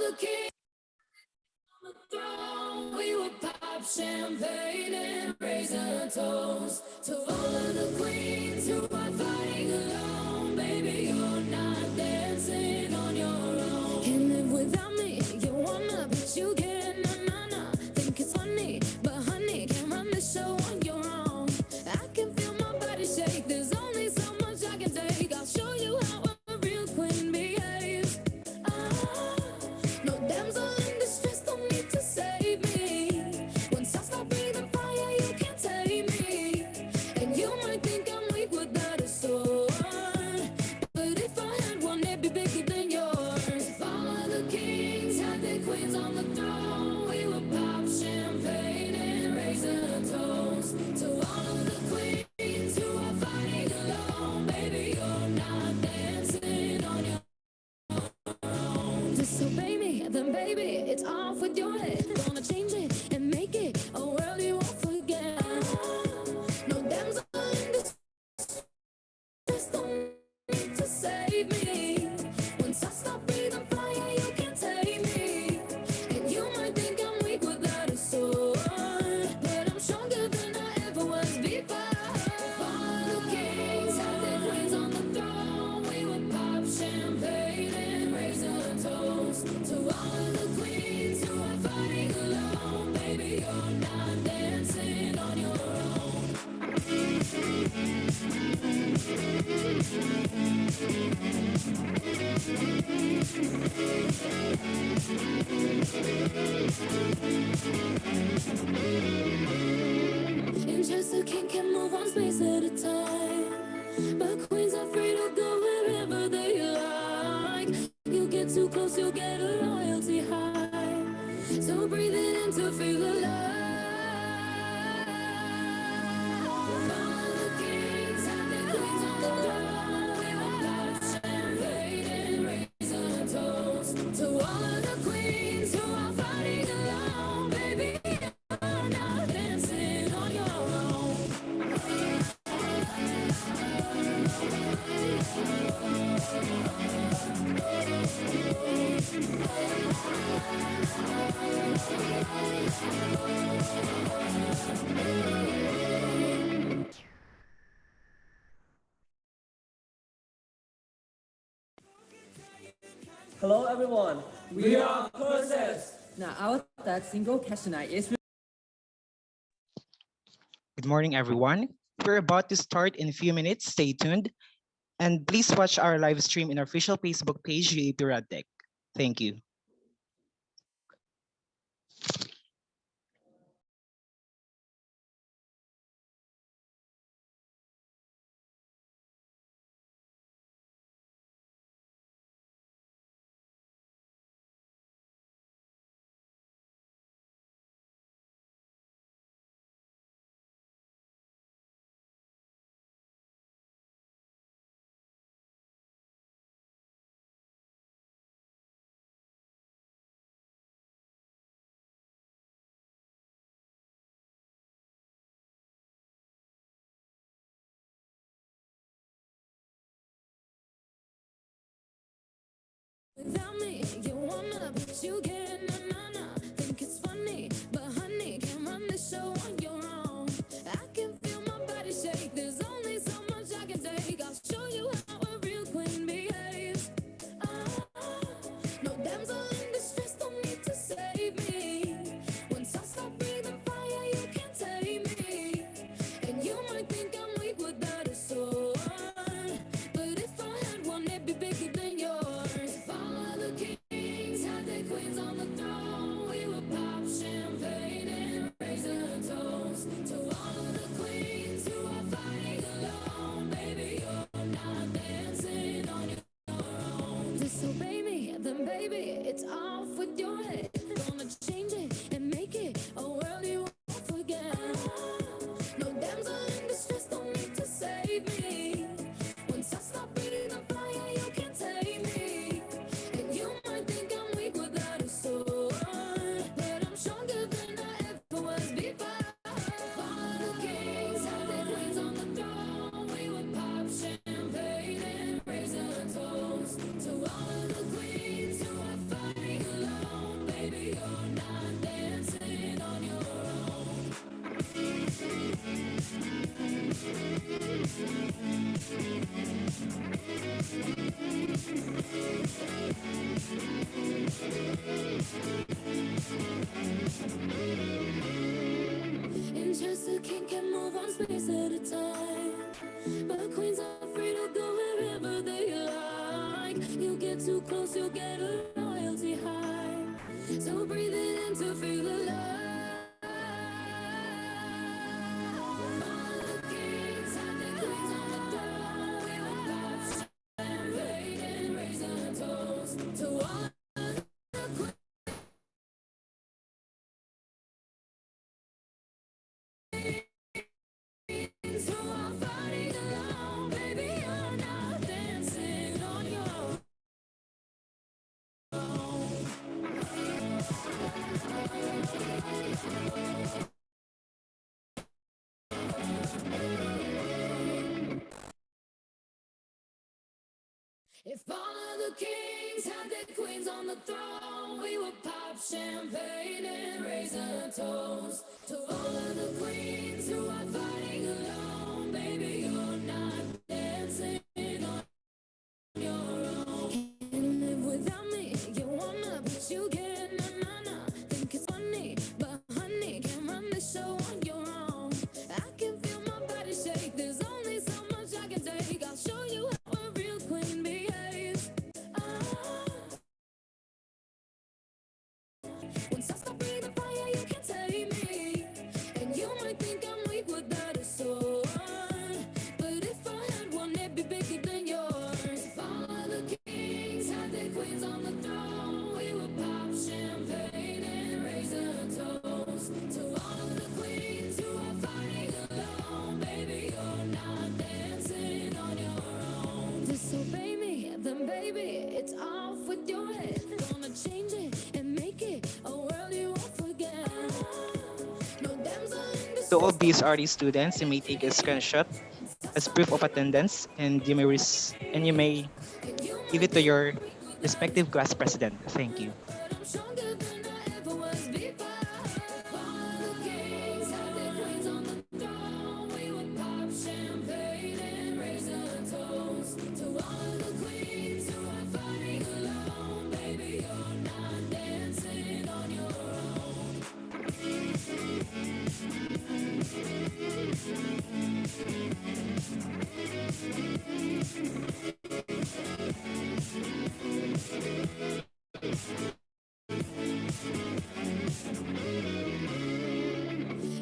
the king on the throne. We would pop champagne and raise a toast to all of the queens who are fighting alone. Baby, you're not dancing on your own. Can't live without me. You wanna, but you can't. Nah. Think it's funny, but honey, can't run the show on your own. I can feel my body shake. There's only so much I can take. I'll show you how a real queen behaves. No damsel in distress, don't need to save me. Once I start breathing fire, you can't tame me. And you might think I'm weak without a sword, but if I had one, it'd be bigger than yours. If all of the kings had their queens on the throne, we would pop champagne and raise a toast to all of the queens who are fighting alone. Baby, you're not dancing on your own. Disobey me, then baby, it's off with your head. Gonna change it and make it a world you won't forget. No damsel in distress, don't need to save me. Once I stop breathing fire, you can't take me. And you might think I'm weak without a sword, but I'm stronger than I ever was before. If all the kings had their queens on the throne, we would pop champagne and raise a toast to all of the queens who are fighting alone. Baby, you're not dancing on your own. In just a king can move one space at a time, but queens are free to go wherever they like. You get too close, you'll get a loyalty high. So breathe it in to feel alive. All the kings have their queens on the throne. We will pop champagne and raise a toast to all of the queens who are fighting alone. Baby, you're not dancing on your own. Hello everyone, we are Curses. Now, our third single, Cash Tonight, is Good morning, everyone. We're about to start in a few minutes. Stay tuned. And please watch our live stream in our official Facebook page, UAP Radtech. Thank you. Without me, you wanna, but you can't. Nah. Think it's funny, but honey, can't run the show on your own. I can feel my body shake. There's only so much I can take. I'll show you how a real queen behaves. No damsel in distress, don't need to save me. Once I stop breathing fire, you can't tame me. And you might think I'm weak without a sword, but if I had one, it'd be bigger than yours. If all of the kings had their queens on the throne, we would pop champagne and raise a toast to all of the queens who are fighting alone. Baby, you're not dancing on your own. Disobey me, then baby, it's off with your head. Gonna change it and make it a world you won't forget. No damsel in distress, don't need to save me. Once I stop breathing fire, you can't take me. And you might think I'm weak without a sword, but I'm stronger than I ever was before. If all the kings had their queens on the throne, we would pop champagne and raise a toast to all of the queens who are fighting alone. at a time. But queens are free to go wherever they like. You get too close, you'll get a loyalty high. So breathe it in to feel alive. All the kings and the queens on the throne. We will pop champagne and raise a toast to all the queens. Who are fighting alone, baby, you're not dancing on your own. If all of the kings had their queens on the throne, we would pop champagne and raise a toast to all of the queens who are fighting alone. Baby, you're not dancing on your own. Can't live without me. You wanna, but you can't. Na. Think it's funny, but honey, can't run the show on your own. I can feel my body shake. There's only so much I can take. I'll show you how a real queen behaves. Once I stop breathing fire, you can't take me. And you might think I'm weak without a sword, but if I had one, it'd be bigger than yours. If all of the kings had their queens on the throne, we would pop champagne and raise a toast to all of the queens who are fighting alone. Baby, you're not dancing on your own. Disobey me, then baby, it's off with your head. Gonna change it and make it a world you won't forget. No damsel in To all distress, these RD students, you may take a screenshot as proof of attendance, and you may and you give might it to think your I'm weak without a respective class president. Thank you. but I'm stronger than I ever was before. All the kings had their queens on the throne. We would pop champagne and raise a toast to all the queens who are fighting alone. Baby, you're not dancing on your own.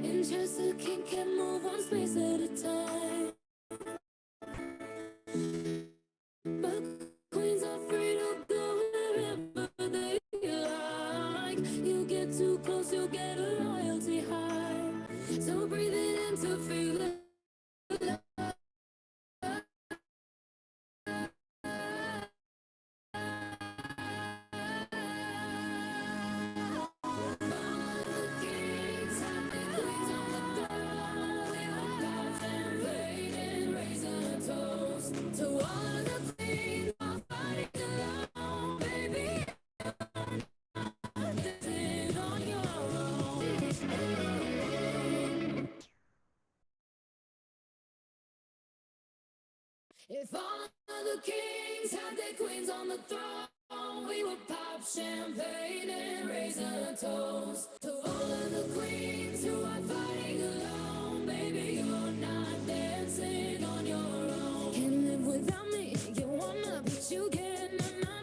And just a king can move one space at a time. But queens are free to go wherever they like. You get too close, you'll get a loyalty high. So breathe it in to feel it. To all the queens who are fighting alone, baby, dancing on your own. If all of the kings had their queens on the throne, we would pop champagne and raise a toast to all of the queens who are fighting alone. Baby, you're not dancing on your own. Can't live without me. You wanna, but you can't.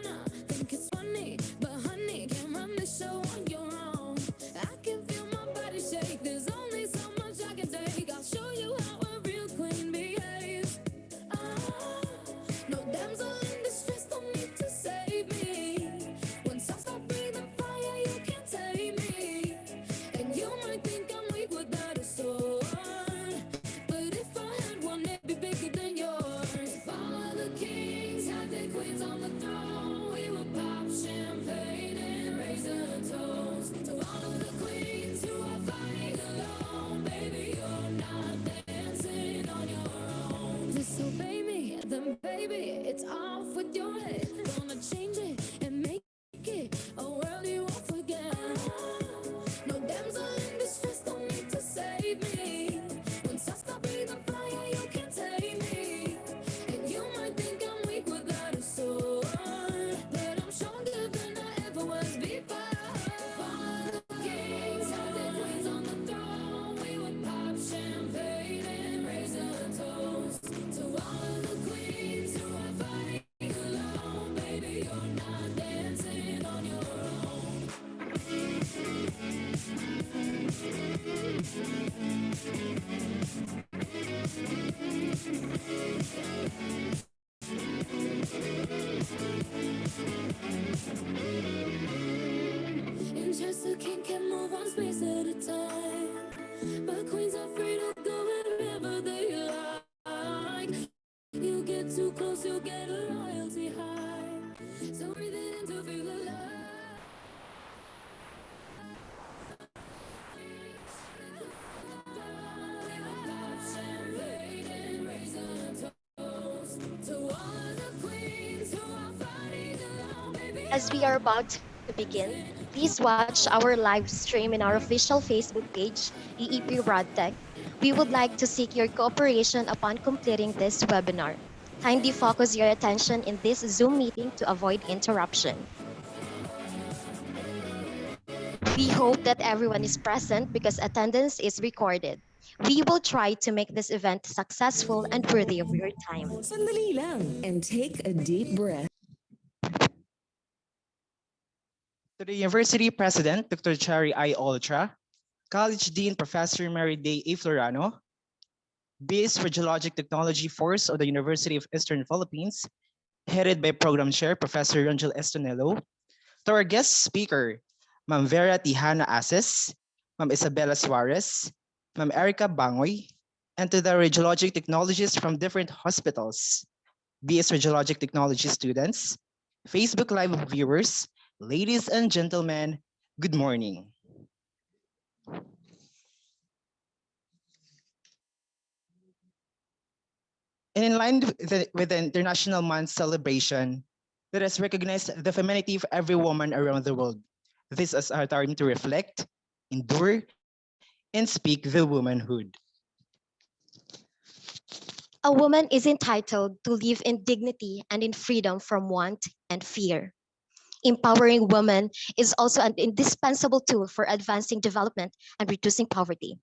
Na. Think it's funny, but honey, can't run the show on your own. I can feel my body shake. There's only so much I can take. I'll show you how a real queen behaves. No damsel in distress, don't need to save me. Once I stop breathing fire, you can't take me. And you might think I'm weak without a sword, but if I had one, it'd be can move one space at a time. But queens are free to go wherever they like. You get too close, you'll get a royalty high. So breathe in to feel alive. Champagne and raise a toast to all of the queens who are fighting alone, baby. As we are about to begin, please watch our live stream in our official Facebook page, EEP Broadtech. We would like to seek your cooperation upon completing this webinar. Kindly focus your attention in this Zoom meeting to avoid interruption. We hope that everyone is present because attendance is recorded. We will try to make this event successful and worthy of your time. Sandali lang and take a deep breath. To the University President, Dr. Chari I. Oltra, College Dean Professor Mary Day A. Florano, BS for Geologic Technology Force of the University of Eastern Philippines, headed by Program Chair Professor Rangel Estonello, to our guest speaker, Ma'am Vera Tihana Ases, Ma'am Isabella Suarez, Ma'am Erica Bangoy, and to the radiologic technologists from different hospitals, BS Radiologic Technology students, Facebook Live viewers, ladies and gentlemen, good morning. And in line with the International Month celebration, let us recognize the femininity of every woman around the world. This is our time to reflect, endure, and speak the womanhood. A woman is entitled to live in dignity and in freedom from want and fear. Empowering women is also an indispensable tool for advancing development and reducing poverty.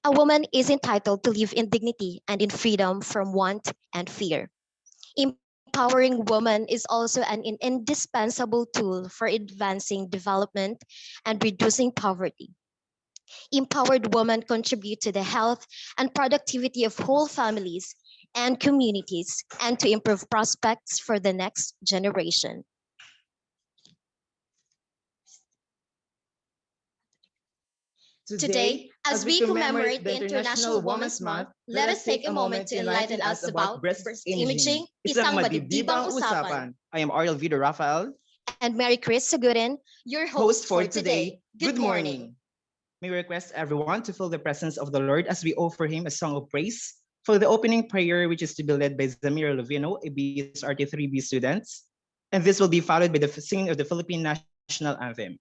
A woman is entitled to live in dignity and in freedom from want and fear. Empowering women is also an indispensable tool for advancing development and reducing poverty. Empowered women contribute to the health and productivity of whole families and communities and to improve prospects for the next generation. Today, as we commemorate the International Women's Month, let us take a moment to enlighten us about breast imaging. Isang maDIBDIBang Usapan. I am Ariel Vida Rafael, And Mary Chris Sagurin, your host for today. Good morning. May we request everyone to feel the presence of the Lord as we offer him a song of praise for the opening prayer, which is to be led by Zamira Lovino, a BSRT3B students. And this will be followed by the singing of the Philippine National Anthem.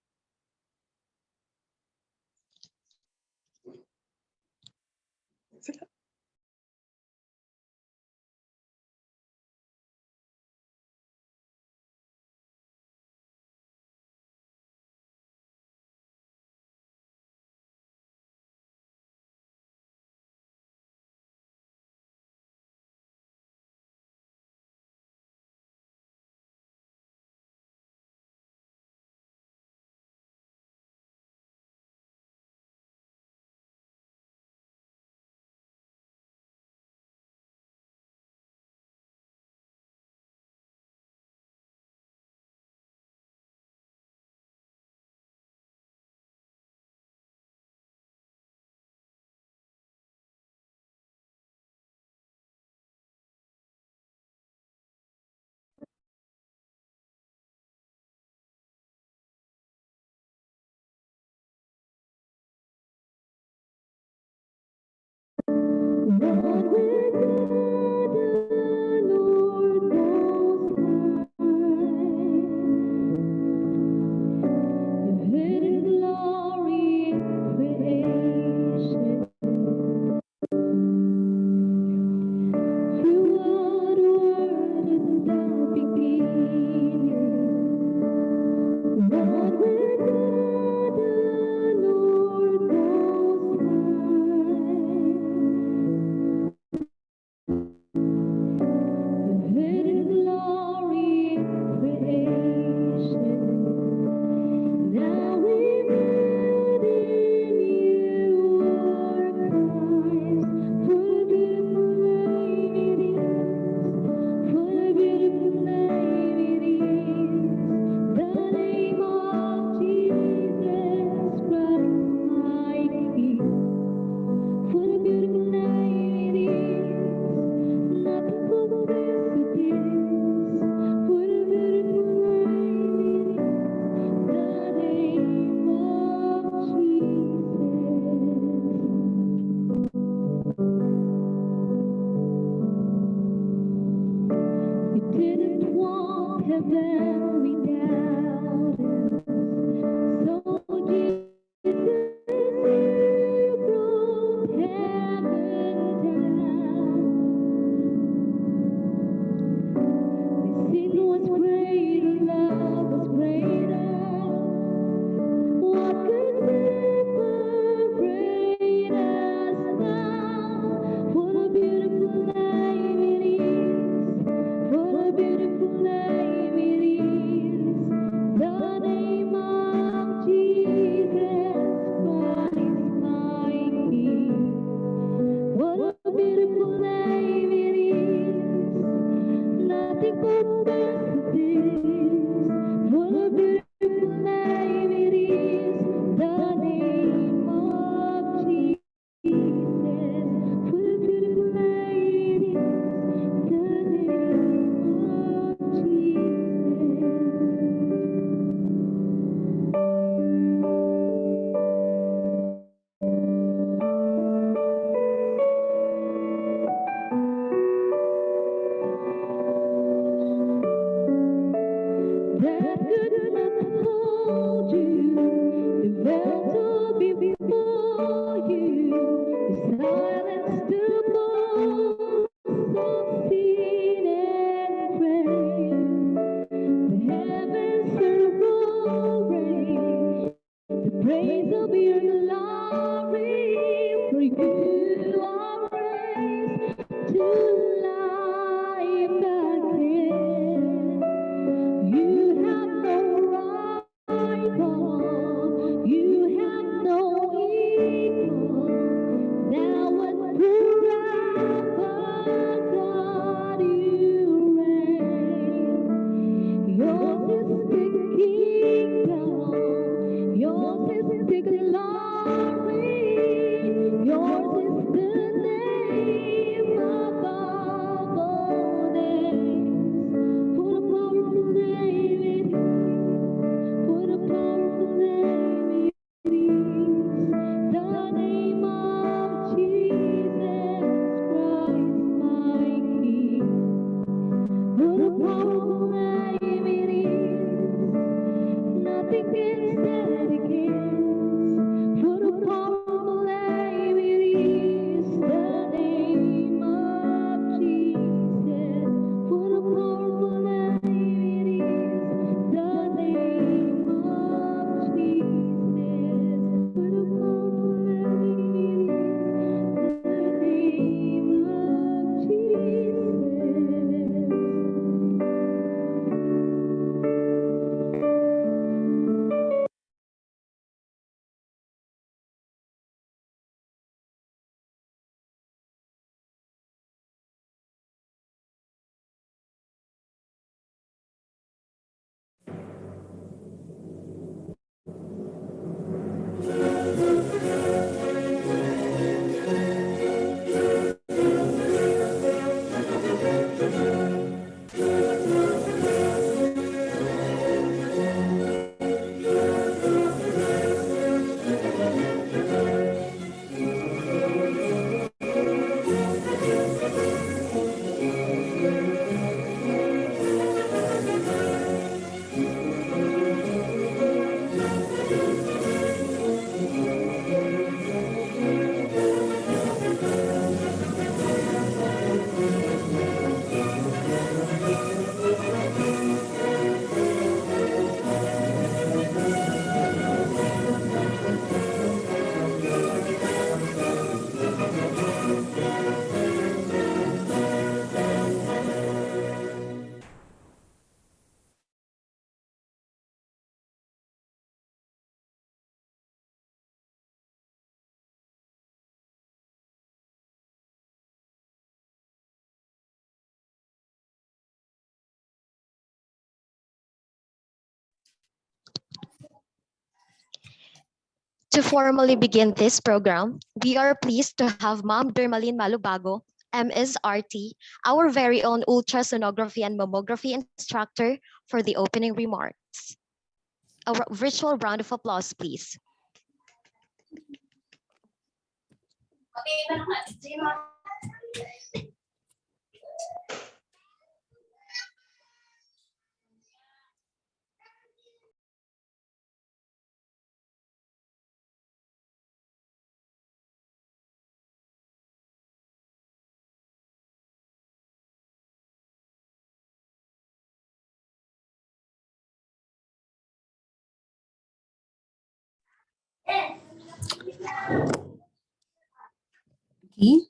To formally begin this program, we are pleased to have Ma'am Dermalyn Malubago, MSRT, our very own ultrasonography and mammography instructor, for the opening remarks. A virtual round of applause, please. Okay.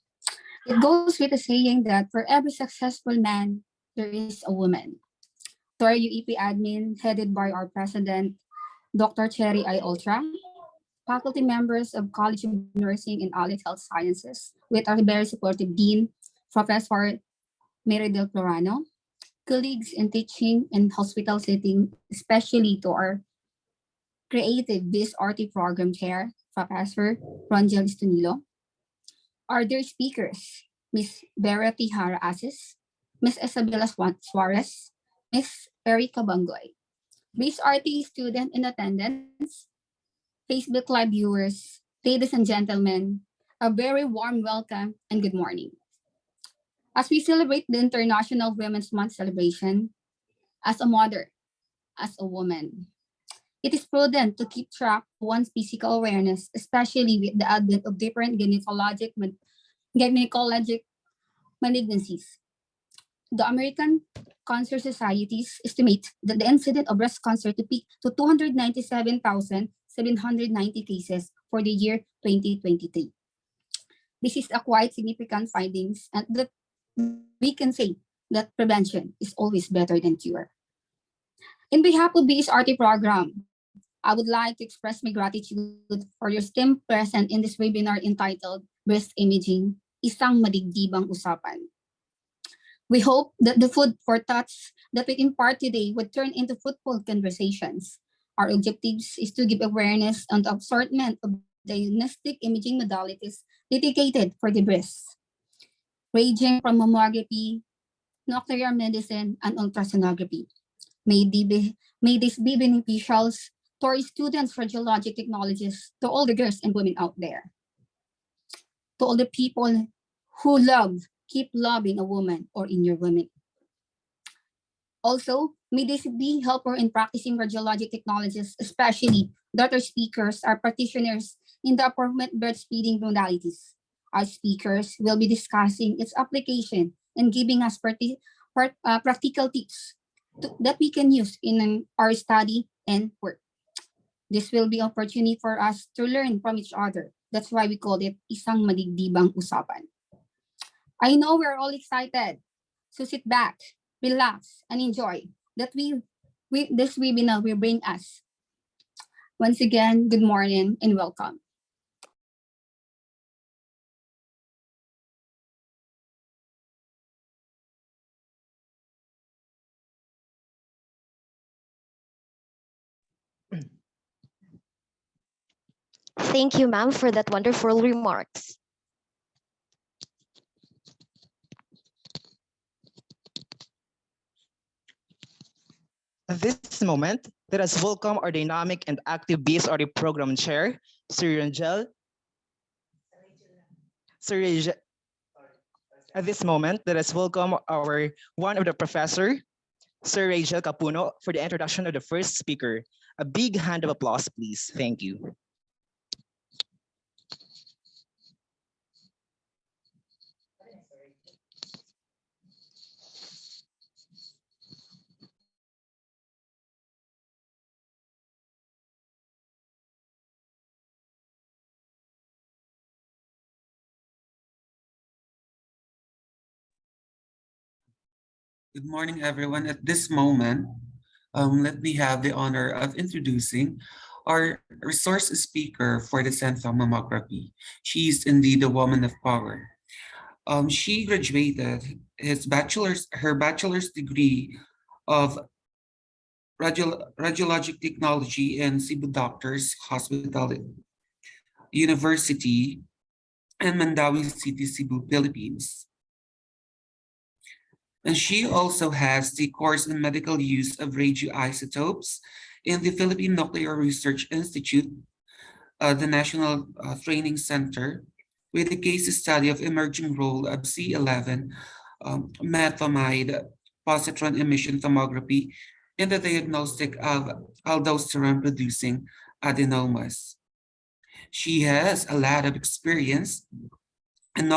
It goes with the saying that for every successful man, there is a woman. To our UEP admin, headed by our president, Dr. Cherry I. Ultra, faculty members of College of Nursing and Allied Health Sciences, with our very supportive dean, Professor Meridel Florano, colleagues in teaching and hospital setting, especially to our creative BizRT program chair, Professor Rangel Estunilo, our dear speakers, Miss Vera Tihara Asis, Miss Isabella Suarez, Miss Erica Bangoy, BizRT student in attendance, Facebook Live viewers, ladies and gentlemen, a very warm welcome and good morning. As we celebrate the International Women's Month celebration, as a mother, as a woman, it is prudent to keep track of one's physical awareness, especially with the advent of different gynecologic malignancies. The American Cancer Societies estimate that the incidence of breast cancer to peak to 297,790 cases for the year 2023. This is a quite significant findings, and that we can say that prevention is always better than cure. In behalf of this RT program, I would like to express my gratitude for your STEM present in this webinar entitled Breast Imaging, Isang maDIBDIBang Usapan. We hope that the food for thoughts that we impart today would turn into fruitful conversations. Our objectives is to give awareness on the assortment of diagnostic imaging modalities dedicated for the breast, ranging from mammography, nuclear medicine, and ultrasonography. May this be beneficial to our students, radiologic technologists, to all the girls and women out there, to all the people who love, keep loving a woman or in your women. Also, may this be helpful in practicing radiologic technologies, especially that our speakers are practitioners in the appropriate breastfeeding modalities. Our speakers will be discussing its application and giving us practical tips that we can use in our study and work. This will be opportunity for us to learn from each other. That's why we call it Isang maDIBDIBang Usapan. I know we're all excited, so sit back, relax, and enjoy that this webinar will bring us. Once again, good morning and welcome. Thank you, ma'am, for that wonderful remarks. At this moment, let us welcome our dynamic and active BSRD program chair, Sir Rangel. Sir Rangel. At this moment, let us welcome our one of the professor, Sir Rangel Capuno, for the introduction of the first speaker. A big hand of applause, please. Thank you. Good morning, everyone. At this moment, let me have the honor of introducing our resource speaker for the Central Mammography. She is indeed a woman of power. She graduated her bachelor's degree of radiologic technology in Cebu Doctors Hospital University in Mandawi City, Cebu, Philippines. And she also has the course in medical use of radioisotopes in the Philippine Nuclear Research Institute, the National Training Center, with a case study of emerging role of C11 methamide positron emission tomography in the diagnostic of aldosterone-producing adenomas. She has a lot of experience in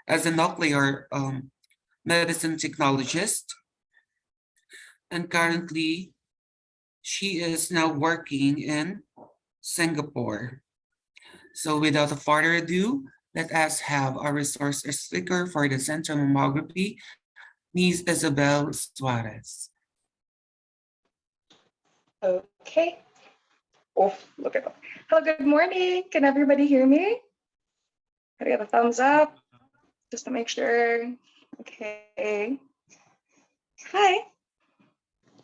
as a nuclear medicine technologist, and currently she is now working in Singapore. So without further ado, let us have our resource speaker for the central mammography, Ms. Isabel Suarez. Okay. Oh, look at that. Hello, good morning. Can everybody hear me? Can I get a thumbs up just to make sure? Okay. Hi.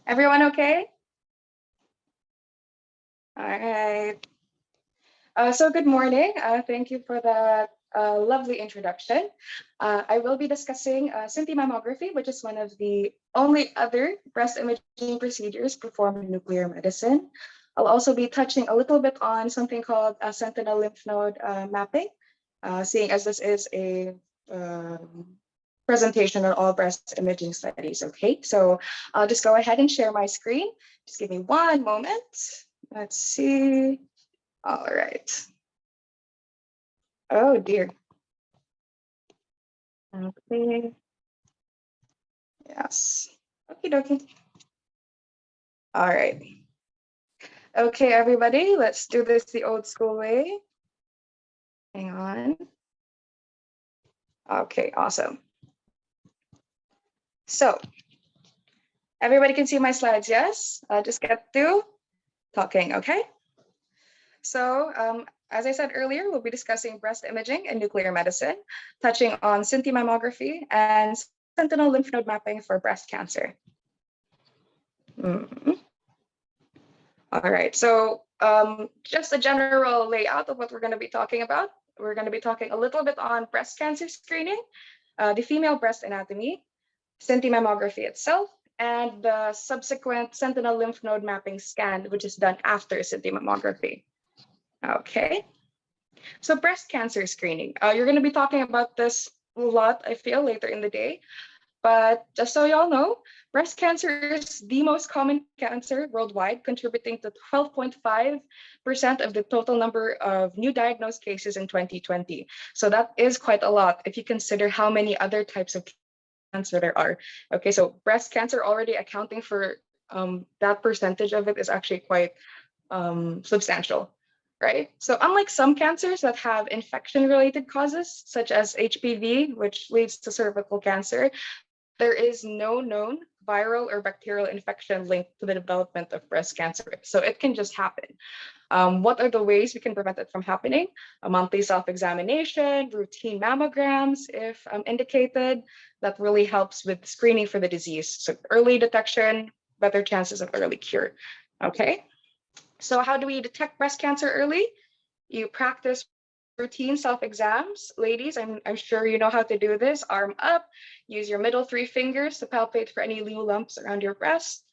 Everyone okay? All right. So good morning. Thank you for that lovely introduction. I will be discussing CT mammography, which is one of the only other breast imaging procedures performed in nuclear medicine. I'll also be touching a little bit on something called sentinel lymph node mapping, seeing as this is a presentation on all breast imaging studies. Okay, so I'll just go ahead and share my screen. Just give me one moment. Let's see. All right. Oh dear. Okay. Yes. Okie dokie. All right. Okay, everybody, let's do this the old school way. Hang on. Okay, awesome. So, everybody can see my slides, yes? I'll just get to talking, okay? So, as I said earlier, we'll be discussing breast imaging and nuclear medicine, touching on CT mammography and sentinel lymph node mapping for breast cancer. All right, so just a general layout of what we're going to be talking about. We're going to be talking a little bit on breast cancer screening, the female breast anatomy, CT mammography itself, and the subsequent sentinel lymph node mapping scan, which is done after CT mammography. Okay, so breast cancer screening. You're going to be talking about this a lot, I feel, later in the day. But just so y'all know, breast cancer is the most common cancer worldwide, contributing to 12.5% of the total number of new diagnosed cases in 2020. So that is quite a lot if you consider how many other types of cancer there are. Okay, so breast cancer already accounting for that percentage of it is actually quite substantial, right? So unlike some cancers that have infection-related causes, such as HPV, which leads to cervical cancer, there is no known viral or bacterial infection linked to the development of breast cancer. So it can just happen. What are the ways we can prevent it from happening? A monthly self-examination, routine mammograms, if indicated, that really helps with screening for the disease. So early detection, better chances of early cure. Okay. So how do we detect breast cancer early? You practice routine self-exams. Ladies, I'm sure you know how to do this. Arm up, use your middle 3 fingers to palpate for any new lumps around your breast.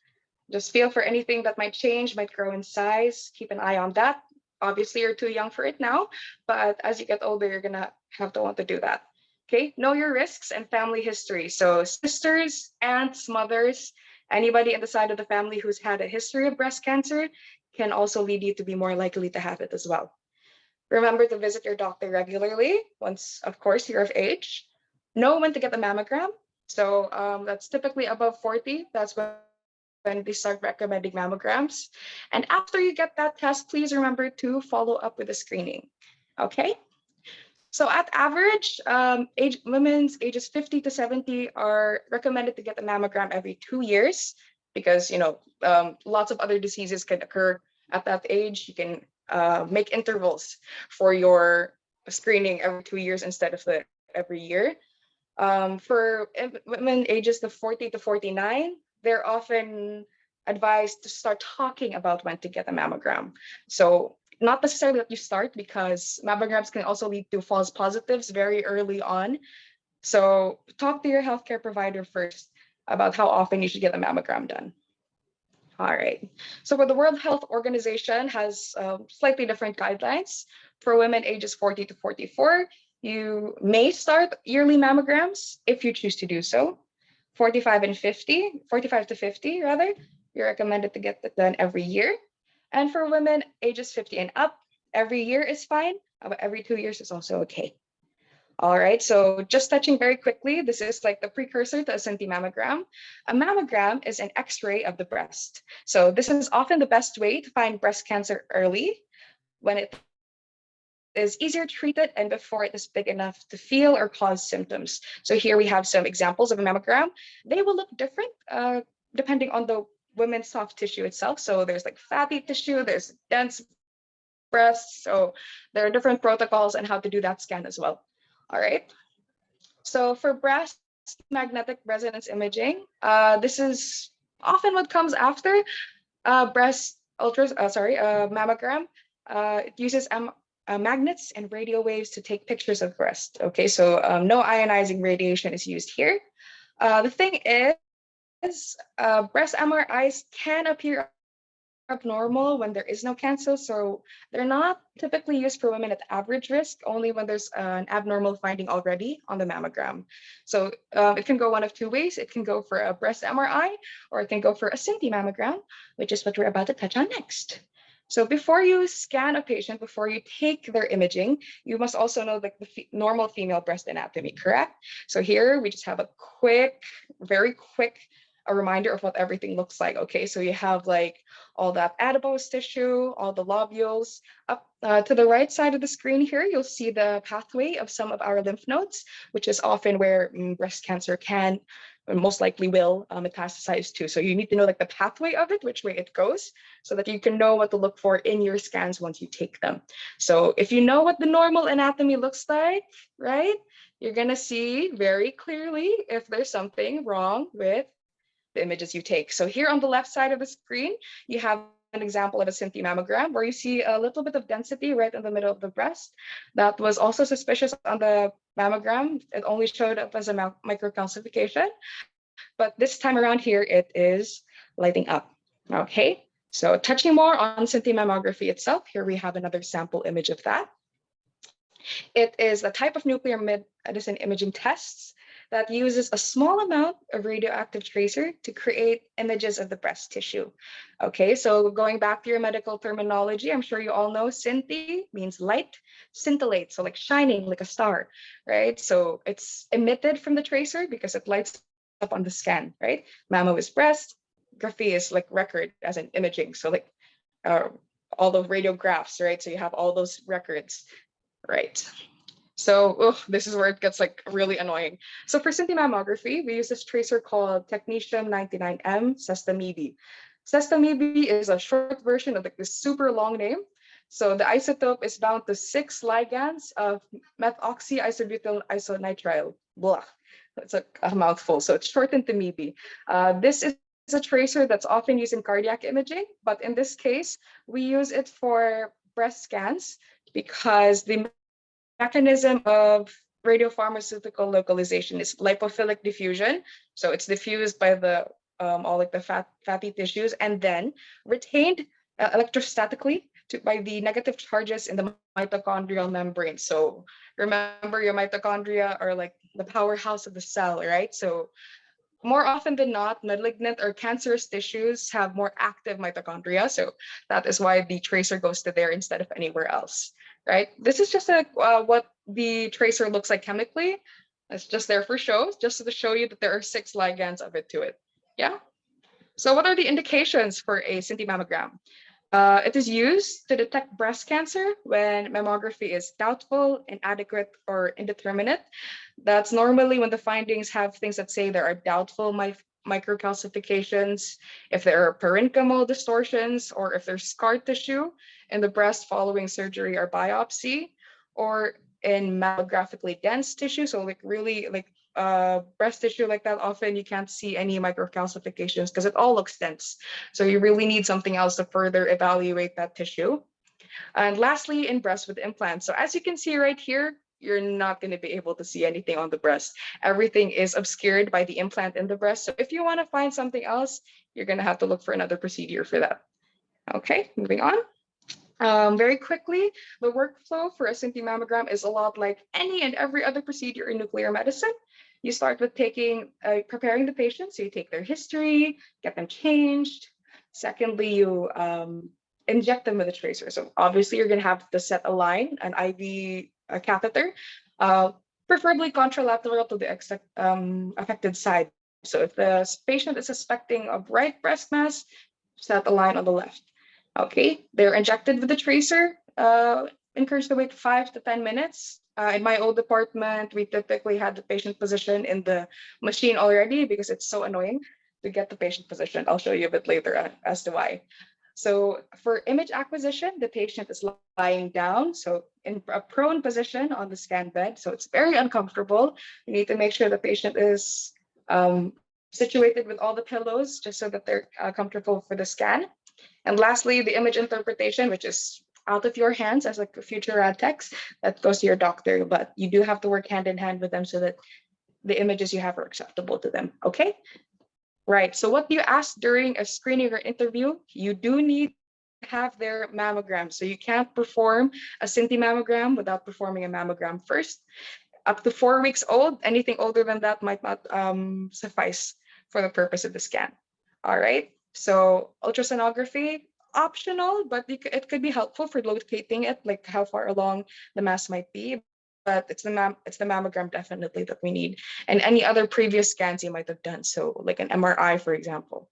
Just feel for anything that might change, might grow in size. Keep an eye on that. Obviously, you're too young for it now, but as you get older, you're gonna have to want to do that. Okay, know your risks and family history. So sisters, aunts, mothers, anybody in the side of the family who's had a history of breast cancer can also lead you to be more likely to have it as well. Remember to visit your doctor regularly once, of course, you're of age. Know when to get the mammogram. So that's typically above 40. That's when they start recommending mammograms. And after you get that test, please remember to follow up with a screening. Okay. So at average, women's ages 50 to 70 are recommended to get a mammogram every 2 years because, lots of other diseases can occur at that age. You can make intervals for your screening every 2 years instead of every year. For women ages of 40 to 49, they're often advised to start talking about when to get a mammogram. So not necessarily that you start, because mammograms can also lead to false positives very early on. So talk to your healthcare provider first about how often you should get a mammogram done. All right. So the World Health Organization has slightly different guidelines. For women ages 40 to 44, you may start yearly mammograms if you choose to do so. 45 to 50 rather, you're recommended to get that done every year. And for women ages 50 and up, every year is fine, but every 2 years is also okay. All right, so just touching very quickly, this is like the precursor to a CT mammogram. A mammogram is an X-ray of the breast. So this is often the best way to find breast cancer early when it is easier treated and before it is big enough to feel or cause symptoms. So here we have some examples of a mammogram. They will look different depending on the women's soft tissue itself. So there's like fatty tissue, there's dense breasts. So there are different protocols and how to do that scan as well. All right. So for breast magnetic resonance imaging, this is often what comes after mammogram. It uses magnets and radio waves to take pictures of breast. Okay, so no ionizing radiation is used here. The thing is, breast MRIs can appear abnormal when there is no cancer, so they're not typically used for women at average risk, only when there's an abnormal finding already on the mammogram. So it can go one of two ways. It can go for a breast MRI, or it can go for a CT mammogram, which is what we're about to touch on next. So before you scan a patient, before you take their imaging, you must also know like the normal female breast anatomy, correct? So here we just have a quick, very quick a reminder of what everything looks like. Okay, so you have like all that adipose tissue, all the lobules. Up to the right side of the screen here, you'll see the pathway of some of our lymph nodes, which is often where breast cancer can and most likely will metastasize to. So you need to know like the pathway of it, which way it goes, so that you can know what to look for in your scans once you take them. So if you know what the normal anatomy looks like, right, you're gonna see very clearly if there's something wrong with the images you take. So here on the left side of the screen, you have an example of a CT mammogram where you see a little bit of density right in the middle of the breast. That was also suspicious on the mammogram. It only showed up as a microcalcification, but this time around here, it is lighting up. Okay, so touching more on CT mammography itself, here we have another sample image of that. It is the type of nuclear medicine imaging tests that uses a small amount of radioactive tracer to create images of the breast tissue. Okay, so going back to your medical terminology, I'm sure you all know SINTI means light, scintillate, so like shining like a star, right? So it's emitted from the tracer because it lights up on the scan, right? Mammo is breast, graphy is like record as in imaging. So like all those radiographs, right? So you have all those records, right? So this is where it gets like really annoying. So for CT mammography, we use this tracer called technetium-99m sestamibi. Sestamibi is a short version of like this super long name. So the isotope is bound to 6 ligands of methoxyisobutyl isonitrile. Blah. It's a mouthful, so it's shortened to MIBI. This is a tracer that's often used in cardiac imaging, but in this case, we use it for breast scans because the mechanism of radiopharmaceutical localization is lipophilic diffusion. So it's diffused by the all like the fatty tissues and then retained electrostatically by the negative charges in the mitochondrial membrane. So remember, your mitochondria are like the powerhouse of the cell, right? So more often than not, malignant or cancerous tissues have more active mitochondria. So that is why the tracer goes to there instead of anywhere else, right? This is just what the tracer looks like chemically. It's just there for show, just to show you that there are 6 ligands of it to it. Yeah. So what are the indications for a CT mammogram? It is used to detect breast cancer when mammography is doubtful, inadequate, or indeterminate. That's normally when the findings have things that say there are doubtful microcalcifications, if there are parenchymal distortions, or if there's scar tissue in the breast following surgery or biopsy, or in mammographically dense tissue. So like really like breast tissue like that, often you can't see any microcalcifications because it all looks dense. So you really need something else to further evaluate that tissue. And lastly, in breast with implants. So as you can see right here, you're not going to be able to see anything on the breast. Everything is obscured by the implant in the breast. So if you want to find something else, you're going to have to look for another procedure for that. Okay, moving on. Very quickly, the workflow for a CT mammogram is a lot like any and every other procedure in nuclear medicine. You start with preparing the patient. So you take their history, get them changed. Secondly, you inject them with a tracer. So obviously you're going to have to set a line, an IV catheter, preferably contralateral to the affected side. So if the patient is suspecting of right breast mass, set a line on the left. Okay, they're injected with the tracer encouraged to wait 5 to 10 minutes. In my old department, we typically had the patient position in the machine already because it's so annoying to get the patient position. I'll show you a bit later as to why. So for image acquisition, the patient is lying down, so in a prone position on the scan bed. So it's very uncomfortable. You need to make sure the patient is situated with all the pillows just so that they're comfortable for the scan. And lastly, the image interpretation, which is out of your hands as like a future rad techs, that goes to your doctor, but you do have to work hand in hand with them so that the images you have are acceptable to them. Okay. Right. So what do you ask during a screening or interview? You do need to have their mammogram. So you can't perform a Sinti mammogram without performing a mammogram first. Up to 4 weeks old, anything older than that might not suffice for the purpose of the scan. All right. So ultrasonography, optional, but it could be helpful for locating it, like how far along the mass might be. But it's the mammogram definitely that we need, and any other previous scans you might have done. So like an MRI, for example.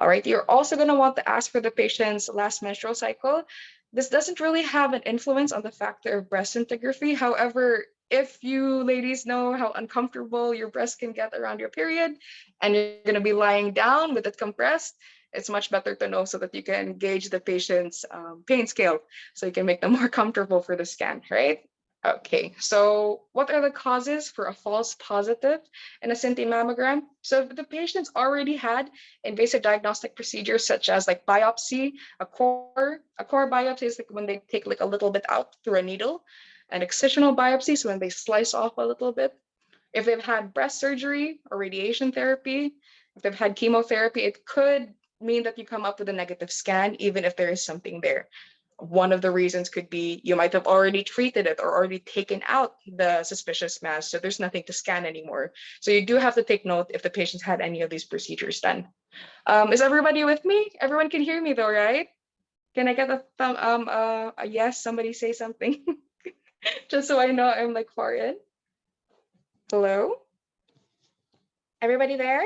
All right. You're also going to want to ask for the patient's last menstrual cycle. This doesn't really have an influence on the factor of breast scintigraphy. However, if you ladies know how uncomfortable your breast can get around your period and you're going to be lying down with it compressed, it's much better to know so that you can gauge the patient's pain scale so you can make them more comfortable for the scan, right? Okay, so what are the causes for a false positive in a Sinti mammogram? So if the patient's already had invasive diagnostic procedures such as like biopsy, a core biopsy is like when they take like a little bit out through a needle, and excisional biopsies when they slice off a little bit. If they've had breast surgery or radiation therapy, if they've had chemotherapy, it could mean that you come up with a negative scan, even if there is something there. One of the reasons could be you might have already treated it or already taken out the suspicious mass, so there's nothing to scan anymore. So you do have to take note if the patient's had any of these procedures done. Is everybody with me? Everyone can hear me though, right? Can I get a a yes? Somebody say something, just so I know I'm like far in. Hello, everybody there?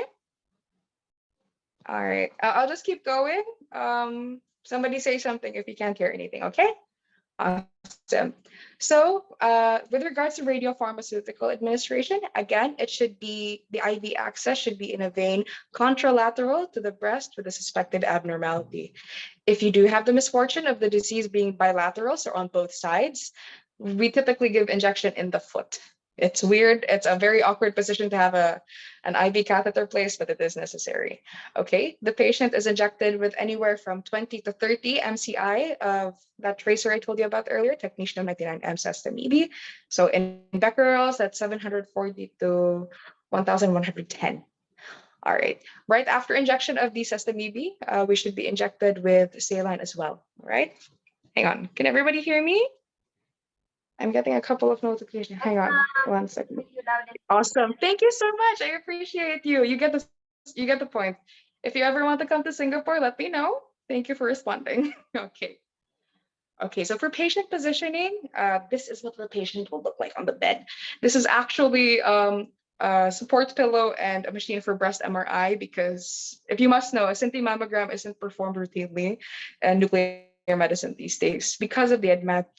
All right, I'll just keep going. Somebody say something if you can't hear anything, okay? Awesome. So with regards to radiopharmaceutical administration, again, it should be the IV access should be in a vein contralateral to the breast with a suspected abnormality. If you do have the misfortune of the disease being bilateral, so on both sides, we typically give injection in the foot. It's weird. It's a very awkward position to have an IV catheter placed, but it is necessary. Okay, the patient is injected with anywhere from 20 to 30 MCI of that tracer I told you about earlier, technetium-99 M-sestamide. So in becquerels, that's 740 to 1,110. All right. Right after injection of the sestamide, we should be injected with saline as well. All right. Hang on. Can everybody hear me? I'm getting a couple of notifications. Hang on 1 second. Awesome. Thank you so much. I appreciate you. You get the point. If you ever want to come to Singapore, let me know. Thank you for responding. Okay. Okay, so for patient positioning, this is what the patient will look like on the bed. This is actually a support pillow and a machine for breast MRI because if you must know, a Sinti mammogram isn't performed routinely in nuclear medicine these days because of the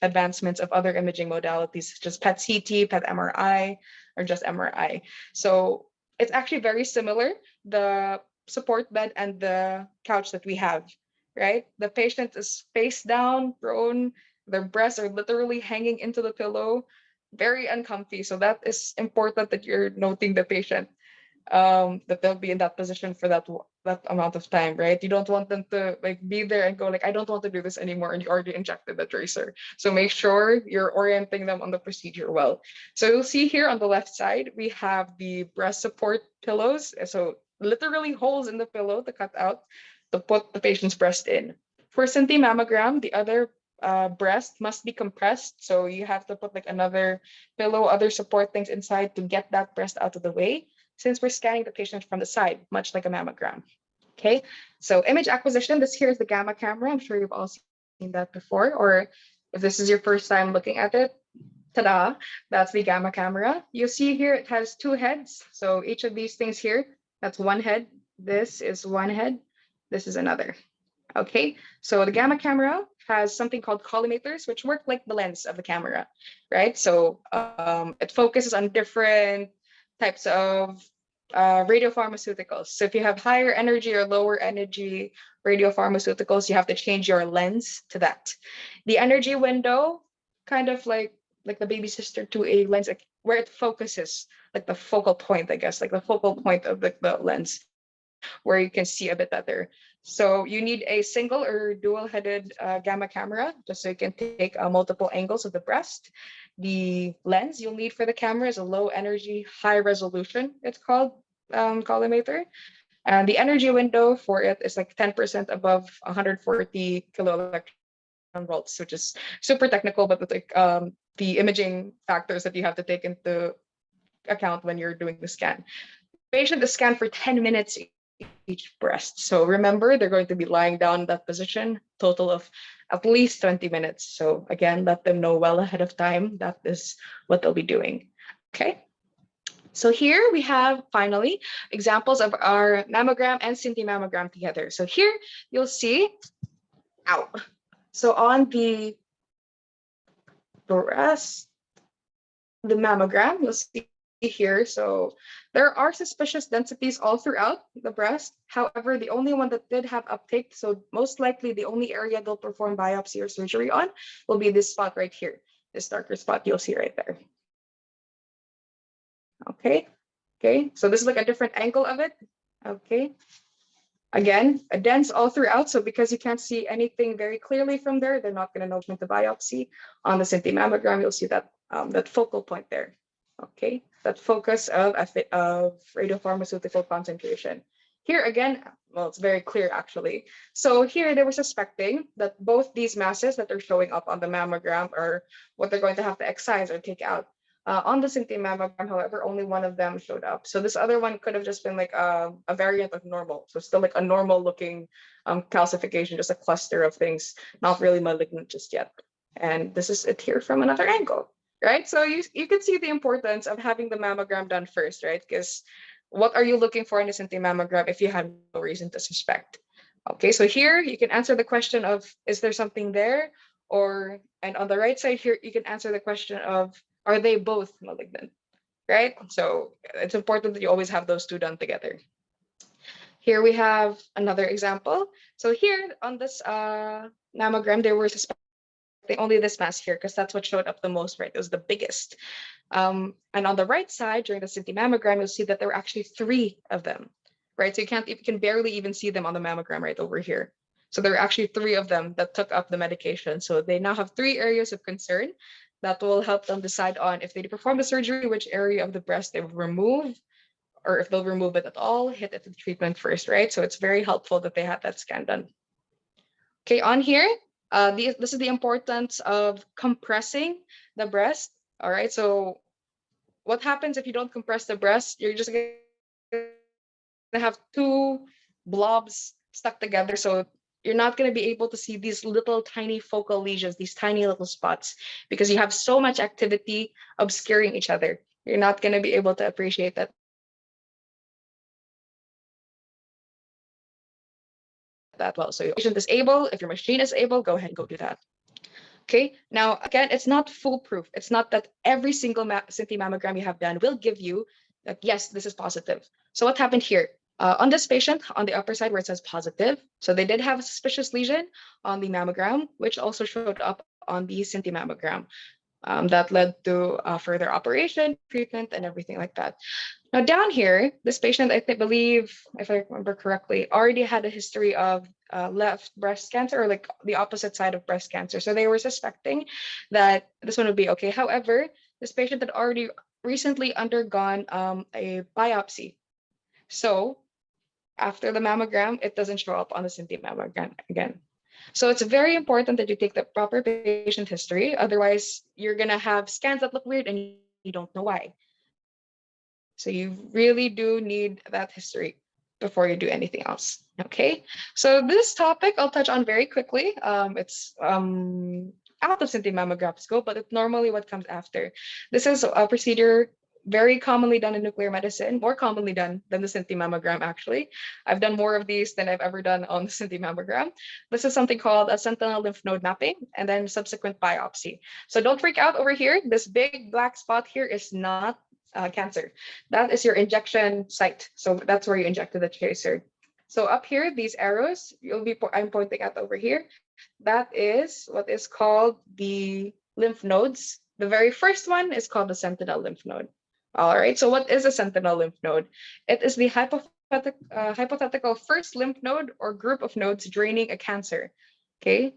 advancements of other imaging modalities such as PET-CT, PET-MRI, or just MRI. So it's actually very similar, the support bed and the couch that we have, right? The patient is face down, prone, their breasts are literally hanging into the pillow, very uncomfy. So that is important that you're noting the patient, that they'll be in that position for that amount of time, right? You don't want them to like be there and go like, I don't want to do this anymore, and you already injected the tracer. So make sure you're orienting them on the procedure well. So you'll see here on the left side, we have the breast support pillows. So literally holes in the pillow to cut out to put the patient's breast in. For Sinti mammogram, the other breast must be compressed. So you have to put like another pillow, other support things inside to get that breast out of the way, since we're scanning the patient from the side, much like a mammogram. Okay, so image acquisition, this here is the gamma camera. I'm sure you've all seen that before, or if this is your first time looking at it, ta-da, that's the gamma camera. You'll see here it has 2 heads. So each of these things here, that's one head. This is one head. This is another. Okay, so the gamma camera has something called collimators, which work like the lens of the camera, right? So it focuses on different types of radiopharmaceuticals. So if you have higher energy or lower energy radiopharmaceuticals, you have to change your lens to that. The energy window, kind of like the baby sister to a lens, like where it focuses, like the focal point, I guess, like the focal point of the lens, where you can see a bit better. So you need a single or dual-headed gamma camera, just so you can take multiple angles of the breast. The lens you'll need for the camera is a low energy, high resolution, it's called, collimator. And the energy window for it is like 10% above 140 kiloelectron volts, which is super technical, but with like the imaging factors that you have to take into account when you're doing the scan. The patient is scanned for 10 minutes each breast. So remember, they're going to be lying down in that position, total of at least 20 minutes. So again, let them know well ahead of time that is what they'll be doing. Okay. So here we have finally examples of our mammogram and scintigraphy together. So here you'll see, ow. So on the breast, the mammogram, you'll see here. So there are suspicious densities all throughout the breast. However, the only one that did have uptake, so most likely the only area they'll perform biopsy or surgery on will be this spot right here, this darker spot you'll see right there. Okay. Okay. So this is like a different angle of it. Okay. Again, a dense all throughout. So because you can't see anything very clearly from there, they're not going to know the biopsy. On the scintigraphy, you'll see that that focal point there. Okay, that focus of radiopharmaceutical concentration. Here again, well, it's very clear actually. So here they were suspecting that both these masses that are showing up on the mammogram are what they're going to have to excise or take out. On the scintigraphy, however, only one of them showed up. So this other one could have just been like a variant of normal. So still like a normal looking calcification, just a cluster of things, not really malignant just yet. And this is it here from another angle, right? So you can see the importance of having the mammogram done first, right? Because what are you looking for in a scintigraphy if you have no reason to suspect? Okay, so here you can answer the question of, is there something there? And on the right side here, you can answer the question of, are they both malignant, right? So it's important that you always have those two done together. Here we have another example. So here on this mammogram, they were suspecting only this mass here because that's what showed up the most, right? It was the biggest. And on the right side, during the scintigraphy, you'll see that there were actually 3 of them, right? So you can barely even see them on the mammogram right over here. So there were actually 3 of them that took up the medication. So they now have 3 areas of concern that will help them decide on if they perform the surgery, which area of the breast they will remove, or if they'll remove it at all, hit it with treatment first, right? So it's very helpful that they had that scan done. Okay, on here, this is the importance of compressing the breast. All right, so what happens if you don't compress the breast? You're just gonna have 2 blobs stuck together. So you're not going to be able to see these little tiny focal lesions, these tiny little spots, because you have so much activity obscuring each other. You're not going to be able to appreciate that well. So if your patient is able, if your machine is able, go ahead and go do that. Okay, now again, it's not foolproof. It's not that every single scintigraphy you have done will give you that, yes, this is positive. So what happened here? On this patient, on the upper side where it says positive, so they did have a suspicious lesion on the mammogram, which also showed up on the scintigraphy. That led to further operation, treatment, and everything like that. Now down here, this patient, I believe, if I remember correctly, already had a history of left breast cancer, or like the opposite side of breast cancer. So they were suspecting that this one would be okay. However, this patient had already recently undergone a biopsy. So after the mammogram, it doesn't show up on the scintigraphy again. So it's very important that you take the proper patient history. Otherwise, you're going to have scans that look weird and you don't know why. So you really do need that history before you do anything else. Okay. So this topic I'll touch on very quickly. It's out of scintigraphy scope, but it's normally what comes after. This is a procedure very commonly done in nuclear medicine, more commonly done than the scintigraph actually. I've done more of these than I've ever done on the scintigraph. This is something called a sentinel lymph node mapping and then subsequent biopsy. So don't freak out over here. This big black spot here is not cancer. That is your injection site. So that's where you injected the tracer. So up here, these arrows, I'm pointing at over here. That is what is called the lymph nodes. The very first one is called the sentinel lymph node. All right, so what is a sentinel lymph node? It is the hypothetical first lymph node or group of nodes draining a cancer. Okay,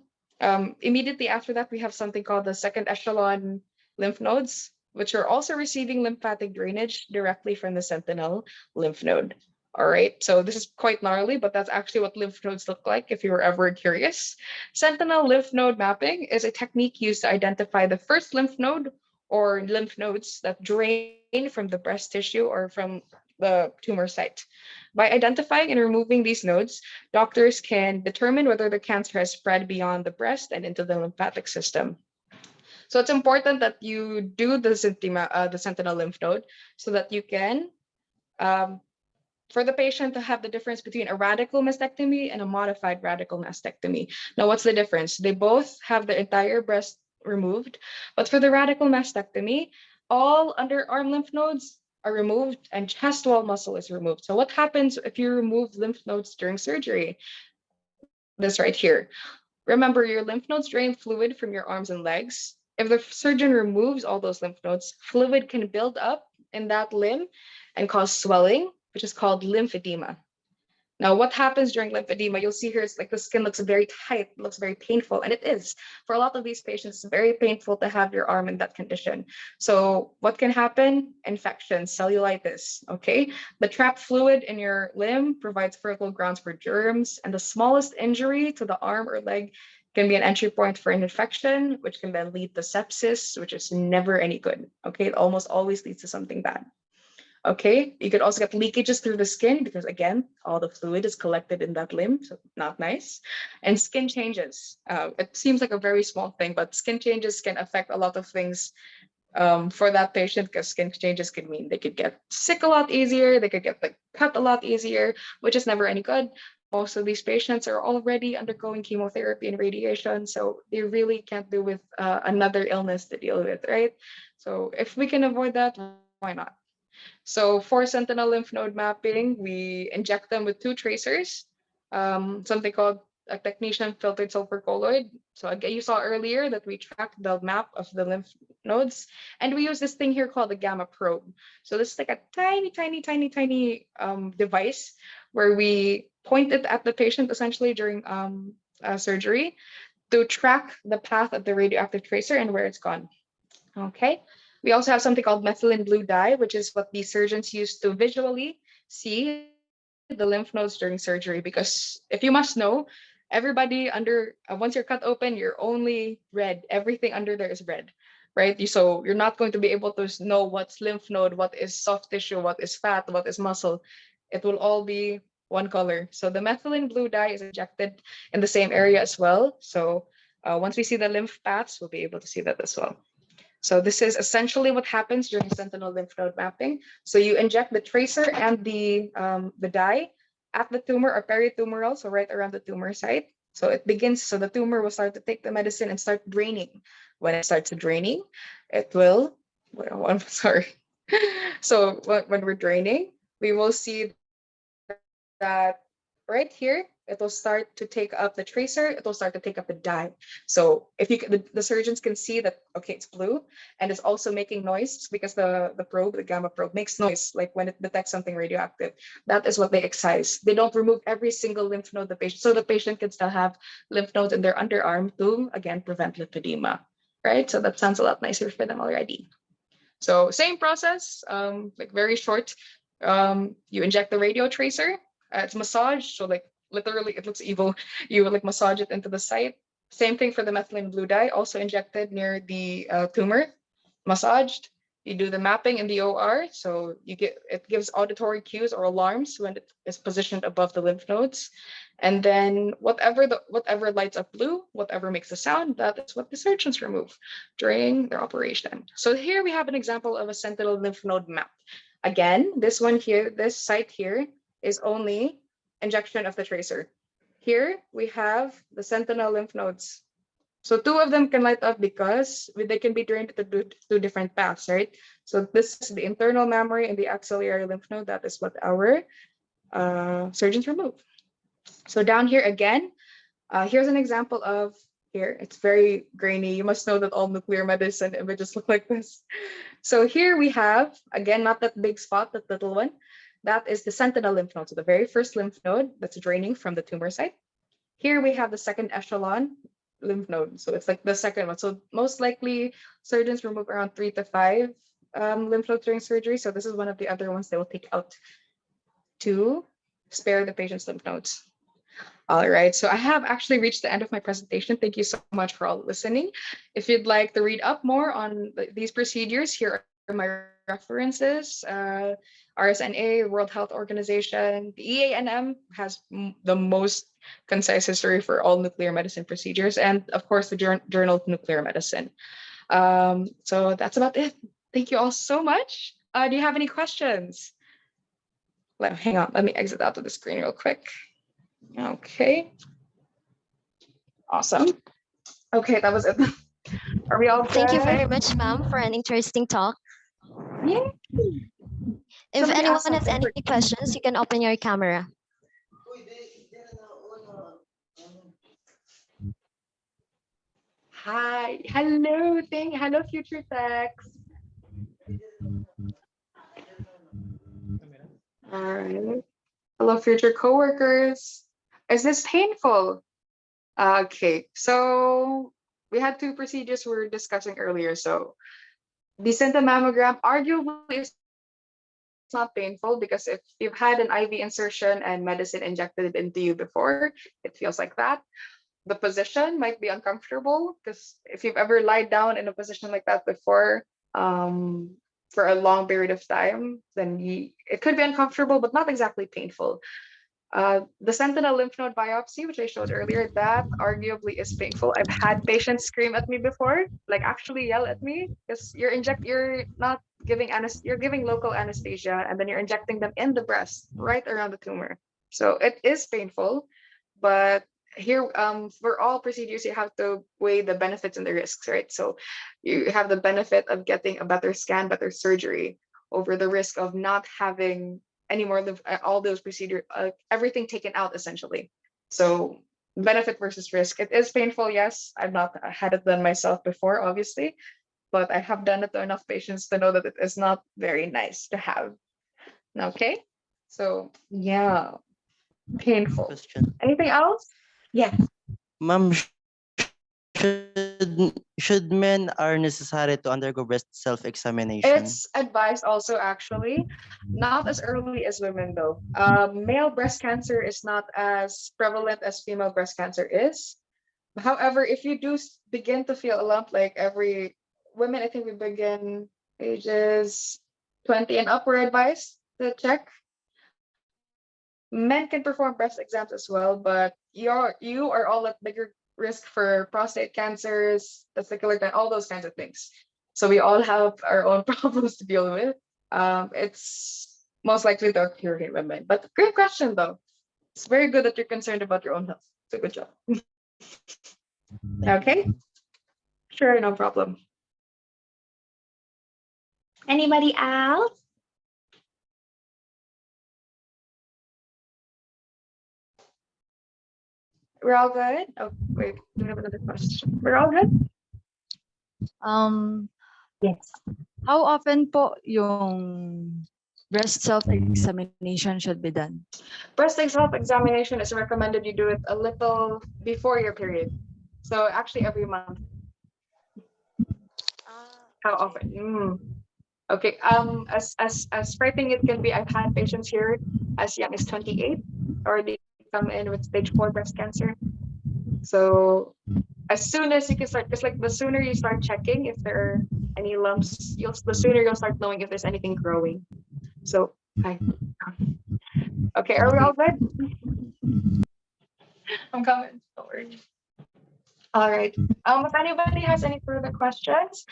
immediately after that, we have something called the second echelon lymph nodes, which are also receiving lymphatic drainage directly from the sentinel lymph node. All right, so this is quite gnarly, but that's actually what lymph nodes look like if you were ever curious. Sentinel lymph node mapping is a technique used to identify the first lymph node or lymph nodes that drain from the breast tissue or from the tumor site. By identifying and removing these nodes, doctors can determine whether the cancer has spread beyond the breast and into the lymphatic system. So it's important that you do the sentinel lymph node so that you can for the patient to have the difference between a radical mastectomy and a modified radical mastectomy. Now, what's the difference? They both have the entire breast removed, but for the radical mastectomy, all underarm lymph nodes are removed and chest wall muscle is removed. So what happens if you remove lymph nodes during surgery? This right here. Remember, your lymph nodes drain fluid from your arms and legs. If the surgeon removes all those lymph nodes, fluid can build up in that limb and cause swelling, which is called lymphedema. Now, what happens during lymphedema? You'll see here, it's like the skin looks very tight, looks very painful, and it is. For a lot of these patients, it's very painful to have your arm in that condition. So what can happen? Infection, cellulitis, okay? The trapped fluid in your limb provides fertile grounds for germs, and the smallest injury to the arm or leg can be an entry point for an infection, which can then lead to sepsis, which is never any good, okay? It almost always leads to something bad. Okay, you could also get leakages through the skin because again, all the fluid is collected in that limb, so not nice. And skin changes. It seems like a very small thing, but skin changes can affect a lot of things for that patient because skin changes could mean they could get sick a lot easier, they could get like cut a lot easier, which is never any good. Most of these patients are already undergoing chemotherapy and radiation, so they really can't do with another illness to deal with, right? So if we can avoid that, why not? So for sentinel lymph node mapping, we inject them with two tracers, something called a technetium filtered sulfur colloid. So again, you saw earlier that we tracked the map of the lymph nodes, and we use this thing here called the gamma probe. So this is like a tiny device where we point it at the patient essentially during surgery to track the path of the radioactive tracer and where it's gone. Okay. We also have something called methylene blue dye, which is what the surgeons use to visually see the lymph nodes during surgery. Because if you must know, everybody under once you're cut open, you're only red. Everything under there is red, right? So you're not going to be able to know what's lymph node, what is soft tissue, what is fat, what is muscle. It will all be one color. So the methylene blue dye is injected in the same area as well. So once we see the lymph paths, we'll be able to see that as well. So this is essentially what happens during sentinel lymph node mapping. So you inject the tracer and the dye at the tumor or peritumoral, so right around the tumor site. So it begins, so the tumor will start to take the medicine and start draining. When it starts draining, it will, well, I'm sorry. So when we're draining, we will see that right here, it will start to take up the tracer, it will start to take up the dye. So if you the surgeons can see that, okay, it's blue and it's also making noise because the probe, the gamma probe makes noise like when it detects something radioactive. That is what they excise. They don't remove every single lymph node the patient, so the patient can still have lymph nodes in their underarm to, again, prevent lymphedema, right? So that sounds a lot nicer for them already. So same process, like very short. You inject the radio tracer, it's massaged, so like literally it looks evil. You would like massage it into the site. Same thing for the methylene blue dye, also injected near the tumor, massaged. You do the mapping in the OR, so it gives auditory cues or alarms when it is positioned above the lymph nodes, and then whatever lights up blue, whatever makes a sound, that is what the surgeons remove during their operation. So here we have an example of a sentinel lymph node map. Again, this one here, this site here is only injection of the tracer. Here we have the sentinel lymph nodes. So two of them can light up because they can be drained to two different paths, right? So this is the internal mammary and the axillary lymph node. That is what our surgeons remove. So down here again, here's an example of here. It's very grainy. You must know that all nuclear medicine images look like this. So here we have, again, not that big spot, that little one. That is the sentinel lymph node. So the very first lymph node that's draining from the tumor site. Here we have the second echelon lymph node. So it's like the second one. So most likely surgeons remove around 3 to 5 lymph nodes during surgery. So this is one of the other ones they will take out to spare the patient's lymph nodes. All right, so I have actually reached the end of my presentation. Thank you so much for all listening. If you'd like to read up more on these procedures, here are my references. RSNA, World Health Organization, the EANM has the most concise history for all nuclear medicine procedures, and of course the Journal of Nuclear Medicine. So that's about it. Thank you all so much. Do you have any questions? Hang on, let me exit out of the screen real quick. Okay. Awesome. Okay, that was it. Are we all Thank you good? very much, ma'am, for an interesting talk. Yeah. If Somebody anyone asked has something any questions, you can open your camera. Hi. Hello. Hello, Future Techs. All right. Hello, future coworkers. Is this painful? Okay, so we had two procedures we were discussing earlier. So the sentinel mammogram arguably is not painful because if you've had an IV insertion and medicine injected into you before, it feels like that. The position might be uncomfortable because if you've ever lied down in a position like that before for a long period of time, then it could be uncomfortable, but not exactly painful. The sentinel lymph node biopsy, which I showed earlier, that arguably is painful. I've had patients scream at me before, like actually yell at me, because you're not giving you're giving local anesthesia, and then you're injecting them in the breast, right around the tumor. So it is painful, but here, for all procedures, you have to weigh the benefits and the risks, right? So you have the benefit of getting a better scan, better surgery, over the risk of not having any more of all those procedures, everything taken out essentially. So benefit versus risk. It is painful, yes. I've not had it done myself before, obviously, but I have done it to enough patients to know that it is not very nice to have. Okay, so yeah, painful. Question. Anything else? Yeah. Ma'am, should men are necessary to undergo breast self-examination? It's advised also, actually, not as early as women though. Male breast cancer is not as prevalent as female breast cancer is. However, if you do begin to feel a lump, like every women, I think we begin ages 20 and up, we're advised to check. Men can perform breast exams as well, but you are all at bigger risk for prostate cancers, testicular cancer, all those kinds of things. So we all have our own problems to deal with. It's most likely to occur in women. But great question though. It's very good that you're concerned about your own health. It's a good job. Okay. Sure, no problem. Anybody else? We're all good? Oh, wait, do we have another question? We're all good? Yes. How often po yung breast self-examination should be done? Breast self-examination is recommended you do it a little before your period. So actually every month. How often? Okay. As frightening it can be, I've had patients here as young as 28 already come in with stage 4 breast cancer. So as soon as you can start, because like the sooner you start checking if there are any lumps, the sooner you'll start knowing if there's anything growing. So, hi. Okay, are we all good? I'm coming. Don't worry. All right. If anybody has any further questions,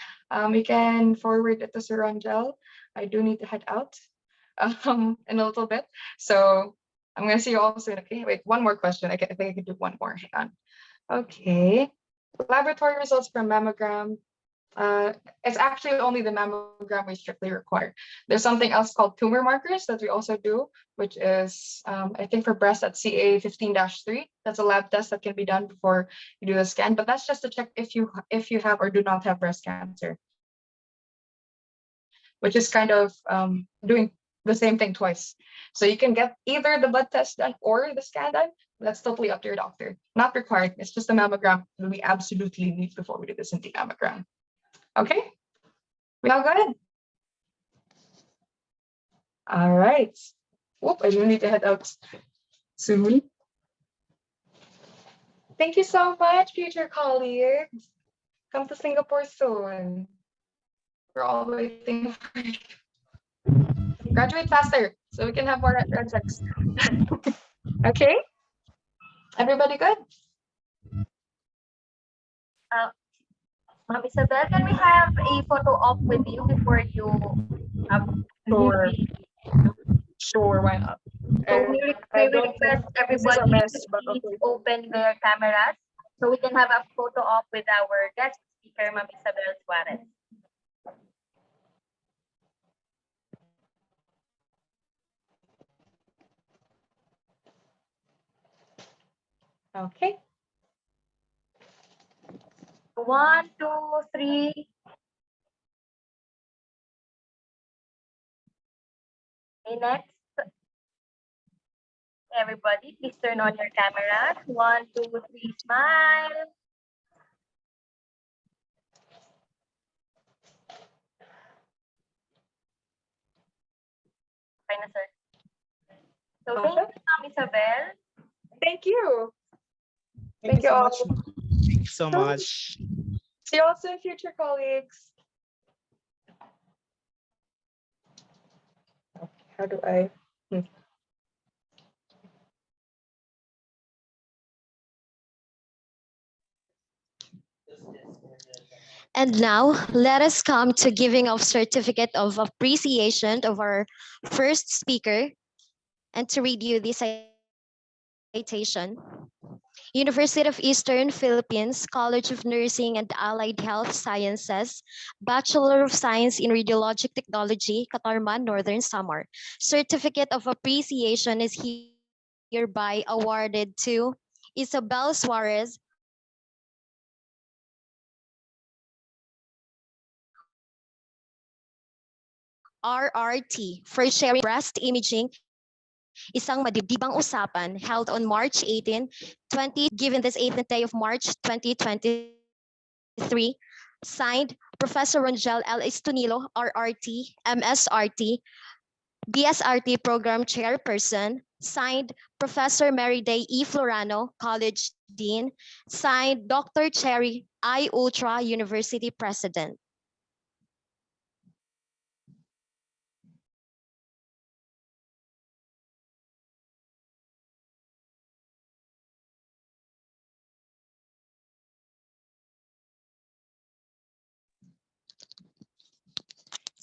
you can forward it to Sir Angel. I do need to head out in a little bit. So I'm gonna see you all soon. Okay. Wait, one more question. I think I can do one more. Hang on. Okay. Laboratory results from mammogram. It's actually only the mammogram we strictly require. There's something else called tumor markers that we also do, which is, I think for breast at CA 15-3. That's a lab test that can be done before you do the scan, but that's just to check if you have or do not have breast cancer, which is kind of doing the same thing twice. So you can get either the blood test done or the scan done. That's totally up to your doctor. Not required. It's just a mammogram that we absolutely need before we do the CT mammogram. Okay, we all good? All right. Whoop, I do need to head out soon. Thank you so much, future colleagues. Come to Singapore soon. We're all waiting for you. Graduate faster so we can have more red checks. Okay? Everybody good? Ma'am Isabel, can we have a photo op with you before you Sure. Sure, why not? So we don't request think this is a everybody mess, to but please okay. open their cameras so we can have a photo op with our guest speaker, Ma'am Isabel Suarez. Okay. 1, 2, 3. Okay, next. Everybody, please turn on your cameras. 1, 2, 3, smile. Okay na, sir. So thank you, Ma'am Isabel. Thank you. Thank you so much. all. Thank you so much. See you all soon, future colleagues. How do I? And now, let us come to giving of certificate of appreciation of our first speaker, and to read you this citation. University of Eastern Philippines, College of Nursing and Allied Health Sciences, Bachelor of Science in Radiologic Technology, Katarman, Northern Samar. Certificate of appreciation is hereby awarded to Isabel Suarez, RRT, for sharing breast imaging Isang maDIBDIBang Usapan held on March 18, 20, given this 18th day of March 2023. Signed, Professor Rongel L. Estunilo, RRT, MSRT, BSRT Program Chairperson. Signed, Professor Mary Day E. Florano, College Dean. Signed, Dr. Cherry I. Ultra, University President.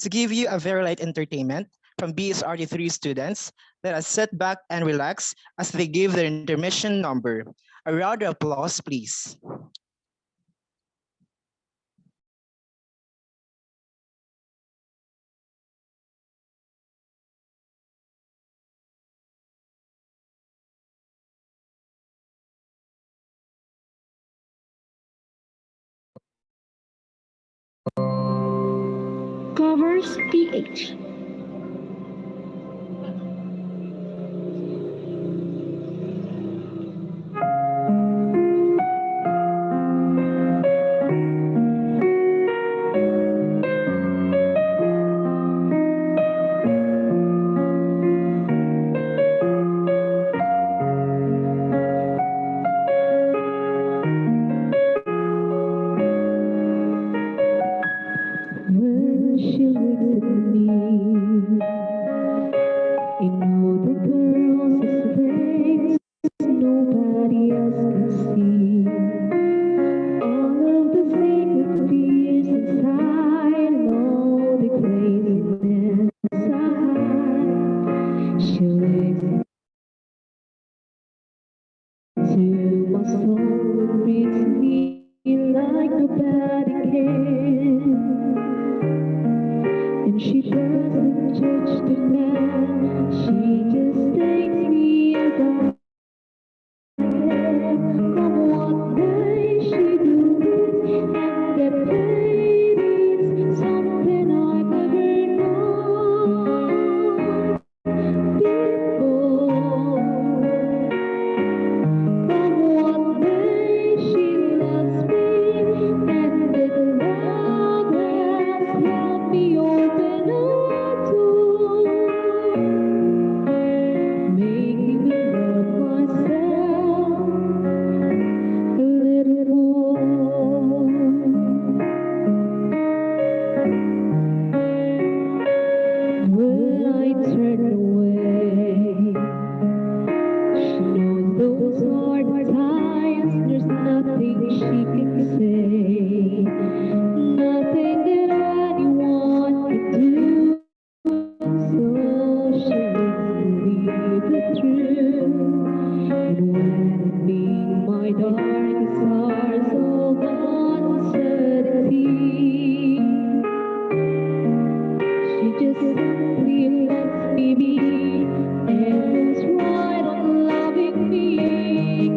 To give you a very light entertainment from BSRT3 students, let us sit back and relax as they give their intermission number. A round of applause, please. Covers PH. nobody can. And she doesn't judge the man, she just takes me as I am. Come one day she will miss, and that baby's something I've never known before. Come one day she loves me, and that love has helped me open a door, making me love myself a little more. When I turn away, she knows those hard times, there's nothing she can say, nothing that anyone can do. So she leaves me the truth. And when it being my darkest hours, all gone certainty, she just simply lets me be and goes right on loving me.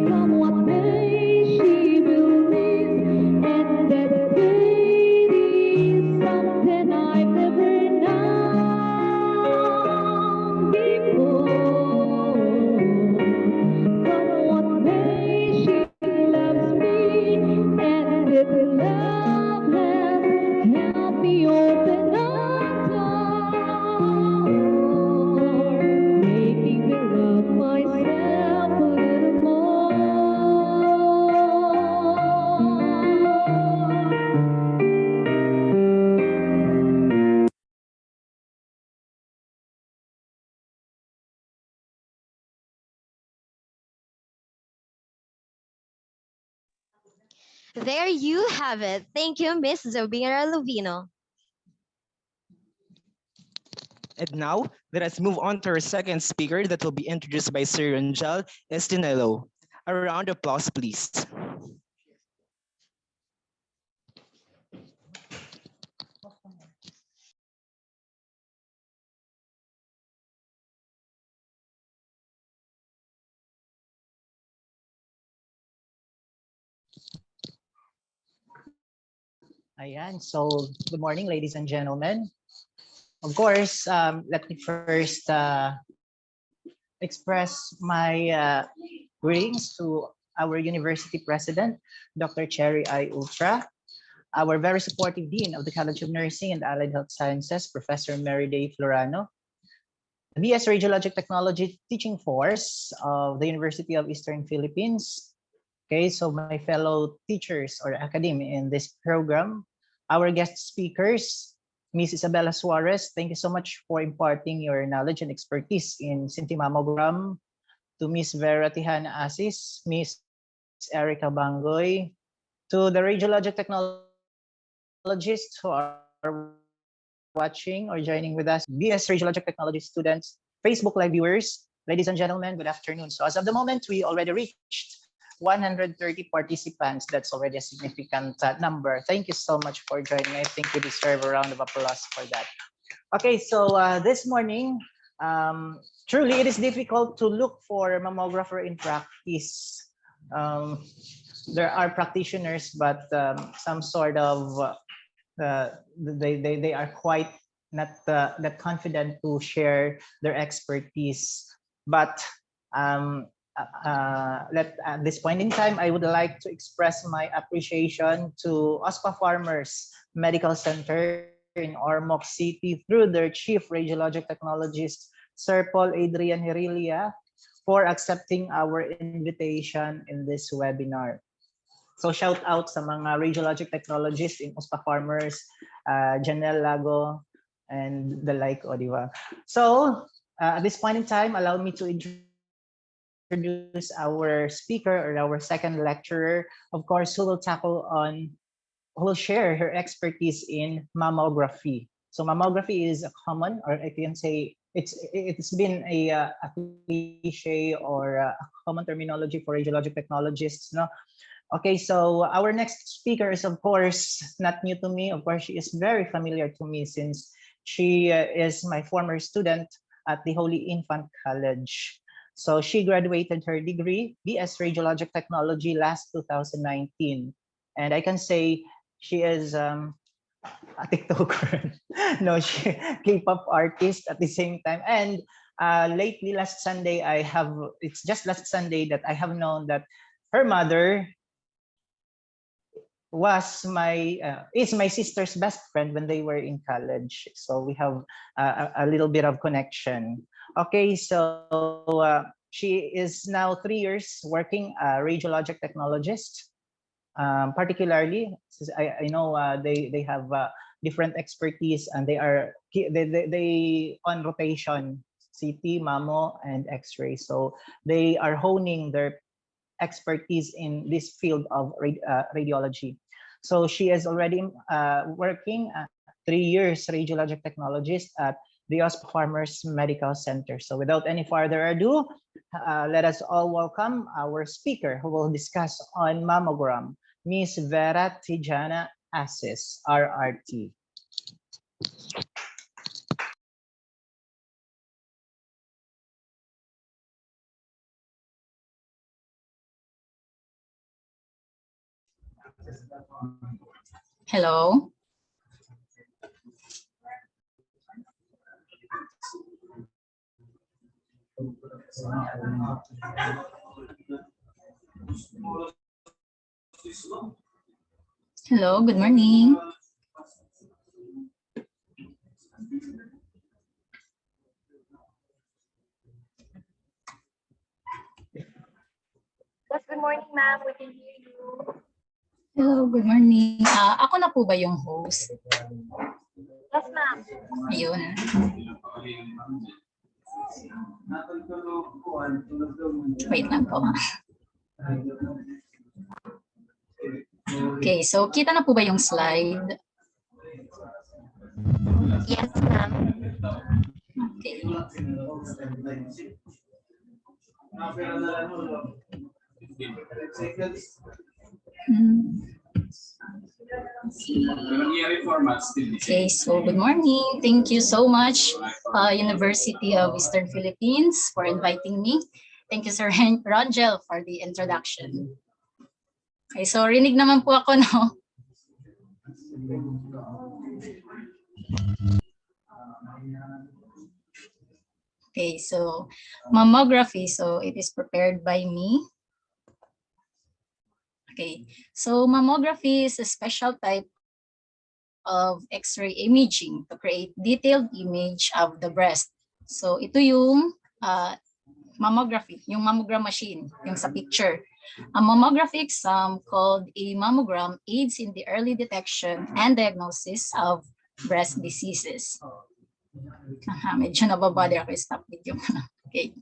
Come what may, she will miss, and that baby is something I've never known before. Come what may, she loves me, and this love has helped me open a door, making me love myself a little more. There you have it. Thank you, Miss Zobira Lovino. And now, let us move on to our second speaker that will be introduced by Sir Ranjel Estinello. A round of applause, please. Ayan. So, good morning, ladies and gentlemen. Of course, let me first express my greetings to our university president, Dr. Cherry I. Ultra, our very supportive dean of the College of Nursing and Allied Health Sciences, Professor Mary Day Florano, the BS Radiologic Technology teaching force of the University of Eastern Philippines. Okay, so my fellow teachers or academy in this program, our guest speakers, Miss Isabella Suarez, thank you so much for imparting your knowledge and expertise in Sintimammogram. To Miss Vera Tihana Asis, Miss Erica Bangoy, to the radiologic technologists who are watching or joining with us, BS Radiologic Technology students, Facebook Live viewers, ladies and gentlemen, good afternoon. So as of the moment, we already reached 130 participants. That's already a significant number. Thank you so much for joining. I think we deserve a round of applause for that. Okay, so this morning, truly it is difficult to look for a mammographer in practice. There are practitioners, but some sort of they are quite not that confident to share their expertise. But at this point in time, I would like to express my appreciation to OSPA Farmers Medical Center in Ormoc City through their Chief Radiologic Technologist, Sir Paul Adrian Herilia, for accepting our invitation in this webinar. So shout out sa mga radiologic technologists in OSPA Farmers, Janelle Lago, and the like, o diba? So at this point in time, allow me to introduce our speaker or our second lecturer, of course, who will share her expertise in mammography. So mammography is a common, or I can say it's been a cliche or a common terminology for radiologic technologists, no? Okay, so our next speaker is, of course, not new to me. Of course, she is very familiar to me since she is my former student at the Holy Infant College. So she graduated her degree, BS Radiologic Technology, last 2019. And I can say she is a TikToker. No, she K-pop artist at the same time. And lately, last Sunday, it's just last Sunday that I have known that her mother is my sister's best friend when they were in college. So we have a little bit of connection. Okay, so she is now 3 years working radiologic technologist. Particularly, I know they have different expertise and they on rotation, CT, mammo, and X-ray. So they are honing their expertise in this field of radiology. So she is already working 3 years radiologic technologist at the Farmers Medical Center. So without any further ado, let us all welcome our speaker who will discuss on mammogram, Miss Vera Tijana Assis, RRT. Hello. Hello, good morning. Yes, good morning, ma'am. We can hear you. Hello, good morning. Ako na po ba yung host? Yes, ma'am. Ayun. Wait lang po. Okay, so kita na po ba yung slide? Yes, ma'am. Okay. Okay, so good morning. Thank you so much, University of Eastern Philippines, for inviting me. Thank you, Sir Rangel, for the introduction. Okay, so rinig naman po ako, no? Okay, so mammography, so it is prepared by me. Okay, so mammography is a special type of X-ray imaging to create detailed image of the breast. So ito yung mammography, yung mammogram machine, yung sa picture. A mammography exam called a mammogram aids in the early detection and diagnosis of breast diseases. Medyo nababother ako, stop video. Okay.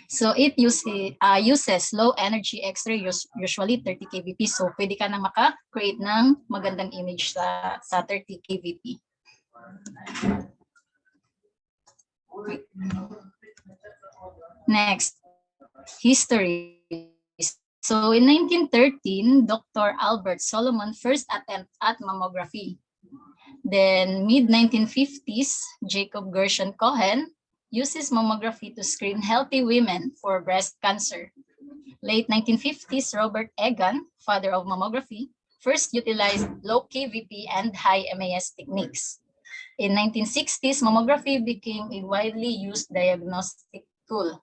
So it uses low energy X-ray, usually 30 kVp. So pwede ka na maka-create ng magandang image sa 30 kVp. Okay. Next, history. So in 1913, Dr. Albert Solomon first attempt at mammography. Then mid-1950s, Jacob Gershon Cohen uses mammography to screen healthy women for breast cancer. Late 1950s, Robert Egan, father of mammography, first utilized low kVp and high MAS techniques. In 1960s, mammography became a widely used diagnostic tool.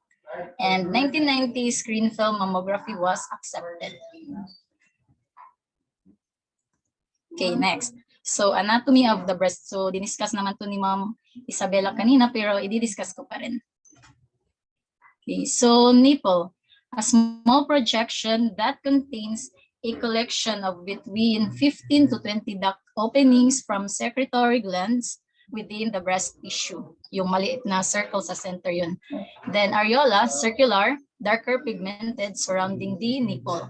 And 1990s, screen film mammography was accepted. Okay, next. So, anatomy of the breast. So, diniscuss naman to ni Ma'am Isabella kanina, pero i-discuss ko pa rin. Okay, so nipple. A small projection that contains a collection of between 15 to 20 duct openings from secretory glands within the breast tissue. Yung maliit na circle sa center yun. Then areola, circular, darker pigmented surrounding the nipple.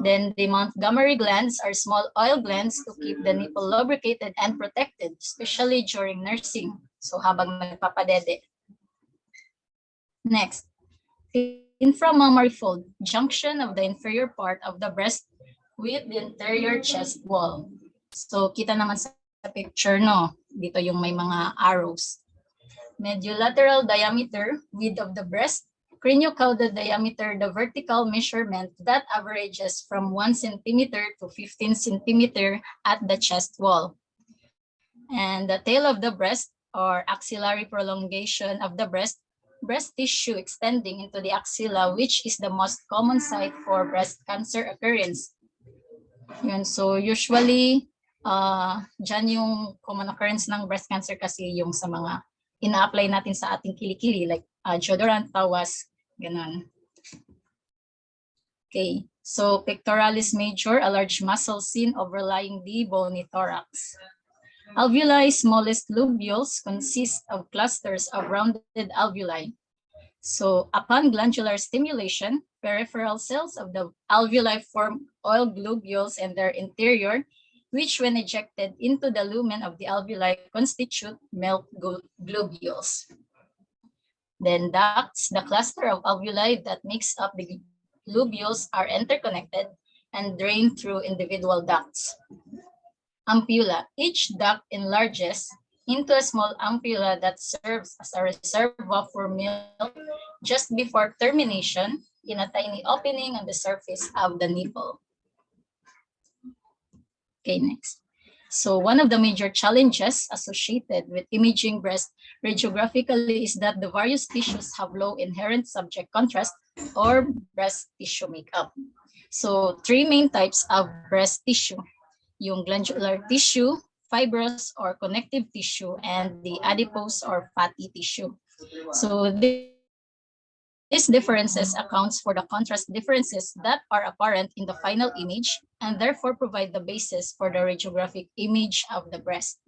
Then the Montgomery glands are small oil glands to keep the nipple lubricated and protected, especially during nursing. So habang nagpapadede. Next, inframammary fold, junction of the inferior part of the breast with the interior chest wall. So kita naman sa picture, no? Dito yung may mga arrows. Mediolateral diameter, width of the breast. Craniocaudal diameter, the vertical measurement that averages from 1 centimeter to 15 centimeter at the chest wall. And the tail of the breast, or axillary prolongation of the breast tissue extending into the axilla, which is the most common site for breast cancer occurrence. Yun, so usually, dyan yung common occurrence ng breast cancer kasi yung sa mga ina-apply natin sa ating kilikili, like deodorant, tawas, ganun. Okay, so pectoralis major, a large muscle seen overlying the bony thorax. Alveoli, smallest lobules, consist of clusters of rounded alveoli. So upon glandular stimulation, peripheral cells of the alveoli form oil globules in their interior, which when ejected into the lumen of the alveoli constitute milk globules. Then ducts, the cluster of alveoli that makes up the lobules, are interconnected and drain through individual ducts. Ampulla, each duct enlarges into a small ampulla that serves as a reservoir for milk just before termination in a tiny opening on the surface of the nipple. Okay, next. So one of the major challenges associated with imaging breast radiographically is that the various tissues have low inherent subject contrast or breast tissue makeup. So 3 main types of breast tissue, yung glandular tissue, fibrous or connective tissue, and the adipose or fatty tissue. So these differences accounts for the contrast differences that are apparent in the final image and therefore provide the basis for the radiographic image of the breast.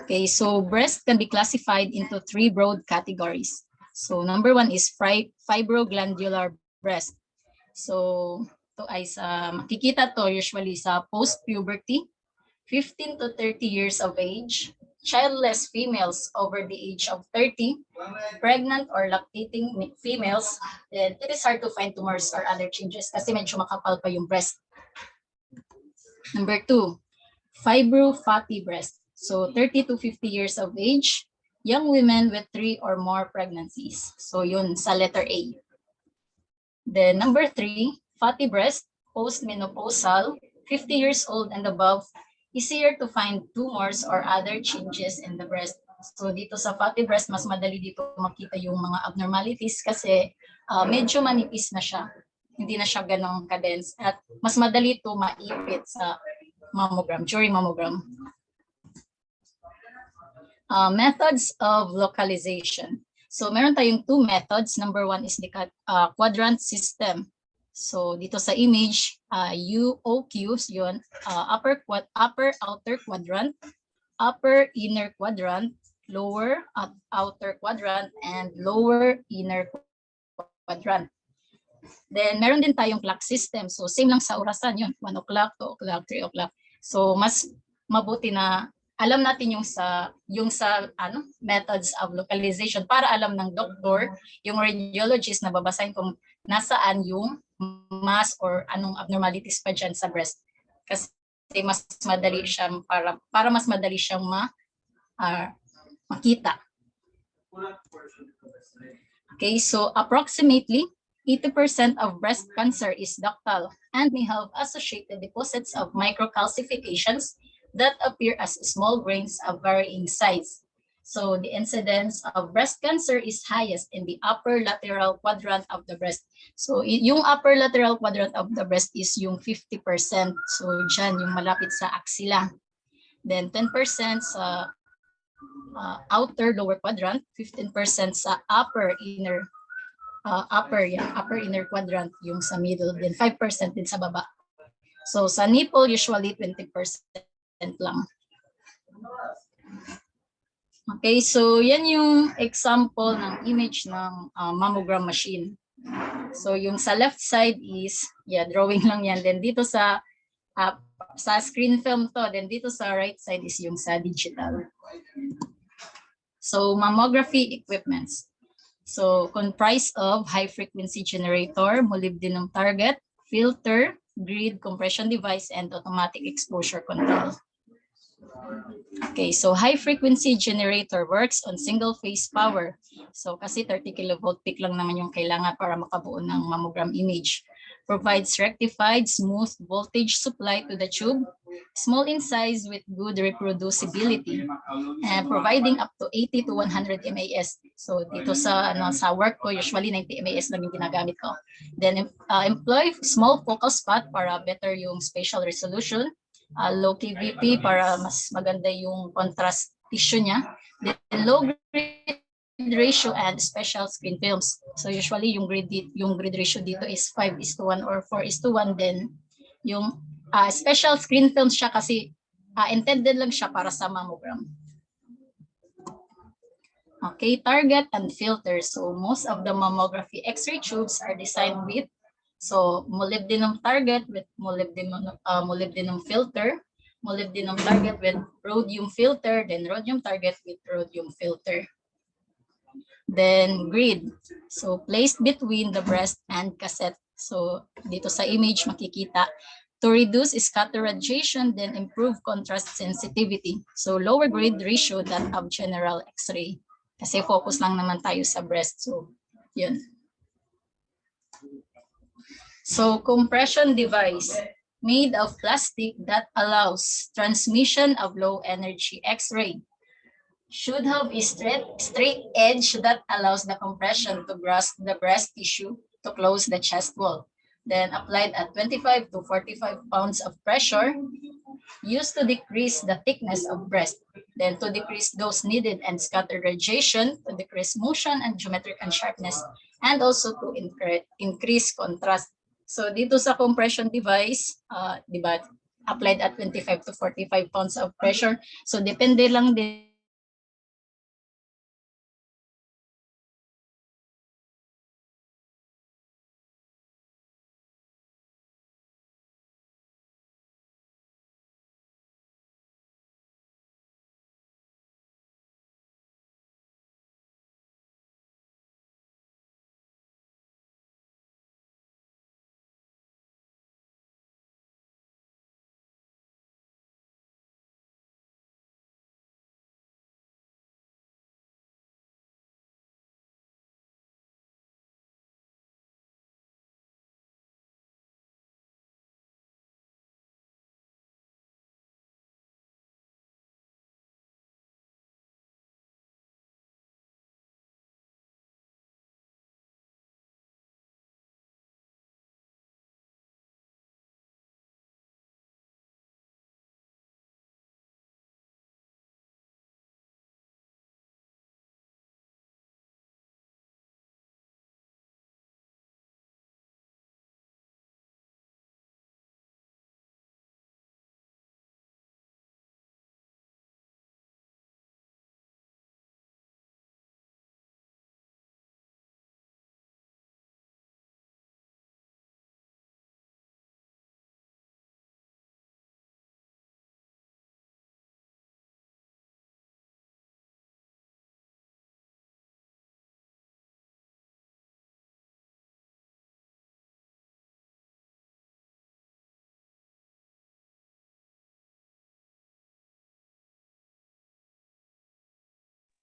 Okay, so breast can be classified into 3 broad categories. So number 1 is fibroglandular breast. So ito ay makikita to usually sa post-puberty, 15 to 30 years of age, childless females over the age of 30, pregnant or lactating females, then it is hard to find tumors or other changes kasi medyo makapal pa yung breast. Number 2, fibro-fatty breast. So 30 to 50 years of age, young women with 3 or more pregnancies. So yun sa letter A. Then number 3, fatty breast, postmenopausal, 50 years old and above, easier to find tumors or other changes in the breast. So dito sa fatty breast, mas madali dito makita yung mga abnormalities kasi medyo manipis na siya. Hindi na siya ganong kadense at mas madali ito maipit sa mammogram, during mammogram. Methods of localization. So meron tayong 2 methods. Number 1 is the quadrant system. So dito sa image, UOQs yun, upper outer quadrant, upper inner quadrant, lower outer quadrant, and lower inner quadrant. Then meron din tayong clock system. So same lang sa orasan yun, 1 o'clock, 2 o'clock, 3 o'clock. So mas mabuti na alam natin yung sa methods of localization para alam ng doktor, yung radiologist na babasahin kung nasaan yung mass or anong abnormalities pa dyan sa breast. Kasi mas madali siyang para mas madali siyang makita. Okay, so approximately 80% of breast cancer is ductal and may have associated deposits of microcalcifications that appear as small grains of varying size. So the incidence of breast cancer is highest in the upper lateral quadrant of the breast. So yung upper lateral quadrant of the breast is yung 50%. So dyan yung malapit sa axilla. Then 10% sa outer lower quadrant, 15% sa upper inner quadrant yung sa middle, then 5% din sa baba. So sa nipple usually 20% lang. Okay, so yan yung example ng image ng mammogram machine. So yung sa left side is, drawing lang yan. Then dito sa screen film to, then dito sa right side is yung sa digital. So mammography equipments. So comprised of high frequency generator, molybdenum target, filter, grid compression device, and automatic exposure control. Okay, so high frequency generator works on single phase power. So kasi 30 kilovolt peak lang naman yung kailangan para makabuo ng mammogram image. Provides rectified smooth voltage supply to the tube, small in size with good reproducibility, and providing up to 80 to 100 MAS. So dito sa sa work ko, usually 90 MAS lang yung ginagamit ko. Then employ small focal spot para better yung spatial resolution, low KVP para mas maganda yung contrast tissue niya, then low grid ratio and special screen films. So usually yung grid ratio dito is 5:1 or 4:1. Then yung special screen films siya kasi intended lang siya para sa mammogram. Okay, target and filter. So most of the mammography X-ray tubes are designed with molybdenum target with molybdenum filter, molybdenum target with rhodium filter, then rhodium target with rhodium filter. Then grid. So placed between the breast and cassette. So dito sa image makikita to reduce scatter radiation, then improve contrast sensitivity. So lower grid ratio than of general X-ray. Kasi focus lang naman tayo sa breast. So yun. So compression device made of plastic that allows transmission of low energy X-ray. Should have a straight edge that allows the compression to grasp the breast tissue to close the chest wall. Then applied at 25 to 45 pounds of pressure, used to decrease the thickness of breast, then to decrease dose needed and scatter radiation, to decrease motion and geometric unsharpness, and also to increase contrast. So dito sa compression device, di ba, applied at 25 to 45 pounds of pressure. So depende lang din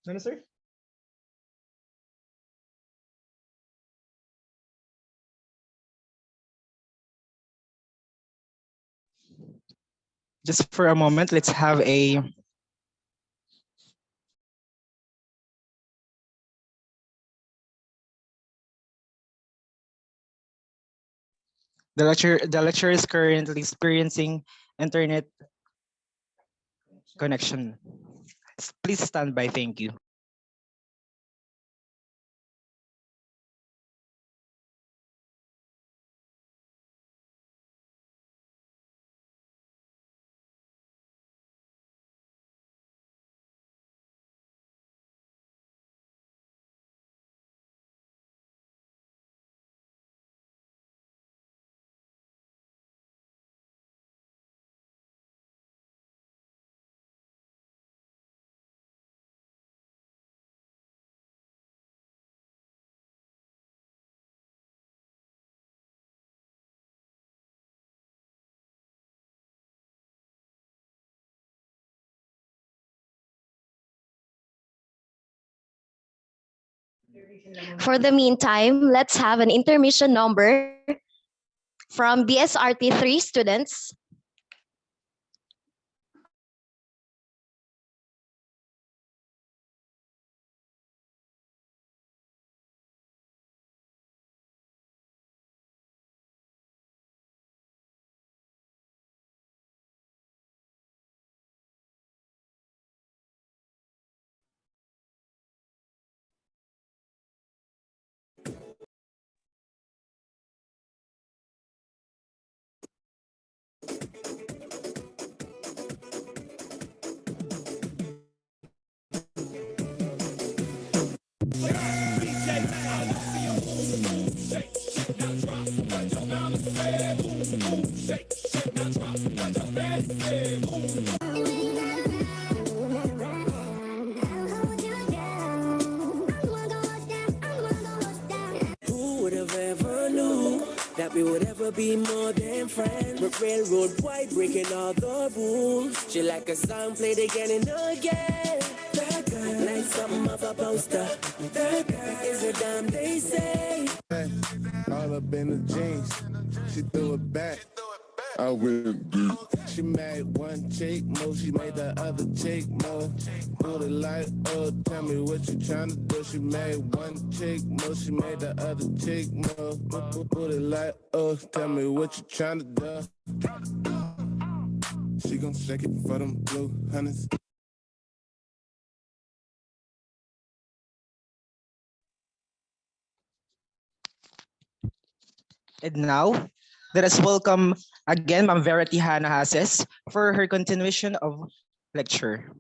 Ano, sir? Just for a moment, let's have a the lecturer is currently experiencing internet connection. Please stand by. Thank you. For the meantime, let's have an intermission number from BSRT 3 students. Who would have ever knew that we would ever be more than friends? But railroad white breaking all the rules. She like a song played again and again. That girl like something off a poster. That girl is a damn they say. All up in the jeans, she threw it back. I went deep. She made one chick move, she made the other chick move. Put it like, oh, tell me what you tryna do. She made one chick move, she made the other chick move. Put it like, oh, tell me what you tryna do. She gon' shake it for them blue hunters. And now, let us welcome again Ma'am Verity Hannah Hases for her continuation of lecture.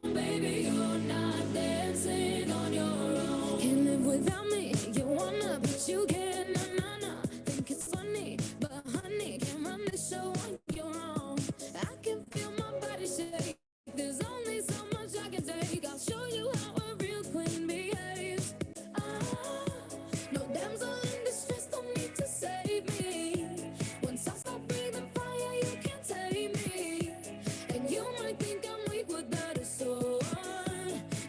Baby, you're not dancing on your own. Can't live without me. You wanna, but you can't. Nah. Think it's funny, but honey, can't run the show on your own. I can feel my body shake. There's only so much I can take. I'll show you how a real queen behaves. No damsel in distress, don't need to save me. Once I stop breathing fire, you can't tame me. And you might think I'm weak without a sword,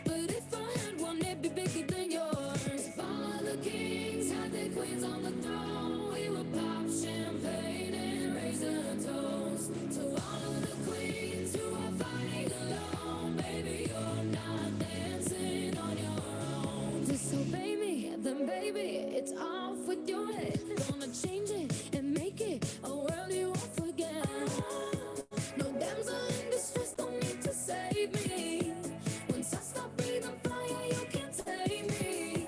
but if I had one, it'd be bigger than yours. Follow the kings, had their queens on the throne. We would pop champagne and raise a toast to all of the queens who are fighting alone. Baby, you're not dancing on your own. Disobey me, then baby, it's off with your head. Gonna change it and make it a world you won't forget. No damsel in distress, don't need to save me. Once I stop breathing fire, you can't tame me.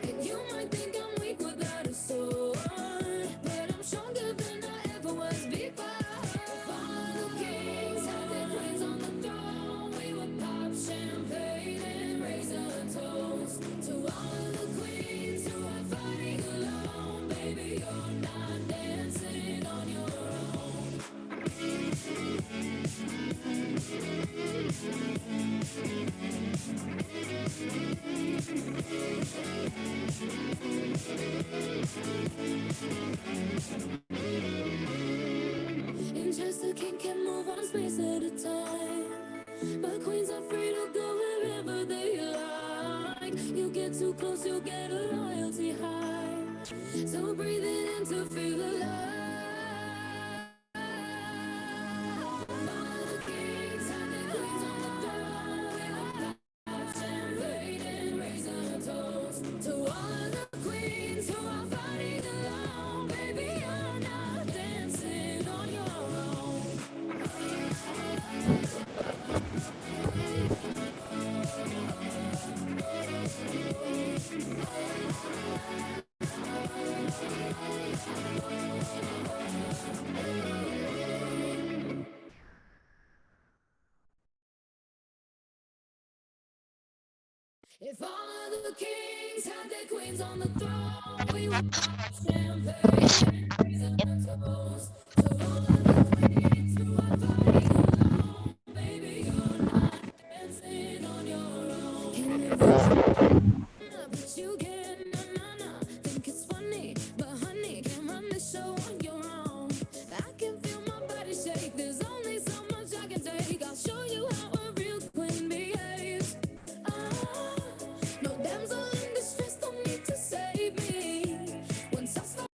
And you might think I'm weak without a sword, but I'm stronger than I ever was before. Follow the kings, had their queens on the throne. We would pop champagne and raise a toast to all of the queens who are fighting alone. Baby, you're not dancing on your own. And just a king can move one space at a time, but queens are free to go wherever they like. You get too close, you get a loyalty high. So breathe it in to feel alive. All the kings and the queens on the throne. We will pop champagne and raise a toast to all of the queens who are fighting alone. Baby, you're not dancing on your own. If all of the kings had their queens on the throne, we would pop champagne and raise a toast to all of the queens who are fighting alone. Baby, you're not dancing on your own. Can you but you can think it's funny, but honey, can't run the show on your own. I can feel my body shake. There's only so much I can take. I'll show you how a real queen behaves. Ah, no damsel in distress, don't need to save me. Once I start.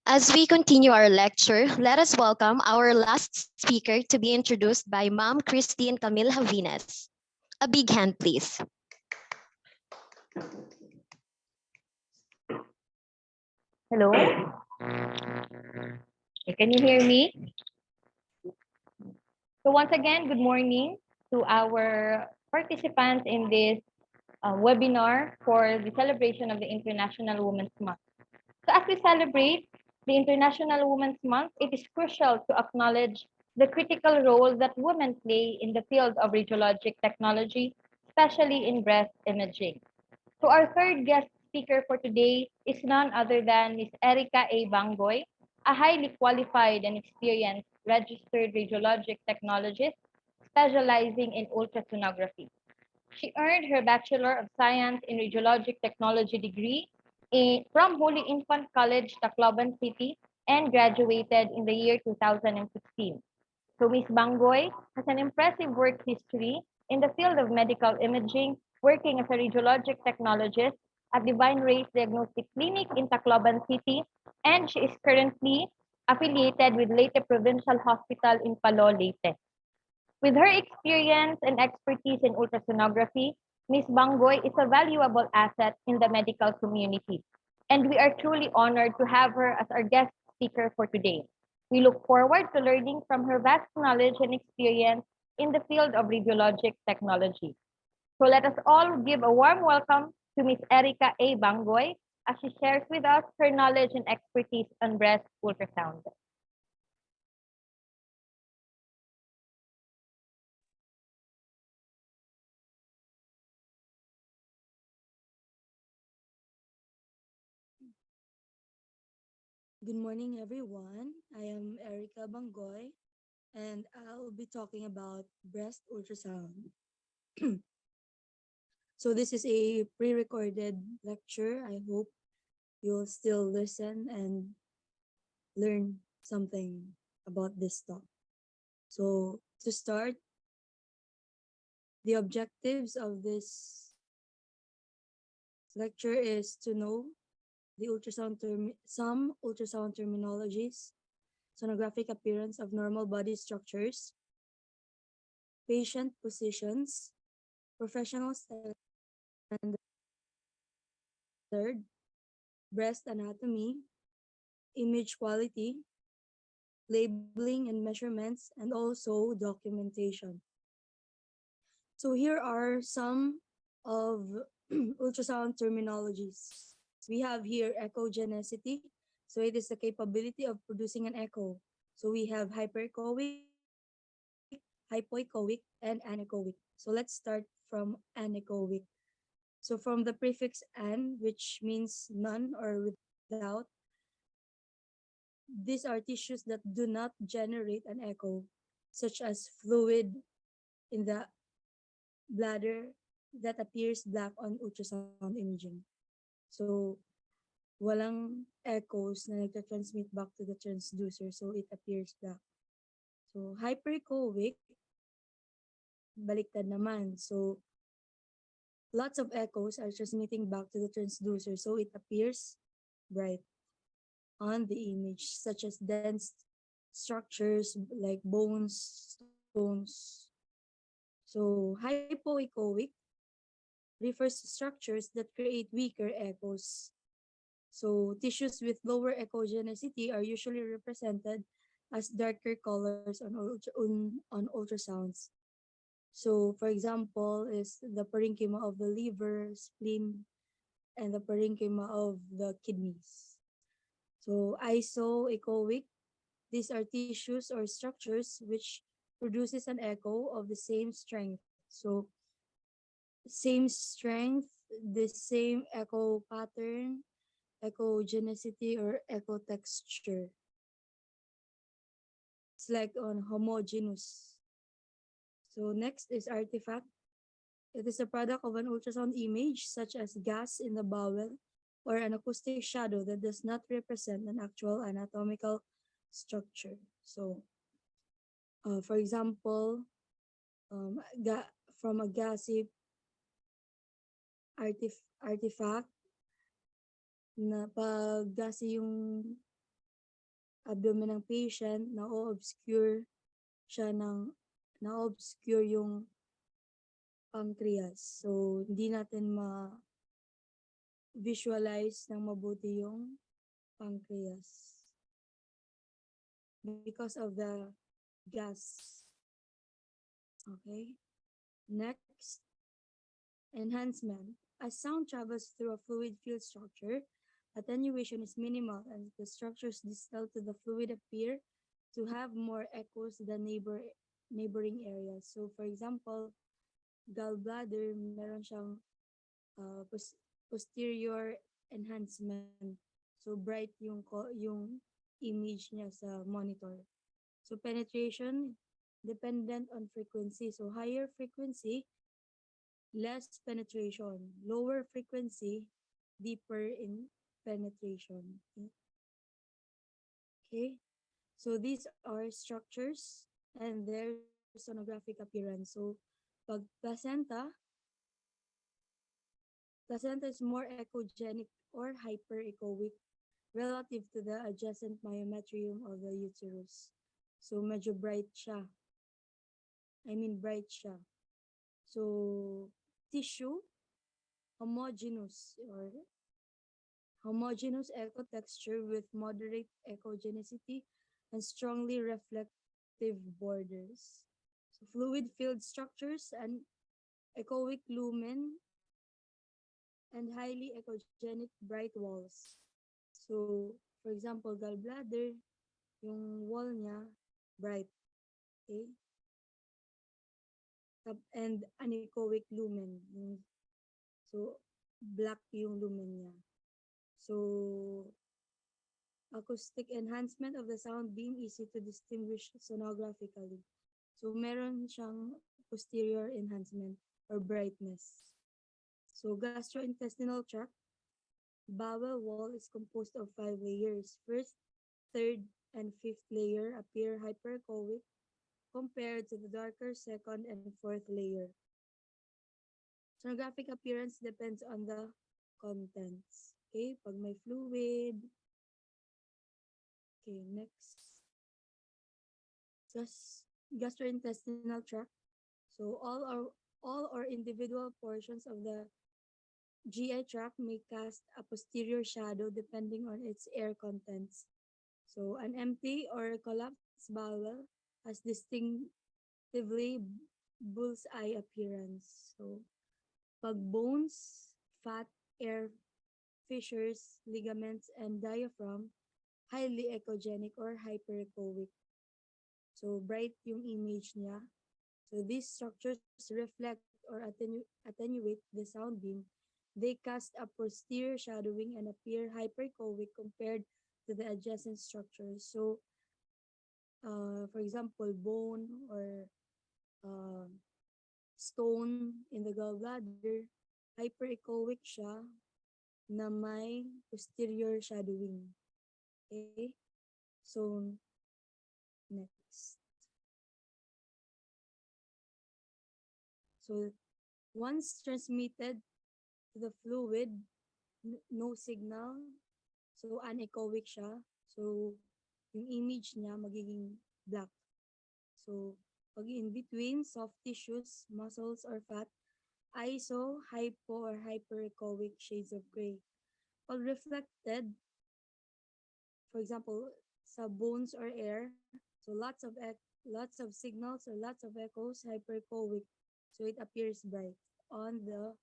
As we continue our lecture, let us welcome our last speaker to be introduced by Ma'am Christine Camille Javines. A big hand, please. Hello? Can you hear me? So once again, good morning to our participants in this webinar for the celebration of the International Women's Month. So as we celebrate the International Women's Month, it is crucial to acknowledge the critical role that women play in the field of radiologic technology, especially in breast imaging. So our third guest speaker for today is none other than Ms. Erica A. Bangoy, a highly qualified and experienced registered radiologic technologist specializing in ultrasonography. She earned her Bachelor of Science in Radiologic Technology degree from Holy Infant College, Tacloban City, and graduated in the year 2016. So Ms. Bangoy has an impressive work history in the field of medical imaging, working as a radiologic technologist at Divine Race Diagnostic Clinic in Tacloban City, and she is currently affiliated with Leyte Provincial Hospital in Palo, Leyte. With her experience and expertise in ultrasonography, Ms. Bangoy is a valuable asset in the medical community, and we are truly honored to have her as our guest speaker for today. We look forward to learning from her vast knowledge and experience in the field of radiologic technology. So let us all give a warm welcome to Ms. Erica A. Bangoy as she shares with us her knowledge and expertise on breast ultrasound. Good morning, everyone. I am Erica Bangoy, and I'll be talking about breast ultrasound. So this is a pre-recorded lecture. I hope you'll still listen and learn something about this talk. So to start, the objectives of this lecture is to know the some ultrasound terminologies, sonographic appearance of normal body structures, patient positions, professional styles, and third, breast anatomy, image quality, labeling and measurements, and also documentation. So here are some of ultrasound terminologies. We have here echogenicity. So it is the capability of producing an echo. So we have hyperechoic, hypoechoic, and anechoic. So let's start from anechoic. So from the prefix an, which means none or without, these are tissues that do not generate an echo, such as fluid in the bladder that appears black on ultrasound imaging. So walang echoes na nagtatransmit back to the transducer, so it appears black. So hyperechoic baliktad naman. So lots of echoes are transmitting back to the transducer, so it appears bright on the image, such as dense structures like bones, stones. So hypoechoic refers to structures that create weaker echoes. So tissues with lower echogenicity are usually represented as darker colors on ultrasounds. So for example is the parenchyma of the liver, spleen, and the parenchyma of the kidneys. So isoechoic, these are tissues or structures which produces an echo of the same strength. So same strength, the same echo pattern, echogenicity, or echo texture. It's like on homogeneous. So next is artifact. It is a product of an ultrasound image such as gas in the bowel or an acoustic shadow that does not represent an actual anatomical structure. So for example, from a gassy artifact na pag gassy yung abdomen ng patient, na-obscure siya na-obscure yung pancreas. So, hindi natin ma-visualize ng mabuti yung pancreas because of the gas. Okay? Next, enhancement. As sound travels through a fluid field structure, attenuation is minimal and the structures distal to the fluid appear to have more echoes than neighboring areas. So for example, gallbladder, meron siyang posterior enhancement. So bright yung image niya sa monitor. So penetration dependent on frequency. So higher frequency, less penetration. Lower frequency, deeper in penetration. Okay. So these are structures and their sonographic appearance. So pag placenta is more echogenic or hyperechoic relative to the adjacent myometrium of the uterus. So medyo bright siya. Bright siya. So tissue, homogeneous echo texture with moderate echogenicity and strongly reflective borders. So fluid filled structures and echoic lumen and highly echogenic bright walls. So, for example, gallbladder, yung wall niya, bright. Okay? And anechoic lumen. So, black yung lumen niya. So, acoustic enhancement of the sound beam easy to distinguish sonographically. So, meron siyang posterior enhancement or brightness. So, gastrointestinal tract, bowel wall is composed of 5 layers. First, third, and fifth layer appear hyperechoic compared to the darker second and fourth layer. Sonographic appearance depends on the contents. Okay, pag may fluid. Okay, next. Gastrointestinal tract. So all or individual portions of the GI tract may cast a posterior shadow depending on its air contents. So an empty or collapsed bowel has distinctively bullseye appearance. So pag bones, fat, air, fissures, ligaments, and diaphragm, highly echogenic or hyperechoic. So bright yung image niya. So these structures reflect or attenuate the sound beam. They cast a posterior shadowing and appear hyperechoic compared to the adjacent structures. So, for example, bone or stone in the gallbladder, hyperechoic siya na may posterior shadowing. Okay? So, next. So once transmitted to the fluid, no signal. So anechoic siya. So yung image niya magiging black. So pag in between soft tissues, muscles or fat, iso, hypo or hyperechoic shades of gray. Pag reflected, for example, sa bones or air, so lots of signals or lots of echoes, hyperechoic. So it appears bright on the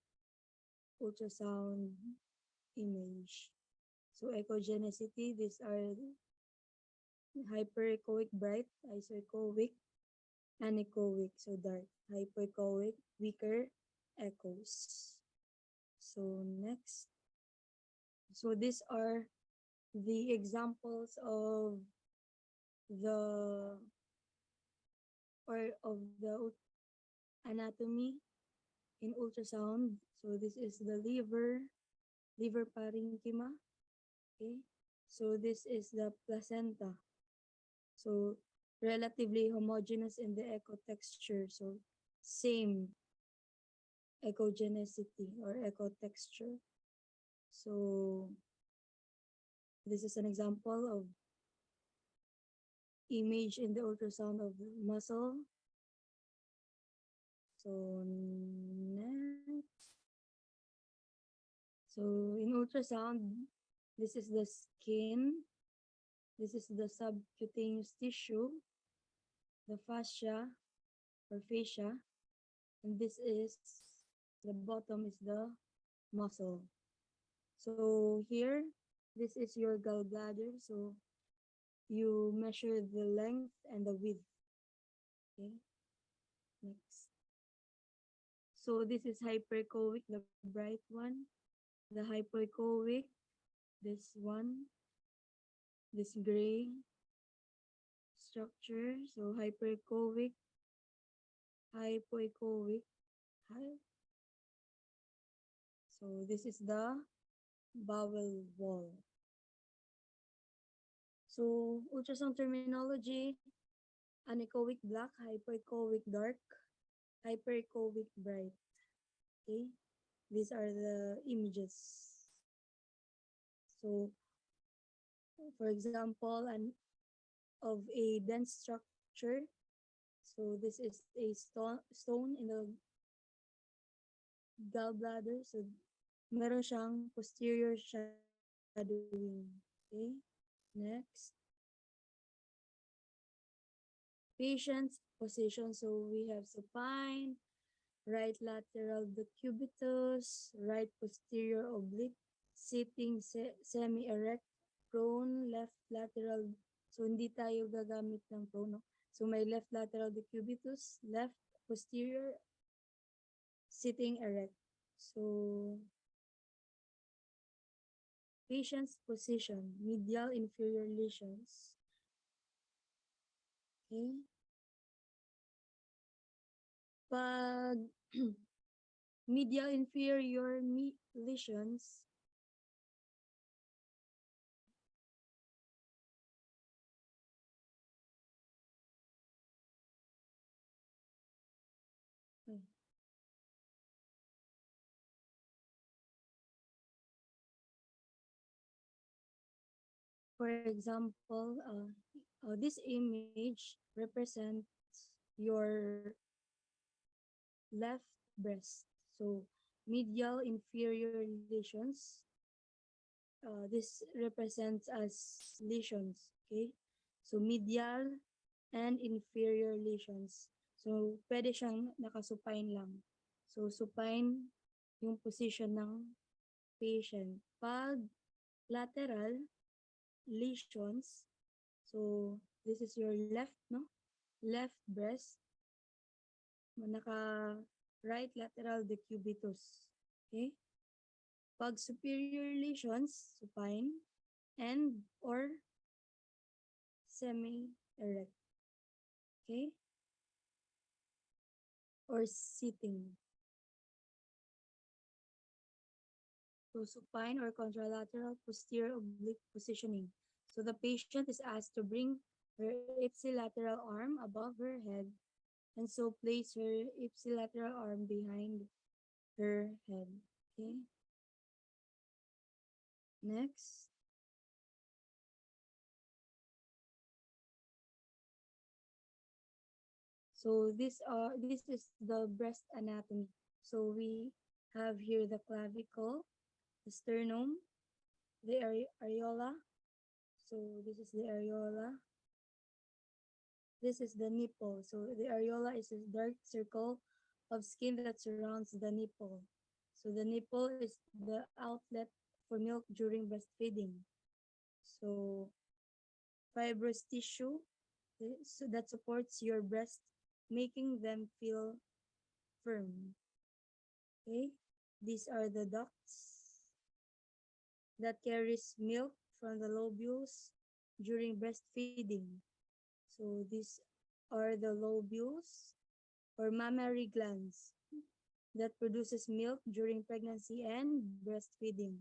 ultrasound image. So echogenicity, these are hyperechoic bright, isoechoic, anechoic, so dark, hypoechoic, weaker echoes. So next. So these are the examples of the anatomy in ultrasound. So this is the liver parenchyma. Okay. So this is the placenta. So relatively homogeneous in the echo texture. So same echogenicity or echo texture. So this is an example of image in the ultrasound of the muscle. So next. So in ultrasound, this is the skin. This is the subcutaneous tissue, the fascia, and this is the bottom is the muscle. So here, this is your gallbladder. So you measure the length and the width. Okay. Next. So this is hyperechoic, the bright one. The hypoechoic, this one, this gray structure. So hyperechoic, hypoechoic, hy so this is the bowel wall. So ultrasound terminology, anechoic black, hypoechoic dark, hyperechoic bright. Okay, these are the images. So for example, of a dense structure. So this is a stone in the gallbladder. So meron siyang posterior shadowing. Okay, next. Patient's position. So we have supine, right lateral decubitus, right posterior oblique, sitting semi-erect, prone, left lateral. So hindi tayo gagamit ng prone. No? So may left lateral decubitus, left posterior, sitting erect. So patient's position, medial inferior lesions. Okay. Pag medial inferior lesions, for example, this image represents your left breast. So medial inferior lesions. This represents as lesions. Okay. So medial and inferior lesions. So pwede siyang nakasupine lang. So supine yung position ng patient. Pag lateral lesions, so this is your left, no? Left breast, naka right lateral decubitus. Okay? Pag superior lesions, supine, and or semi-erect. Okay? Or sitting. So supine or contralateral posterior oblique positioning. So the patient is asked to bring her ipsilateral arm above her head And so place her ipsilateral arm behind her head. Okay. Next. So this is the breast anatomy. So we have here the clavicle, the sternum, the areola. So this is the areola. This is the nipple. So the areola is a dark circle of skin that surrounds the nipple. So the nipple is the outlet for milk during breastfeeding. So fibrous tissue so that supports your breast, making them feel firm. Okay, these are the ducts that carries milk from the lobules during breastfeeding. So these are the lobules or mammary glands that produces milk during pregnancy and breastfeeding.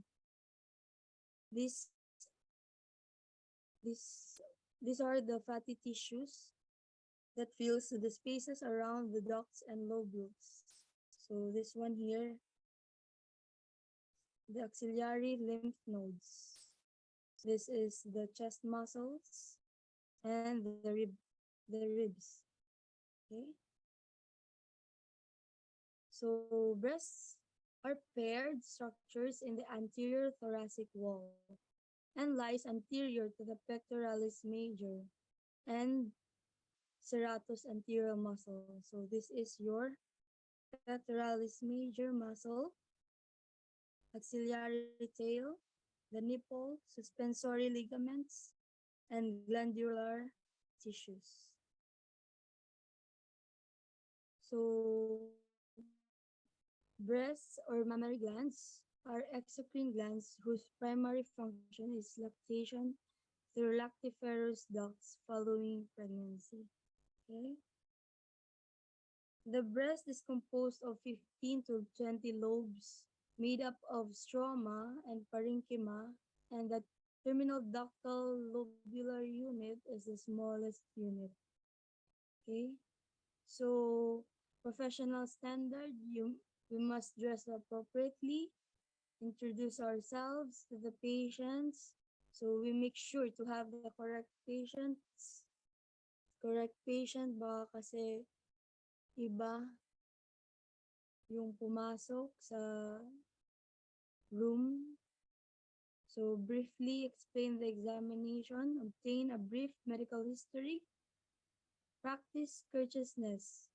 These these these are the fatty tissues that fills the spaces around the ducts and lobules. So this one here, the axillary lymph nodes. This is the chest muscles and the ribs. Okay. So breasts are paired structures in the anterior thoracic wall and lies anterior to the pectoralis major and serratus anterior muscle. So this is your pectoralis major muscle, axillary tail, the nipple, suspensory ligaments, and glandular tissues. So breasts or mammary glands are exocrine glands whose primary function is lactation through lactiferous ducts following pregnancy. Okay. The breast is composed of 15 to 20 lobes made up of stroma and parenchyma, and the terminal ductal lobular unit is the smallest unit. Okay, so professional standard, we must dress appropriately, introduce ourselves to the patients, so we make sure to have the correct patient, baka kasi iba yung pumasok sa room. So briefly explain the examination, obtain a brief medical history, practice courteousness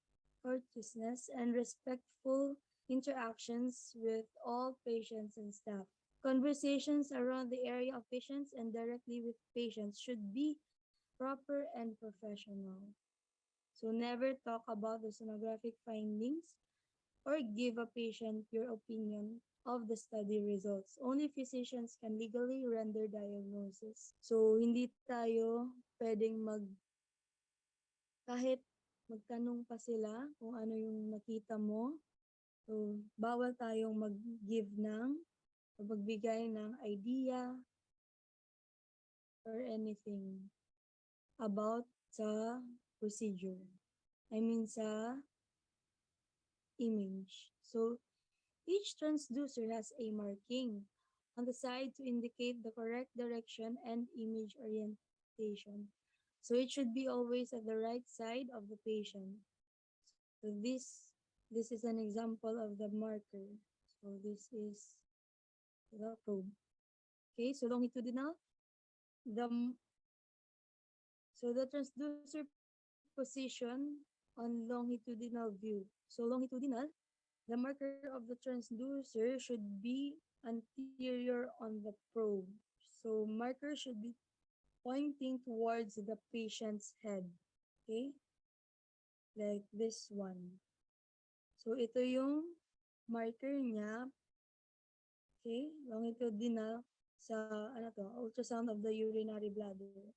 and respectful interactions with all patients and staff. Conversations around the area of patients and directly with patients should be proper and professional. So never talk about the sonographic findings or give a patient your opinion of the study results. Only physicians can legally render diagnosis. So hindi tayo pwedeng kahit magtanong pa sila kung ano yung nakita mo. So bawal tayong mag-give ng o magbigay ng idea or anything about sa procedure. I mean sa image. So each transducer has a marking on the side to indicate the correct direction and image orientation. So it should be always at the right side of the patient. So this is an example of the marker. So this is the probe. Okay, so longitudinal. So the transducer position on longitudinal view. So longitudinal, the marker of the transducer should be anterior on the probe. So marker should be pointing towards the patient's head. Okay? Like this one. So ito yung marker niya. Okay? Longitudinal sa ultrasound of the urinary bladder.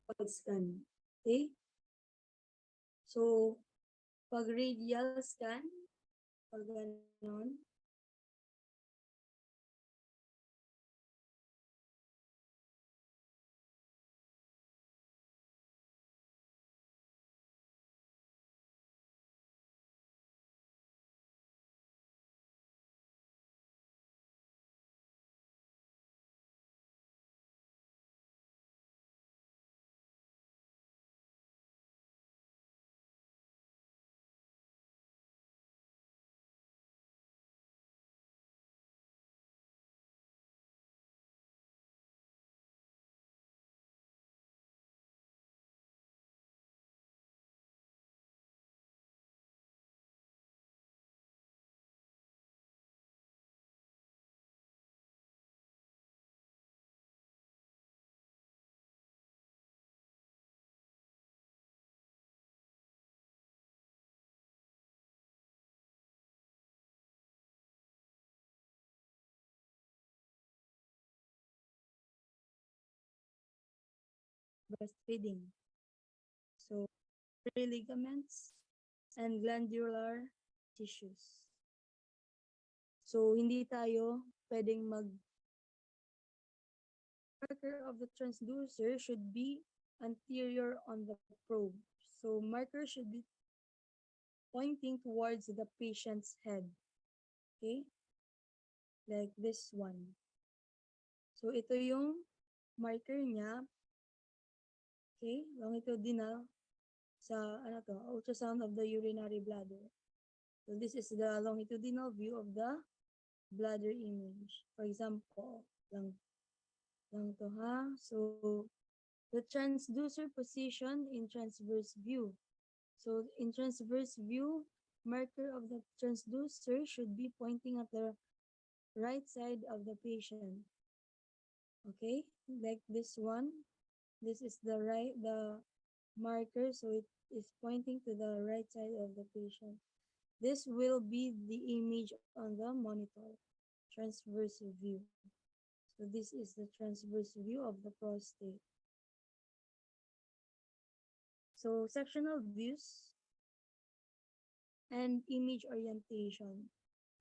pag-scan. Okay? So, pag radial scan, pag ganon, breastfeeding. So, ligaments and glandular tissues. So, hindi tayo pwedeng marker of the transducer should be anterior on the probe. So, marker should be pointing towards the patient's head. Okay? Like this one. So, ito yung marker niya. Okay? Longitudinal sa ultrasound of the urinary bladder. So, this is the longitudinal view of the bladder image. For example, lang to ha. So, the transducer position in transverse view. So, in transverse view, marker of the transducer should be pointing at the right side of the patient. Okay, like this one. This is the marker, so it is pointing to the right side of the patient. This will be the image on the monitor, transverse view. So this is the transverse view of the prostate. So sectional views and image orientation.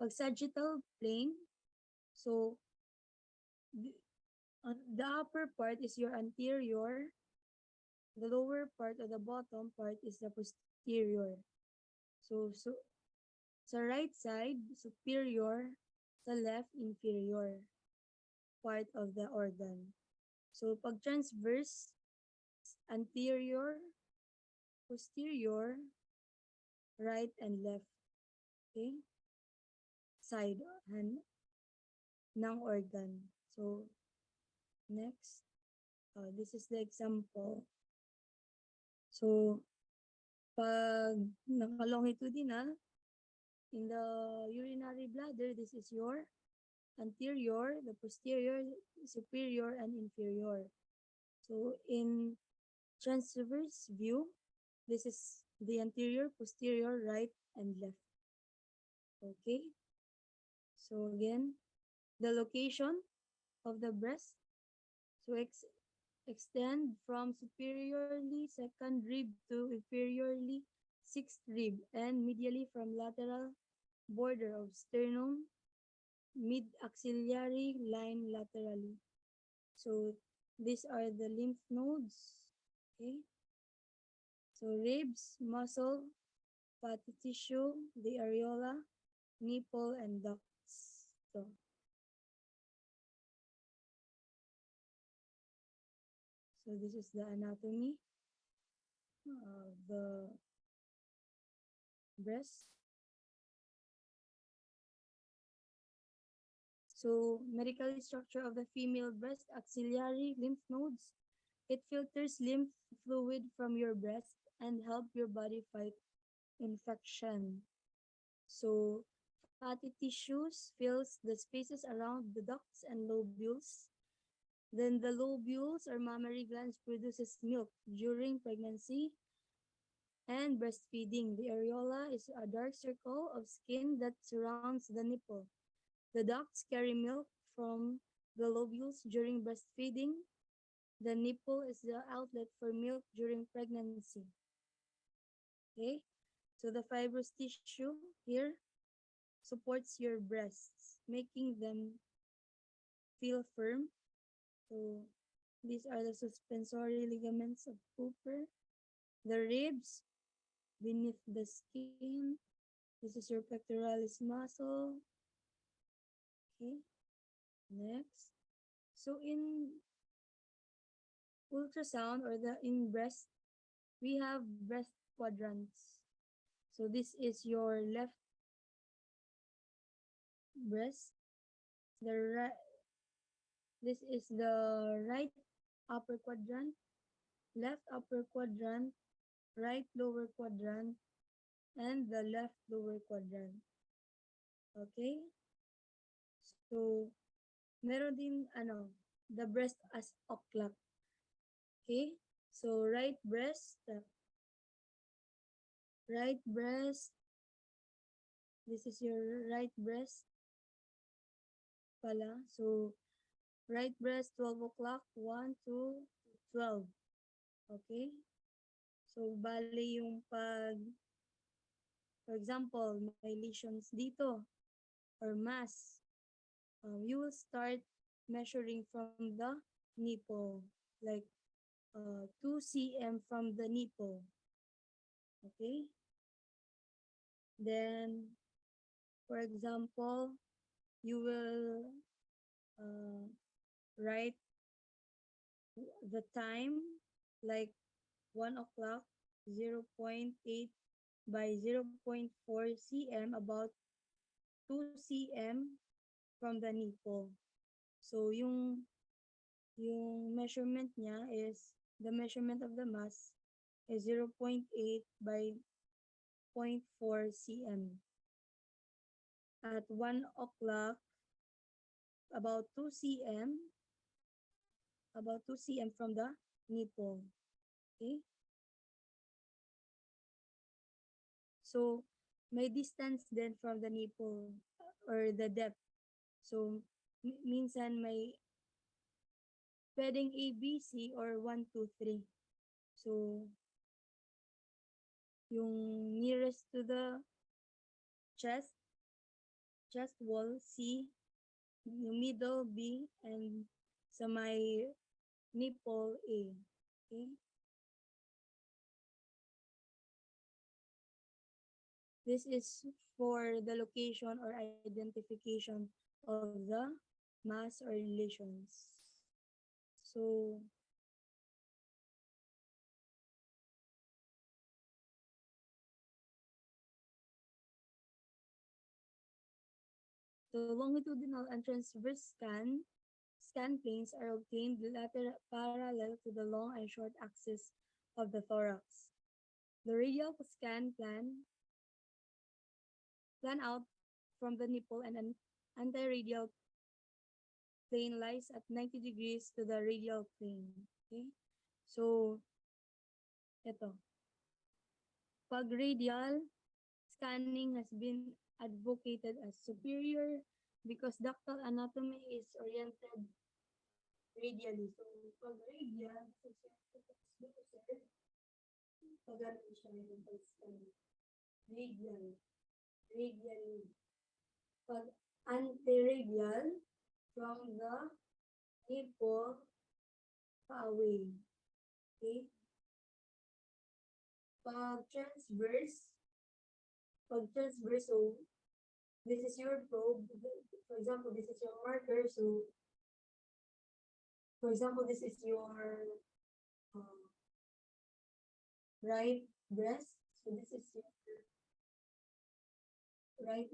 Pag sagittal plane, so the upper part is your anterior, the lower part or the bottom part is the posterior. So sa right side, superior, sa left, inferior part of the organ. So pag transverse, anterior, posterior, right and left. Okay? Side ng organ. So next, this is the example. So pag naka-longitudinal, in the urinary bladder, this is your anterior, the posterior, superior, and inferior. So in transverse view, this is the anterior, posterior, right, and left. Okay. So again, the location of the breast. So extend from superiorly second rib to inferiorly sixth rib and medially from lateral border of sternum, mid-axillary line laterally. So these are the lymph nodes. Okay. So ribs, muscle, fatty tissue, the areola, nipple, and ducts. So this is the anatomy of the breast. So medical structure of the female breast, axillary lymph nodes. It filters lymph fluid from your breast and help your body fight infection. So fatty tissues fills the spaces around the ducts and lobules. Then the lobules or mammary glands produces milk during pregnancy and breastfeeding. The areola is a dark circle of skin that surrounds the nipple. The ducts carry milk from the lobules during breastfeeding. The nipple is the outlet for milk during pregnancy. Okay, so the fibrous tissue here supports your breasts, making them feel firm. So these are the suspensory ligaments of Cooper. The ribs beneath the skin. This is your pectoralis muscle. Okay, next. So in ultrasound or the in breast, we have breast quadrants. So this is your left breast, the right, this is the right upper quadrant, left upper quadrant, right lower quadrant, and the left lower quadrant. Okay? So, meron din, the breast as o'clock. Okay? So, right breast, this is your right breast pala. So, right breast, 12 o'clock, 1, 2, 12. Okay? So, bali yung for example, may lesions dito or mass, you will start measuring from the nipple, like 2 cm from the nipple. Okay? Then, for example, you will write the time, like 1 o'clock, 0.8 by 0.4 cm, about 2 cm from the nipple. So, yung measurement niya is, the measurement of the mass is 0.8 by 0.4 cm. At 1 o'clock, about 2 cm, from the nipple. Okay? So, may distance din from the nipple or the depth. So, minsan may pwedeng ABC or 1, 2, 3. So, yung nearest to the chest wall, C, yung middle, B, and sa may nipple, A. Okay? This is for the location or identification of the mass or lesions. So, the longitudinal and transverse scan planes are obtained parallel to the long and short axis of the thorax. The radial scan plan out from the nipple, and an anti-radial plane lies at 90 degrees to the radial plane. Okay? So, ito. Pag radial, scanning has been advocated as superior because ductal anatomy is oriented radially. So, pag radial, radially. Pag anteradial, from the nipple away. Okay? Pag transverse, so this is your probe. For example, this is your marker. So, for example, this is your right breast. So this is your right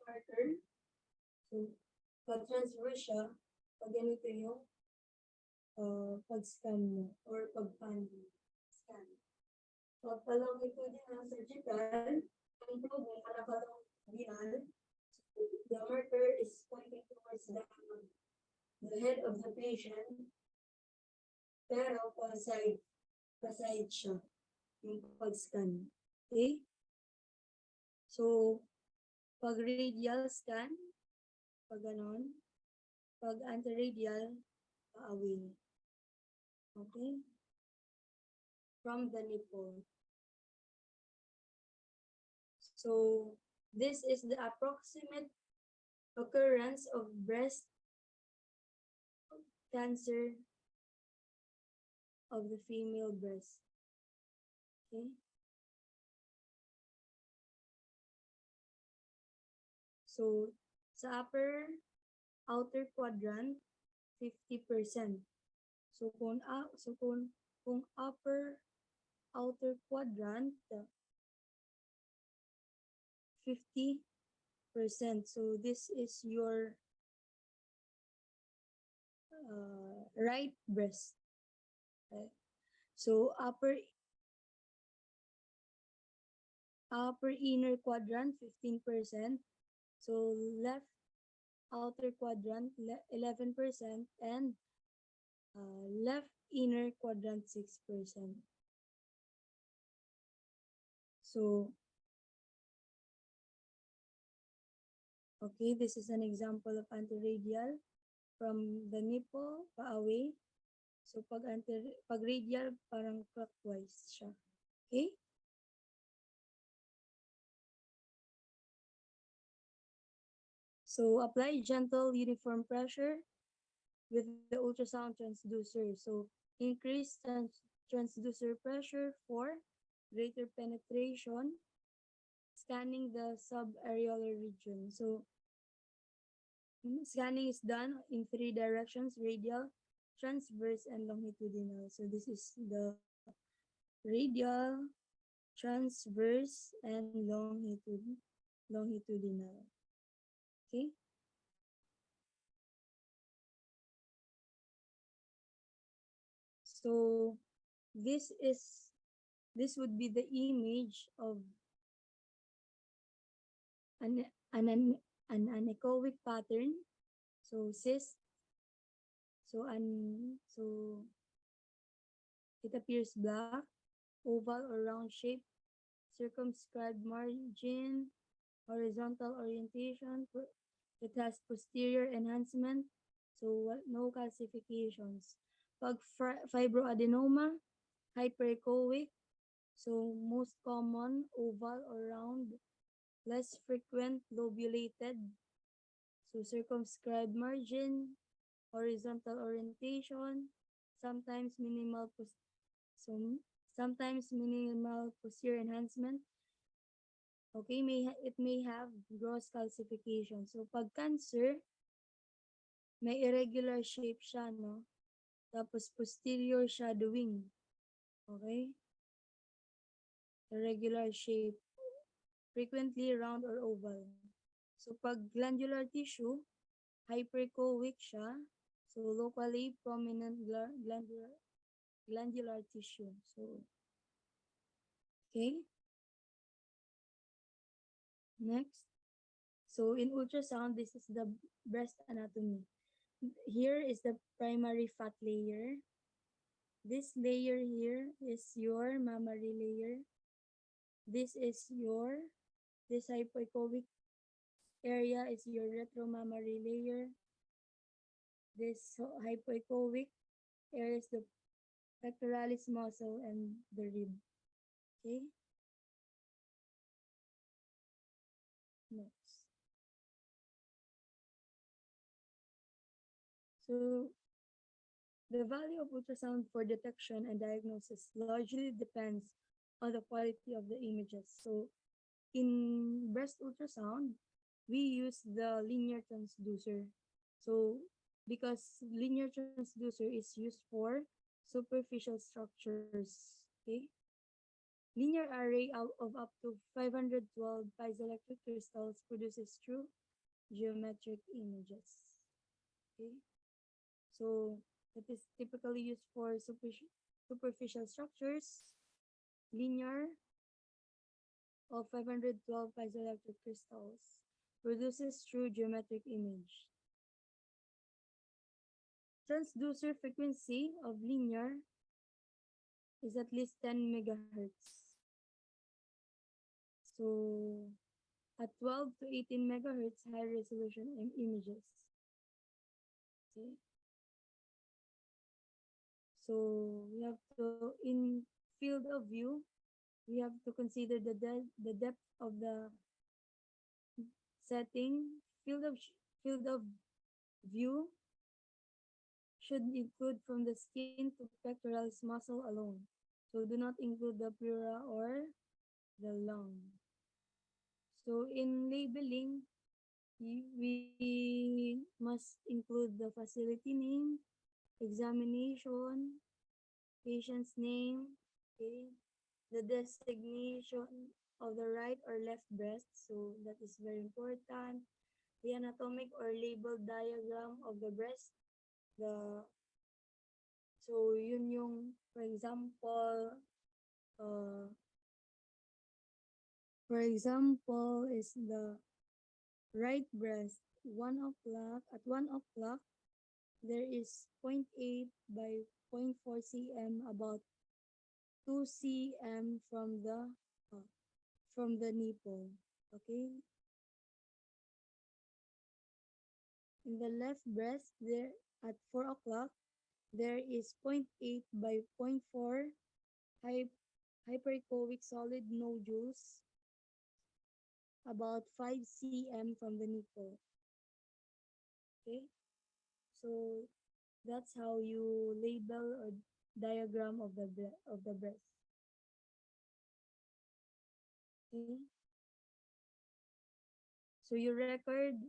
marker. So, pag transverse siya, pag ganito yung pag-scan mo or pag-pan scan. Pag palongitudinal surgical, ang probe mo naka-longitudinal, the marker is pointing towards the head of the patient, pero pa-side siya yung pag-scan. Okay? So, pag radial scan, pag ganon, pag anteradial, pa-away. Okay, from the nipple. So this is the approximate occurrence of breast cancer of the female breast. Okay. So sa outer quadrant, 50%. So kung outer quadrant, 50%. So this is your right breast. Right? So upper inner quadrant 15%. So left outer quadrant 11% and left inner quadrant 6%. So okay, this is an example of anteradial from the nipple pa away. So pag radial parang clockwise siya. Okay? So apply gentle uniform pressure with the ultrasound transducer. So increase transducer pressure for greater penetration, scanning the subareolar region. So scanning is done in 3 directions: radial, transverse, and longitudinal. So this is the radial, transverse, and longitudinal. Okay? So this would be the image of an anechoic pattern. So cyst. So it appears black, oval or round shape, circumscribed margin, horizontal orientation. It has posterior enhancement. So no calcifications. Pag fibroadenoma, hyperechoic. So most common oval or round, less frequent lobulated. So circumscribed margin, horizontal orientation, sometimes minimal posterior enhancement. Okay, it may have gross calcification. So pag cancer, may irregular shape siya, no? Tapos posterior shadowing. Okay? Irregular shape, frequently round or oval. So pag glandular tissue, hyperechoic siya. So locally prominent glandular tissue. So okay. Next. So in ultrasound, this is the breast anatomy. Here is the primary fat layer. This layer here is your mammary layer. This hypoechoic area is your retromammary layer. This hypoechoic area is the pectoralis muscle and the rib. Okay. Next. So the value of ultrasound for detection and diagnosis largely depends on the quality of the images. So in breast ultrasound, we use the linear transducer. So because linear transducer is used for superficial structures, okay? Linear array of up to 512 piezoelectric crystals produces true geometric images. Okay? So it is typically used for superficial structures, linear of 512 piezoelectric crystals produces true geometric image. Transducer frequency of linear is at least 10 megahertz. So at 12 to 18 megahertz high resolution images. Okay. So we have to, in field of view, we have to consider the depth of the setting. Field of view should include from the skin to pectoralis muscle alone. So do not include the pleura or the lung. So in labeling, we must include the facility name, examination, patient's name, okay, the designation of the right or left breast, so that is very important, the anatomic or label diagram of the breast, the so yun yung, uh, for example is the right breast, 1 o'clock, there is 0.8 by 0.4 cm, about 2 cm from the nipple. Okay. In the left breast, there at 4 o'clock, there is 0.8 by 0.4 hyperechoic solid nodules, about 5 cm from the nipple. Okay. So that's how you label or diagram of the breast. Okay. So you record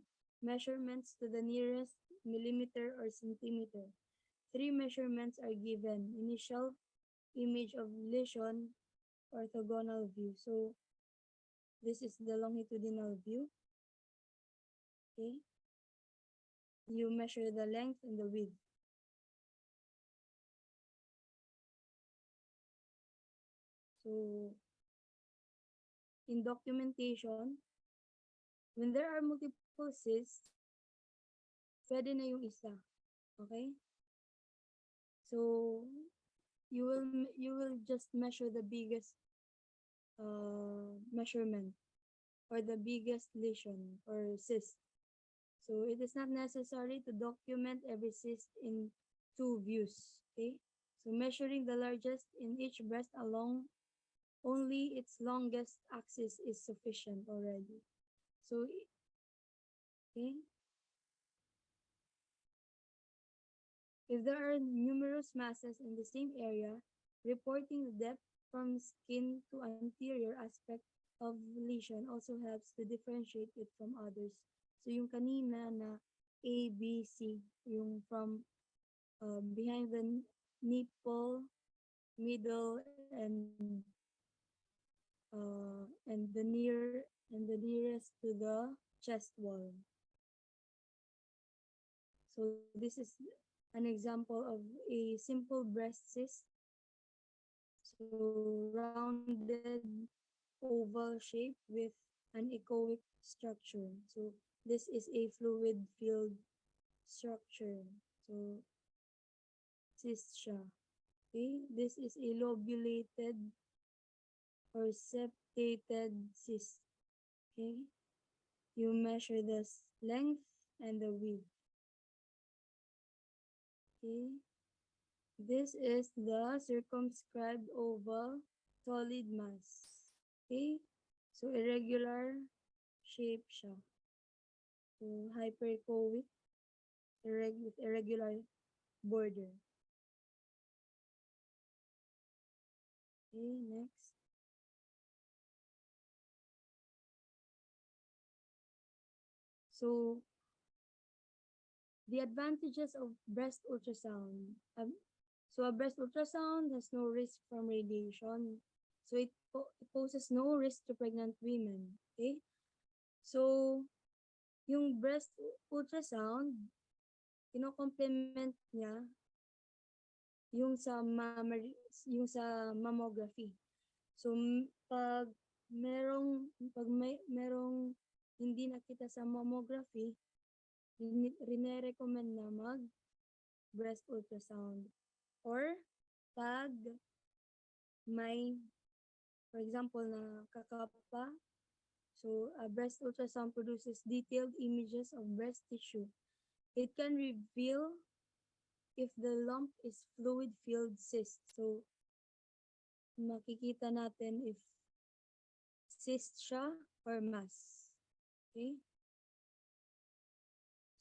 measurements to the nearest millimeter or centimeter. 3 measurements are given: initial image of lesion, orthogonal view. So this is the longitudinal view. Okay. You measure the length and the width. So in documentation, when there are multiple cysts, pwede na yung isa. Okay? So you will just measure the biggest measurement or the biggest lesion or cyst. So it is not necessary to document every cyst in 2 views. Okay? So measuring the largest in each breast along only its longest axis is sufficient already. So, okay. If there are numerous masses in the same area, reporting the depth from skin to anterior aspect of lesion also helps to differentiate it from others. So yung kanina na A, B, C, yung from behind the nipple, middle, and the nearest to the chest wall. So this is an example of a simple breast cyst. So rounded oval shape with an echoic structure. So this is a fluid filled structure. So cyst siya. Okay, this is a lobulated or septated cyst. Okay, you measure the length and the width. Okay, this is the circumscribed oval solid mass. Okay, so irregular shape siya. So hyperechoic, with irregular border. Okay, next. So the advantages of breast ultrasound. So a breast ultrasound has no risk from radiation. So it poses no risk to pregnant women. Okay? So yung breast ultrasound, ino-complement niya yung sa mammography. So pag merong hindi nakita sa mammography, rine-recommend na mag breast ultrasound. Or pag may, for example, na kakapa, so a breast ultrasound produces detailed images of breast tissue. It can reveal if the lump is fluid-filled cyst. So, makikita natin if cyst siya or mass. Okay?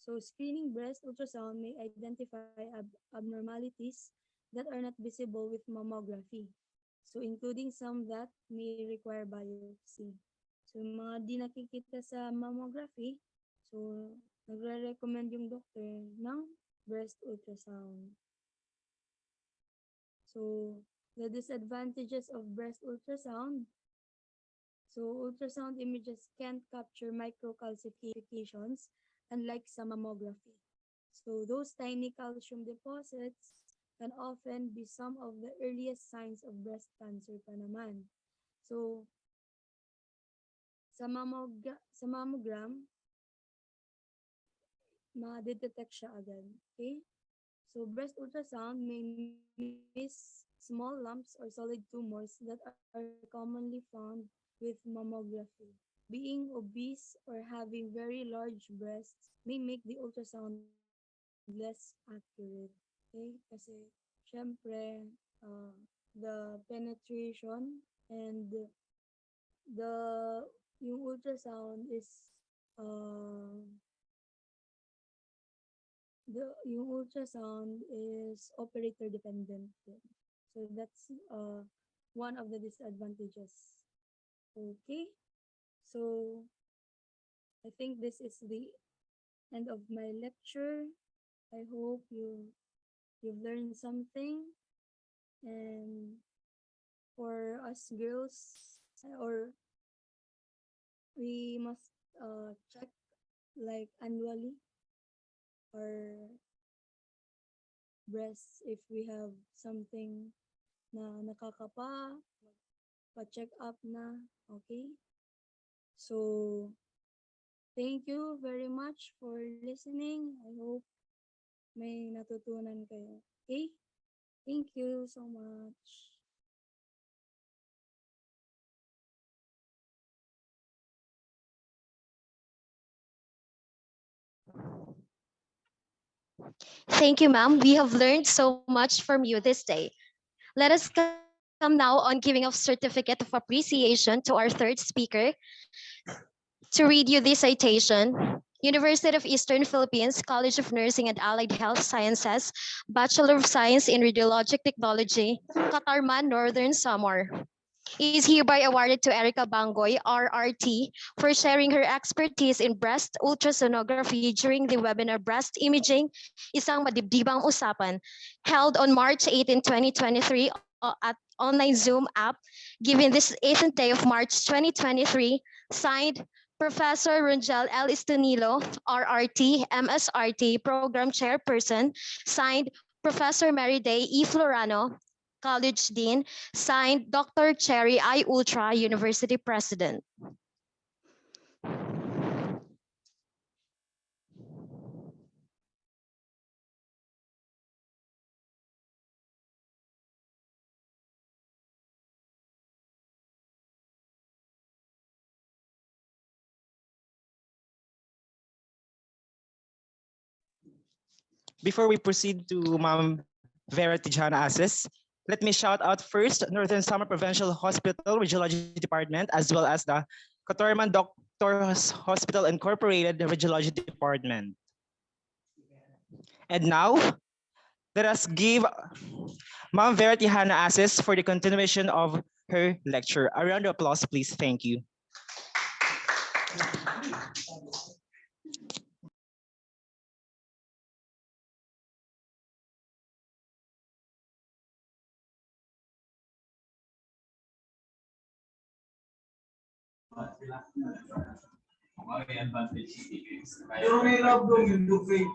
So, screening breast ultrasound may identify abnormalities that are not visible with mammography. So, including some that may require biopsy. So, mga di nakikita sa mammography, so, nagre-recommend yung doctor ng breast ultrasound. So, the disadvantages of breast ultrasound. So, ultrasound images can't capture microcalcifications unlike sa mammography. So, those tiny calcium deposits can often be some of the earliest signs of breast cancer pa naman. So, sa mammogram, ma-detect siya agad. Okay? So, breast ultrasound may miss small lumps or solid tumors that are commonly found with mammography. Being obese or having very large breasts may make the ultrasound less accurate. Okay? Kasi, syempre, the penetration and yung ultrasound is yung ultrasound is operator dependent. So that's one of the disadvantages. Okay, so I think this is the end of my lecture. I hope you've learned something, and for us girls, or we must check like annually our breasts if we have something na nakakapa, pa-check up na, okay? So, thank you very much for listening. I hope may natutunan kayo. Okay? Thank you so much. Thank you, ma'am. We have learned so much from you this day. Let us come now on giving of certificate of appreciation to our third speaker. To read you this citation, University of Eastern Philippines, College of Nursing and Allied Health Sciences, Bachelor of Science in Radiologic Technology, Katarman, Northern Samar. Is hereby awarded to Erica Bangoy, RRT, for sharing her expertise in breast ultrasonography during the webinar Breast Imaging, Isang maDIBDIBang Usapan, held on March 18, 2023 at online Zoom app, given this 18th day of March 2023, signed Professor Rungel L. Estunilo, RRT, MSRT, Program Chairperson, signed Professor Mary Day E. Florano, College Dean, signed Dr. Cherry I. Ultra, University President. Before we proceed to Ma'am Vera Tijana Asis, let me shout out first Northern Summer Provincial Hospital Radiology Department, as well as the Katorman Doctors Hospital Incorporated Radiology Department. And now, let us give Ma'am Vera Tijana Asis for the continuation of her lecture. A round of applause, please. Thank you. Pero may love daw yun, do fake.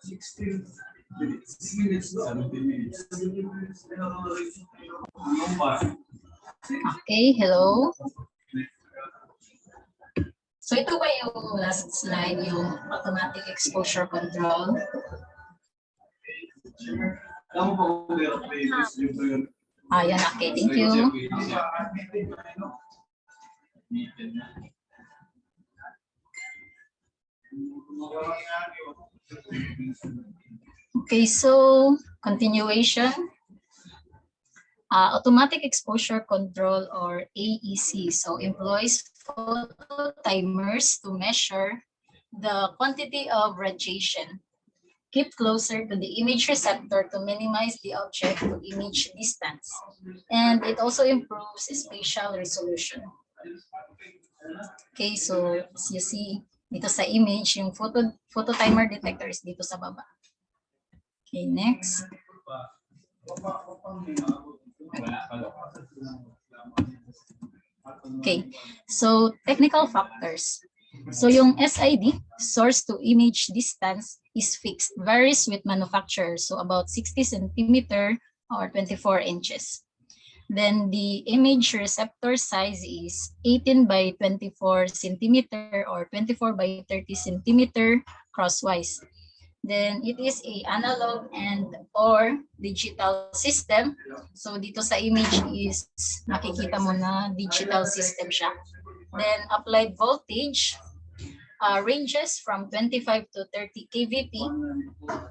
16 minutes, 17 minutes. Okay, hello. So ito ba yung last slide, yung automatic exposure control? Ayan, okay, thank you. Okay, so continuation. Automatic exposure control or AEC. So employs photo timers to measure the quantity of radiation. Keep closer to the image receptor to minimize the object to image distance. And it also improves spatial resolution. Okay, so as you see dito sa image, yung photo timer detector is dito sa baba. Okay, next. Okay, so technical factors. So yung SID, source to image distance, is fixed, varies with manufacturer, so about 60 centimeter or 24 inches. Then the image receptor size is 18 by 24 centimeter or 24 by 30 centimeter crosswise. Then it is a analog and or digital system. So dito sa image is nakikita mo na digital system siya. Then applied voltage ranges from 25 to 30 kVp,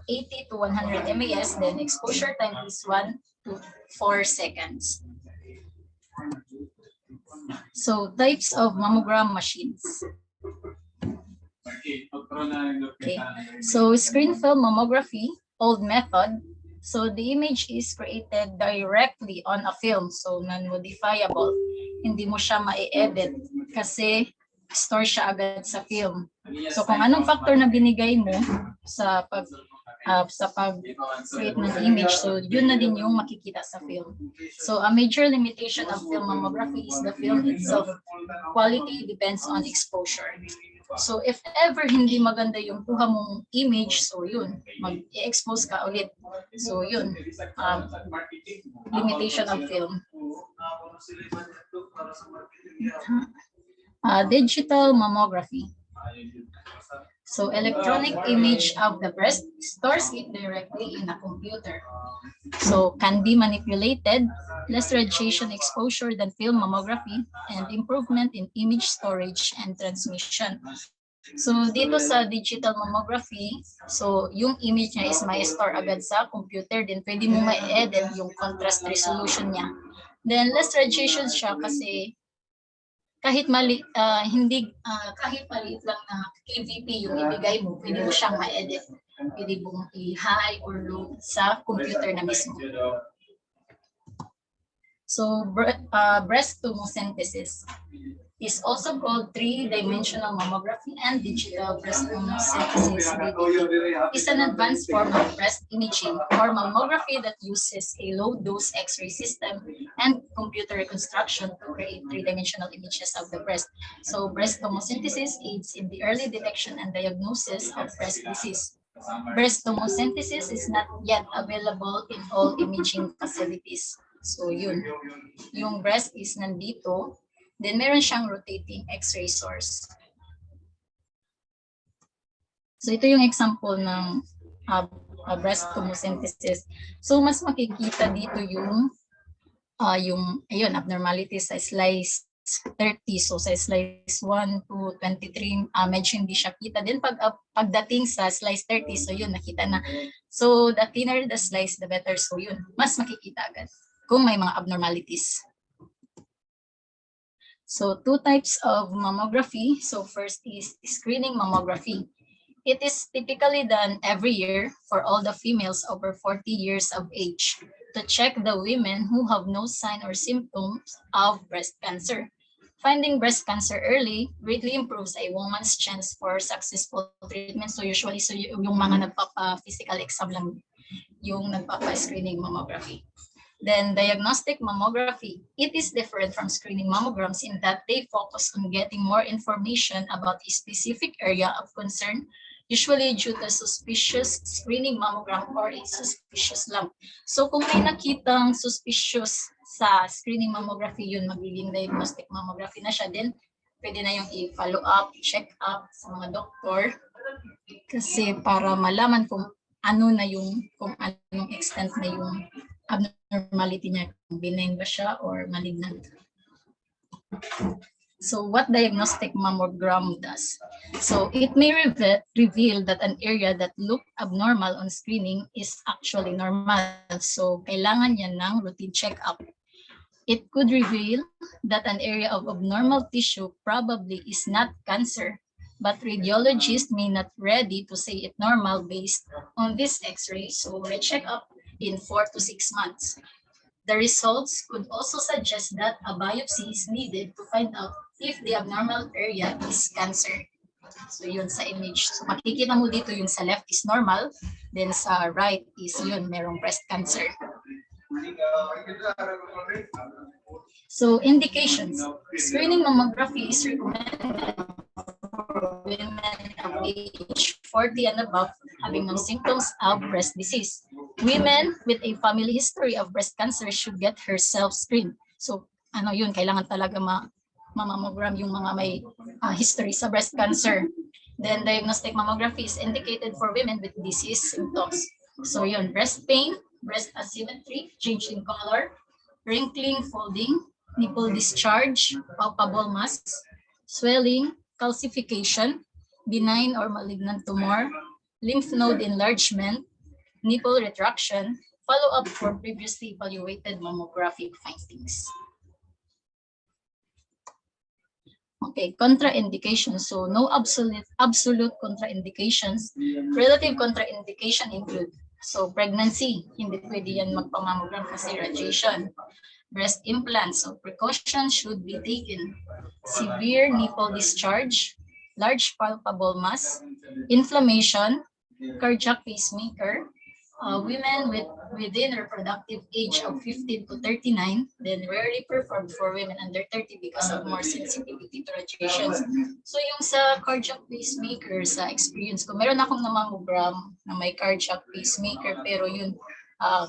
80 to 100 mAs. Then exposure time is 1 to 4 seconds. So types of mammogram machines. Okay, so screen film mammography, old method. So the image is created directly on a film, so non-modifiable. Hindi mo siya ma-edit kasi store siya agad sa film. So kung anong factor na binigay mo sa pag-create ng image, so yun na din yung makikita sa film. So a major limitation of film mammography is the film itself. Quality depends on exposure. So if ever hindi maganda yung kuha mong image, so yun, mag-expose ka ulit. So yun, limitation of film. Digital mammography. So electronic image of the breast stores it directly in a computer. So can be manipulated, less radiation exposure than film mammography, and improvement in image storage and transmission. So dito sa digital mammography, so yung image niya is may store agad sa computer, then pwede mo ma-edit yung contrast resolution niya. Then less radiation siya kasi kahit maliit lang na kVp yung ibigay mo, pwede mo siyang ma-edit. Pwede mong i-high or low sa computer na mismo. So breast tomosynthesis is also called three-dimensional mammography and digital breast tomosynthesis is an advanced form of breast imaging or mammography that uses a low-dose X-ray system and computer reconstruction to create three-dimensional images of the breast. So breast tomosynthesis aids in the early detection and diagnosis of breast disease. Breast tomosynthesis is not yet available in all imaging facilities. So yun, yung breast is nandito, then meron siyang rotating X-ray source. So ito yung example ng breast tomosynthesis. So mas makikita dito yung ayun, abnormalities sa slice 30. So sa slice 1 to 23, medyo hindi siya kita. Then pagdating sa slice 30, so yun, nakita na. So the thinner the slice, the better. So yun, mas makikita agad kung may mga abnormalities. So two types of mammography. So first is screening mammography. It is typically done every year for all the females over 40 years of age to check the women who have no sign or symptoms of breast cancer. Finding breast cancer early greatly improves a woman's chance for successful treatment. So usually, yung mga nagpapa-physical exam lang yung nagpapa-screening mammography. Then diagnostic mammography. It is different from screening mammograms in that they focus on getting more information about a specific area of concern, usually due to suspicious screening mammogram or a suspicious lump. So kung may nakitang suspicious sa screening mammography, yun magiging diagnostic mammography na siya. Then pwede na yung i-follow up, check up sa mga doktor kasi para malaman kung ano na yung, kung anong extent na yung abnormality niya, kung benign ba siya or malignant. So what diagnostic mammogram does? So it may reveal that an area that looked abnormal on screening is actually normal. So kailangan yan ng routine checkup. It could reveal that an area of abnormal tissue probably is not cancer, but radiologists may not ready to say it normal based on this x-ray. So recheck up in 4 to 6 months. The results could also suggest that a biopsy is needed to find out if the abnormal area is cancer. So yun sa image. So makikita mo dito yung sa left is normal, then sa right is yun, merong breast cancer. So indications. Screening mammography is recommended for women of age 40 and above having no symptoms of breast disease. Women with a family history of breast cancer should get herself screened. So ano yun, kailangan talaga mamammogram yung mga may history sa breast cancer. Then diagnostic mammography is indicated for women with disease symptoms. So yun, breast pain, breast asymmetry, change in color, wrinkling, folding, nipple discharge, palpable mass, swelling, calcification, benign or malignant tumor, lymph node enlargement, nipple retraction, follow-up for previously evaluated mammographic findings. Okay, contraindications. So no absolute contraindications. Relative contraindication include, so pregnancy, hindi pwede yan magpamammogram kasi radiation. Breast implants, so precautions should be taken. Severe nipple discharge, large palpable mass, inflammation, cardiac pacemaker, women within reproductive age of 15 to 39, then rarely performed for women under 30 because of more sensitivity to radiations. So yung sa cardiac pacemaker, sa experience ko, meron akong namammogram na may cardiac pacemaker, pero yun,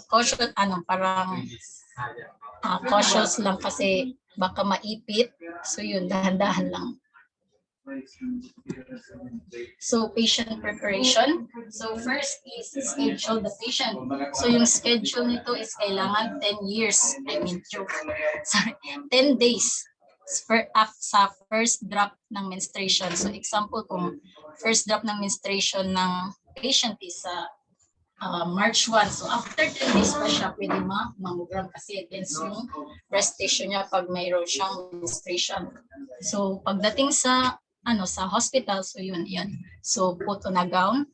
cautious, parang cautious lang kasi baka maipit. So yun, dahan-dahan lang. So patient preparation. So first is schedule the patient. So yung schedule nito is kailangan 10 years. Sorry, 10 days sa first drop ng menstruation. So example, kung first drop ng menstruation ng patient is March 1. So after 10 days pa siya pwede mammogram kasi against yung breast tissue niya pag mayroon siyang menstruation. So pagdating sa sa hospital, so yun. So put on a gown,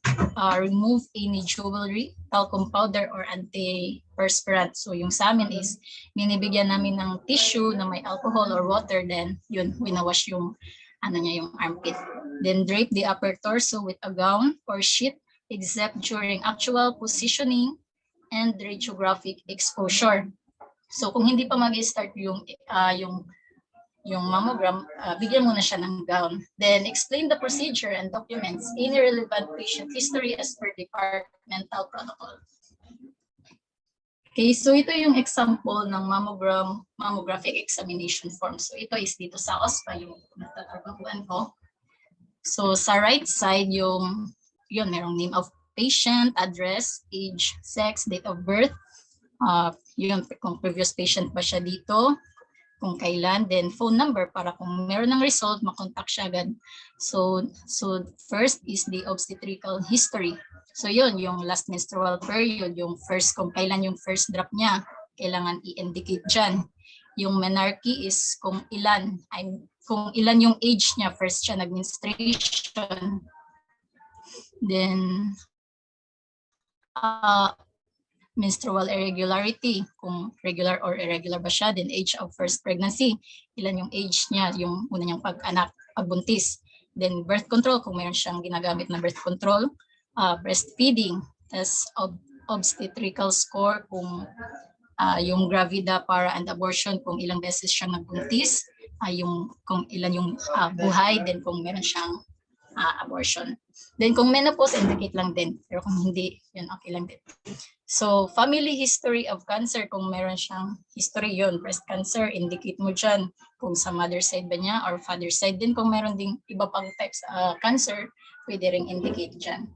remove any jewelry, talcum powder or antiperspirant. So yung sa amin is binibigyan namin ng tissue na may alcohol or water, then yun, winawash yung yung armpit. Then drape the upper torso with a gown or sheet except during actual positioning and radiographic exposure. So kung hindi pa mag-start yung mammogram, bigyan mo na siya ng gown. Then explain the procedure and documents any relevant patient history as per departmental protocol. Okay, so ito yung example ng mammographic examination form. So ito is dito sa OSPA yung natatrabahuan ko. So sa right side yung merong name of patient, address, age, sex, date of birth, yun kung previous patient ba siya dito, kung kailan, then phone number para kung meron ng result, makontak siya agad. So first is the obstetrical history. So yun, yung last menstrual period, yung first, kung kailan yung first drop niya, kailangan i-indicate dyan. Yung menarche is kung ilan yung age niya, first siya nag-menstruation. Then, menstrual irregularity, kung regular or irregular ba siya, then age of first pregnancy, ilan yung age niya, yung una niyang pagbuntis. Then birth control, kung mayroon siyang ginagamit na birth control, breastfeeding, tas obstetrical score, kung yung gravida para and abortion, kung ilang beses siyang nagbuntis, kung ilan yung buhay, then kung meron siyang abortion. Then kung menopause, indicate lang din. Pero kung hindi, yun okay lang din. So family history of cancer, kung meron siyang history yun, breast cancer, indicate mo dyan kung sa mother side ba niya or father side. Din kung meron ding iba pang types cancer, pwede ring indicate dyan.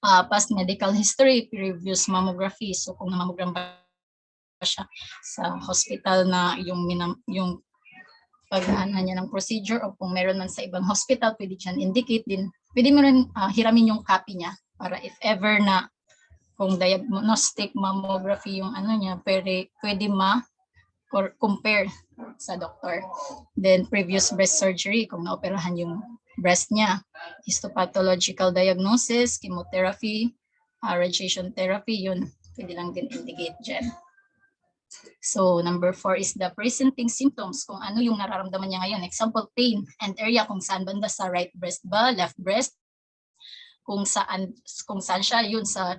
Past medical history, previous mammography. So kung namammogram ba siya sa hospital na yung pagdaanan niya ng procedure o kung meron man sa ibang hospital, pwede dyan indicate din. Pwede mo rin hiramin yung copy niya para if ever na kung diagnostic mammography yung ano niya, pwede compare sa doktor. Then previous breast surgery, kung naoperahan yung breast niya. Histopathological diagnosis, chemotherapy, radiation therapy, yun. Pwede lang din indicate dyan. So number 4 is the presenting symptoms, kung ano yung nararamdaman niya ngayon. Example, pain and area, kung saan banda, sa right breast ba, left breast, kung saan siya, yun sa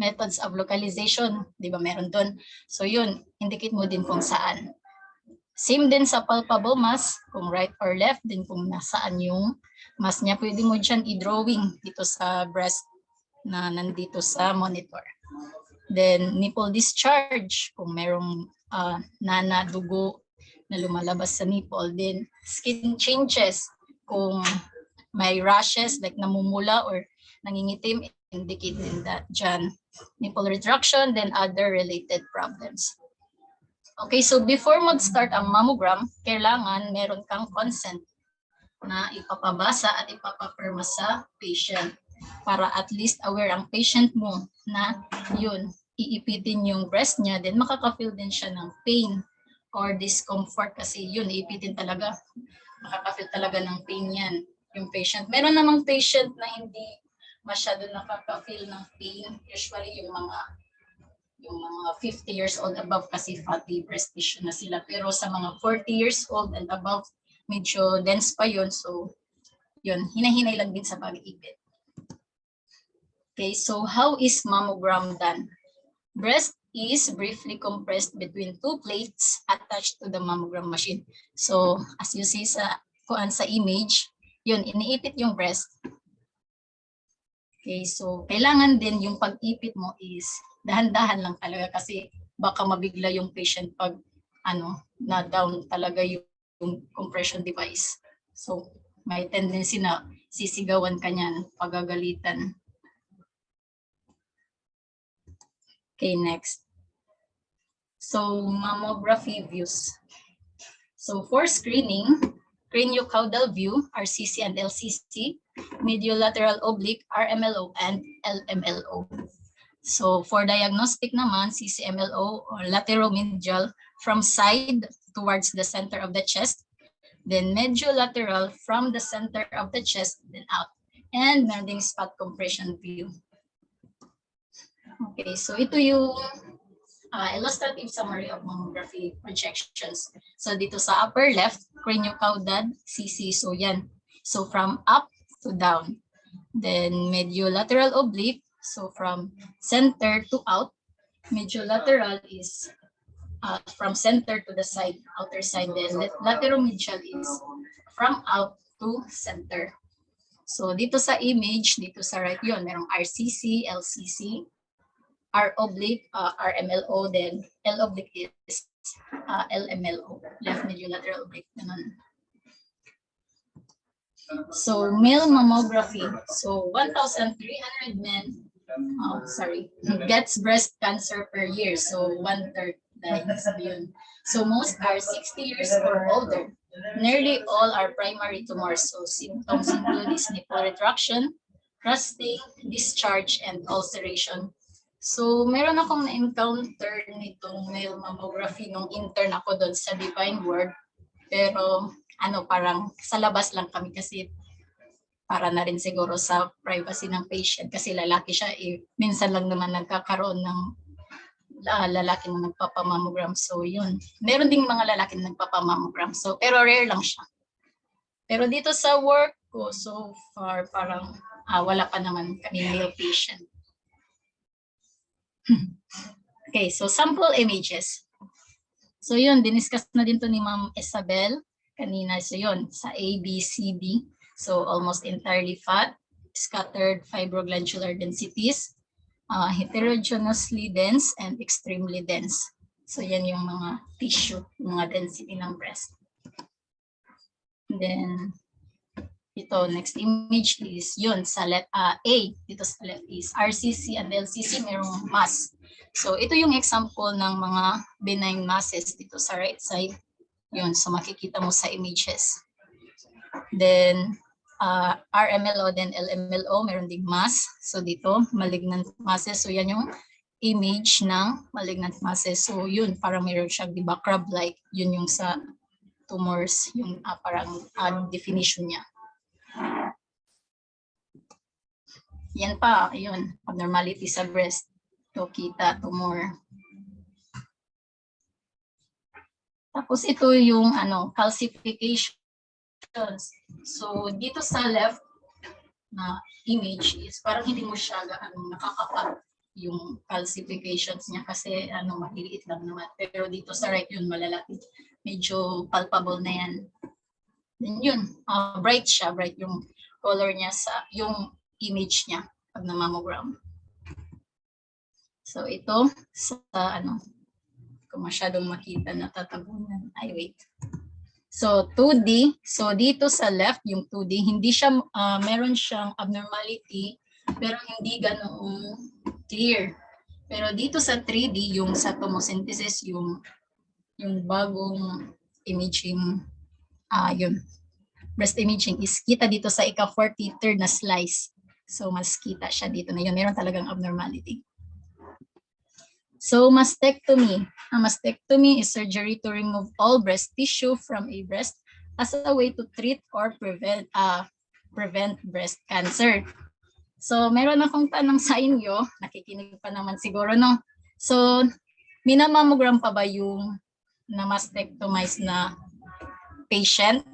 methods of localization, di ba meron doon. So yun, indicate mo din kung saan. Same din sa palpable mass, kung right or left, din kung nasaan yung mass niya, pwede mo dyan i-drawing dito sa breast na nandito sa monitor. Then nipple discharge, kung merong dugo na lumalabas sa nipple. Then skin changes, kung may rashes like namumula or nangingitim, indicate din that dyan. Nipple retraction, then other related problems. Okay, so before mag-start ang mammogram, kailangan meron kang consent na ipapabasa at ipapapirma sa patient para at least aware ang patient mo na yun, iipitin yung breast niya, then makaka-feel din siya ng pain or discomfort kasi yun, iipitin talaga. Makaka-feel talaga ng pain yan, yung patient. Meron namang patient na hindi masyado nakaka-feel ng pain, usually yung mga 50 years old above kasi fatty breast tissue na sila. Pero sa mga 40 years old and above, medyo dense pa yun. So, yun, hinahinay lang din sa pag-ipit. Okay, so how is mammogram done? Breast is briefly compressed between two plates attached to the mammogram machine. So, as you see sa image, yun, iniipit yung breast. Okay, so kailangan din yung pag-ipit mo is dahan-dahan lang talaga kasi baka mabigla yung patient pag na down talaga yung compression device. So, may tendency na sisigawan ka niyan, pagagalitan. Okay, next. So, mammography views. So, for screening, craniocaudal view, RCC and LCC, mediolateral oblique, RMLO and LMLO. So, for diagnostic naman, CCMLO or lateromedial from side towards the center of the chest, then mediolateral from the center of the chest, then out, and meron spot compression view. Okay, so ito yung illustrative summary of mammography projections. So dito sa upper left, craniocaudal CC, so yan. So from up to down. Then mediolateral oblique, so from center to out. Mediolateral is from center to the side, outer side. Then lateromedial is from out to center. So dito sa image, dito sa right yun, merong RCC, LCC, R oblique, RMLO, then L oblique is LMLO, left mediolateral oblique. So male mammography, so 1,300 men, gets breast cancer per year, so 1/3 dies. So most are 60 years or older. Nearly all are primary tumors, so symptoms include nipple retraction, crusting, discharge, and ulceration. So, meron akong na-encounter nitong male mammography nung intern ako doon sa Divine Word. Pero, parang sa labas lang kami kasi para na rin siguro sa privacy ng patient kasi lalaki siya. Minsan lang naman nagkakaroon ng lalaki na nagpapamammogram. So, yun. Meron ding mga lalaki na nagpapamammogram. So, pero rare lang siya. Pero dito sa work ko, so far, parang wala pa naman kami male patient. Okay, so sample images. So yun, diniscuss na din to ni Ma'am Isabel kanina. So yun, sa A, B, C, D. So almost entirely fat, scattered fibroglandular densities, heterogeneously dense, and extremely dense. So yan yung mga tissue, mga density ng breast. Then, ito, next image is yun, sa A, dito sa left is RCC and LCC, merong mass. So, ito yung example ng mga benign masses dito sa right side. Yun, so makikita mo sa images. Then, RMLO, then LMLO, meron ding mass. So dito, malignant masses. So yan yung image ng malignant masses. So yun, parang meron siyang diba, crab-like. Yun yung sa tumors, yung parang definition niya. Yan pa, yun, abnormality sa breast. So kita, tumor. Tapos ito yung calcification. So dito sa left na image is parang hindi mo siya nakakapa yung calcifications niya kasi maliliit lang naman. Pero dito sa right yun malalaki. Medyo palpable na yan. Then yun, bright siya, bright yung color niya sa yung image niya pag na-mammogram. So ito sa kung masyadong makita natatabunan. Ay wait. So 2D, so dito sa left yung 2D, hindi siya meron siyang abnormality pero hindi ganoong clear. Pero dito sa 3D, yung sa tomosynthesis, yung bagong imaging yun, breast imaging is kita dito sa ika-43rd na slice. So mas kita siya dito na yun, meron talagang abnormality. So mastectomy. A mastectomy is surgery to remove all breast tissue from a breast as a way to treat or prevent breast cancer. So meron akong tanong sa inyo, nakikinig pa naman siguro no. So minamammogram pa ba yung na-mastectomize na patient?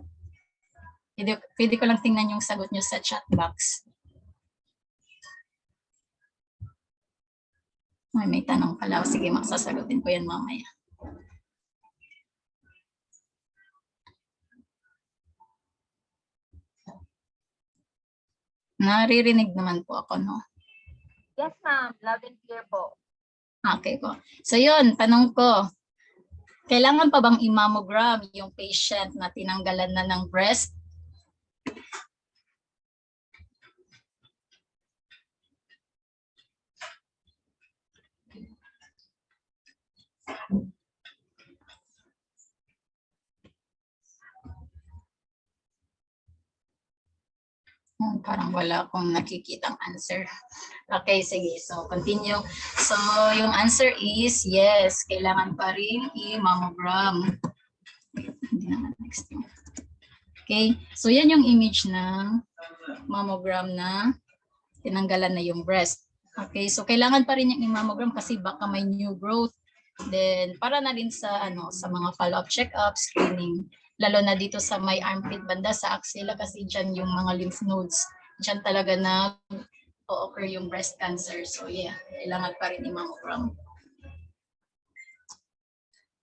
Pwede ko lang tingnan yung sagot nyo sa chat box. May tanong pala. Sige, maksasagutin ko yan mamaya. Naririnig naman po ako, no? Yes, ma'am. Loud and clear po. Okay po. So yun, tanong ko. Kailangan pa bang i-mammogram yung patient na tinanggalan na ng breast? Parang wala akong nakikitang answer. Okay, sige. So, continue. So, yung answer is yes. Kailangan pa rin i-mammogram. Hindi naman next one. Okay. So, yan yung image ng mammogram na tinanggalan na yung breast. Okay. So, kailangan pa rin yung i-mammogram kasi baka may new growth. Then, para na rin sa, sa mga follow-up check-up, screening. Lalo na dito sa may armpit banda sa axilla kasi dyan yung mga lymph nodes. Dyan talaga na occur yung breast cancer. So yeah, kailangan pa rin i-mammogram.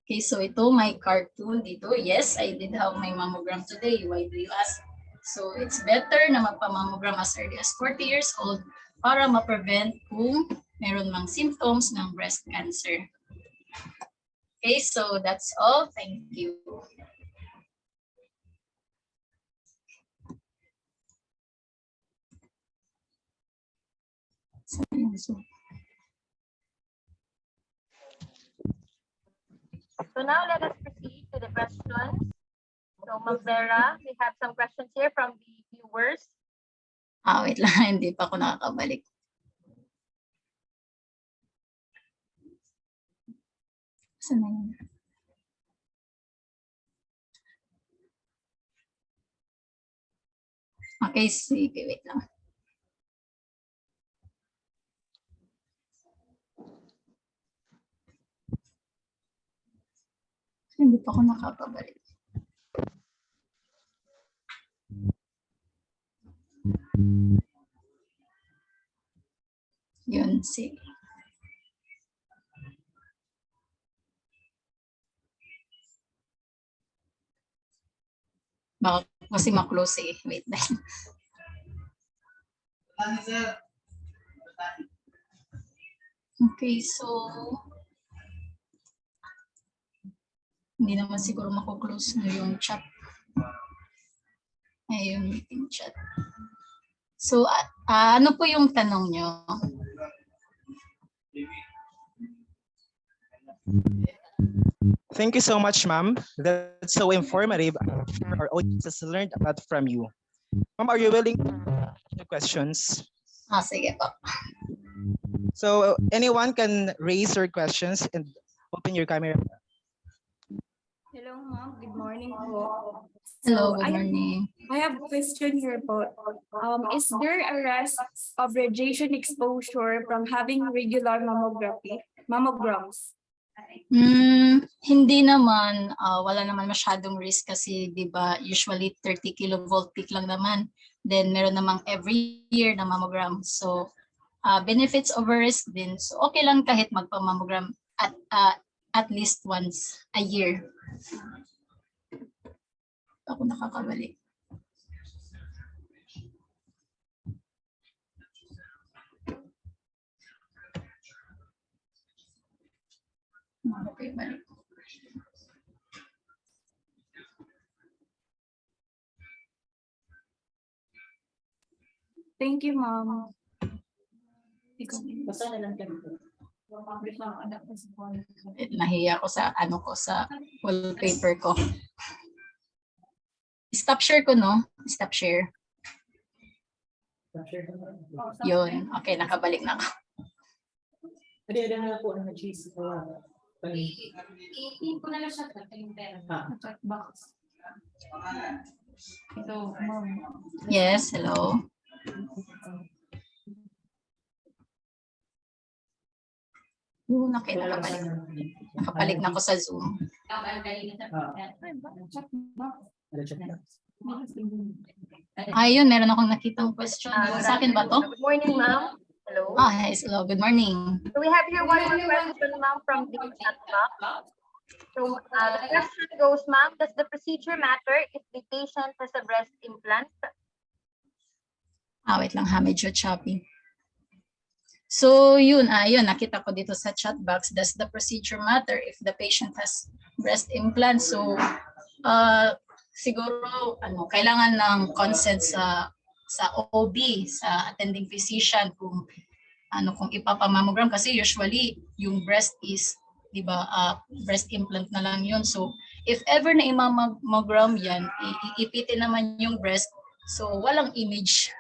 Okay, so ito may cartoon dito. Yes, I did have my mammogram today. Why do you ask? So it's better na magpa-mammogram as early as 40 years old para ma-prevent kung meron mang symptoms ng breast cancer. Okay, so that's all. Thank you. So now let us proceed to the questions. So Ma'am Vera, we have some questions here from the viewers. Wait lang, hindi pa ako nakakabalik. Saan na yun? Okay, sige, wait lang. Hindi pa ako nakakabalik. Yun, sige. Baka kasi maklose eh. Wait lang. Okay, so hindi naman siguro makuklose na yung chat. Ay, yung meeting chat. So, ano po yung tanong nyo? Thank you so much, ma'am. That's so informative. I'm sure our audience has learned a lot from you. Ma'am, are you willing to ask the questions? Sige po. So anyone can raise your questions and open your camera. Hello, ma'am. Good morning po. Hello, So good morning. I have a question here po. Is there a risk of radiation exposure from having regular mammograms? Hindi naman, wala naman masyadong risk kasi 'di ba usually 30 kilovolt peak lang naman. Then meron namang every year na mammogram. So benefits over risk din. So okay lang kahit magpa-mammogram at least once a year. Ako nakakabalik. Okay, balik. Thank you, ma'am. Nahiya ko sa sa wallpaper ko. Stop share ko, no? Stop share. Yun. Okay, nakabalik na ako. Ada na po ang cheese ko. I-in ko na lang siya chat box. Ito, ma'am. Yes, hello. Yun, okay, nakabalik. Nakabalik na ako sa Zoom. Ayun, meron akong nakitang question. Sa akin ba to? Good morning, ma'am. Hello. Yes, hello. Good morning. So we have here one more question, ma'am, from the chat box. So the question goes, ma'am, does the procedure matter if the patient has a breast implant? Wait lang ha, medyo choppy. So yun, nakita ko dito sa chat box, does the procedure matter if the patient has breast implant? So siguro kailangan ng consent sa OB, sa attending physician kung kung ipapamammogram kasi usually yung breast is, 'di ba, breast implant na lang yun. So if ever na imammogram yan, iipitin naman yung breast. So walang image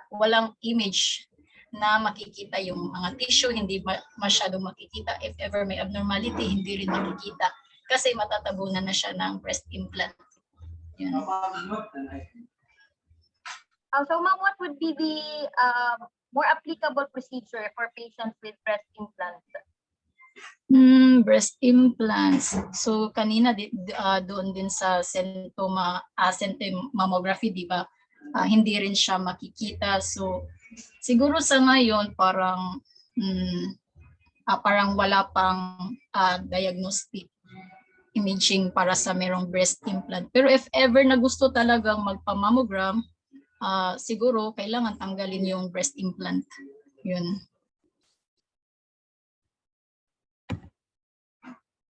na makikita yung mga tissue, hindi masyadong makikita. If ever may abnormality, hindi rin makikita kasi matatabunan na siya ng breast implant. Yun. So ma'am, what would be the more applicable procedure for patients with breast implants? Breast implants. So kanina doon din sa sentinel mammography, di ba? Hindi rin siya makikita. So siguro sa ngayon parang wala pang diagnostic imaging para sa merong breast implant. Pero if ever na gusto talagang magpa-mammogram, siguro kailangan tanggalin yung breast implant. Yun.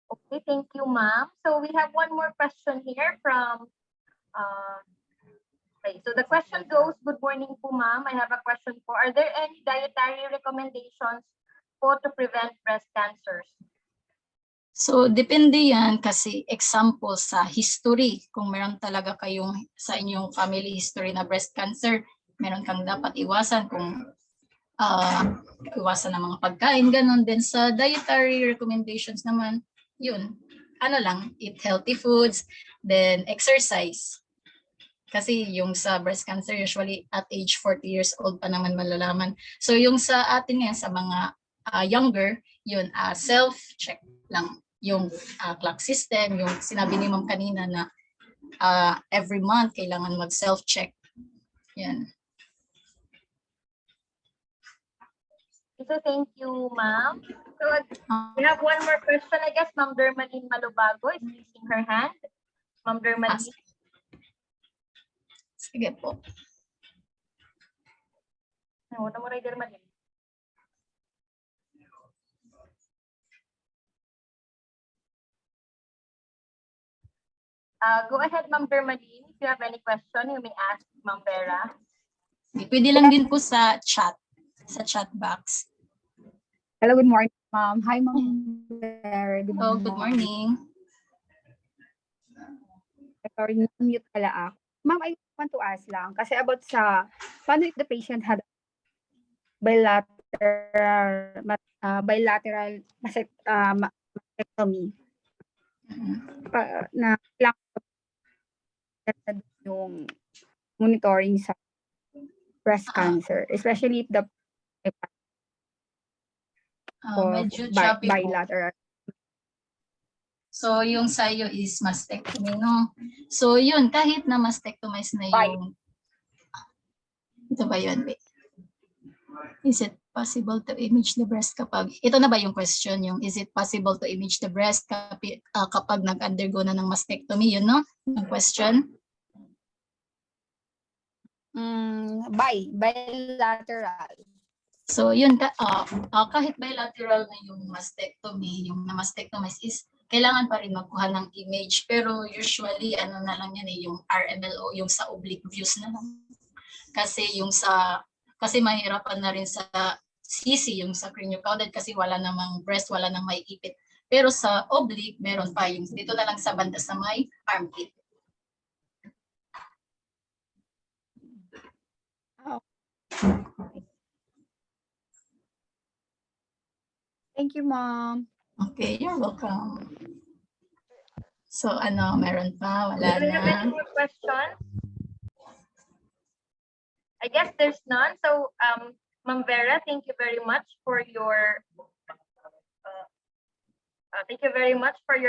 Okay, thank you, ma'am. So we have one more question here from okay, so the question goes, good morning po, ma'am. I have a question po. Are there any dietary recommendations po to prevent breast cancers? So depende yan kasi example sa history, kung meron talaga kayong sa inyong family history na breast cancer, meron kang dapat iwasan kung iwasan ng mga pagkain, ganun. Din sa dietary recommendations naman, yun, eat healthy foods, then exercise. Kasi yung sa breast cancer, usually at age 40 years old pa naman malalaman. So yung sa atin ngayon, sa mga younger, yun, self-check lang. Yung clock system, yung sinabi ni ma'am kanina na every month kailangan mag-self-check. Yan. So thank you, ma'am. So we have one more question. I guess Ma'am Dermaline Malubago is raising her hand. Ma'am Dermaline. Sige po. Wala mo rin, Dermaline. Go ahead, Ma'am Dermaline. If you have any question, you may ask Ma'am Vera. Pwede lang din po sa chat box. Hello, good morning, ma'am. Hi, ma'am. Good morning. sorry, mute pala ako. Ma'am, I want to ask lang, kasi about sa, paano if the patient had bilateral mastectomy? Na lang yung monitoring sa breast cancer, especially if the Medyo choppy po. bilateral. So, yung sa'yo is mastectomy, no? So, yun, kahit na mastectomize na yung... Ito ba yun? Wait. Is it possible to image the breast kapag... Ito na ba yung question? Yung is it possible to image the breast kapag nag-undergo na ng mastectomy? Yun, no? Yung question? Bilateral. So, yun, kahit bilateral na yung mastectomy, yung na-mastectomize is kailangan pa rin magkuha ng image. Pero usually, ano na lang yan yung RMLO, yung sa oblique views na lang. Kasi kasi mahirapan na rin sa CC, yung sa craniocaudal kasi wala namang breast, wala namang may ipit. Pero sa oblique, meron pa yung dito na lang sa banda sa may armpit. Thank you, Mom. Okay, you're welcome. So, meron pa? Wala Do we have any na. more questions? I guess there's none. So, Ma'am Vera, thank you very much for your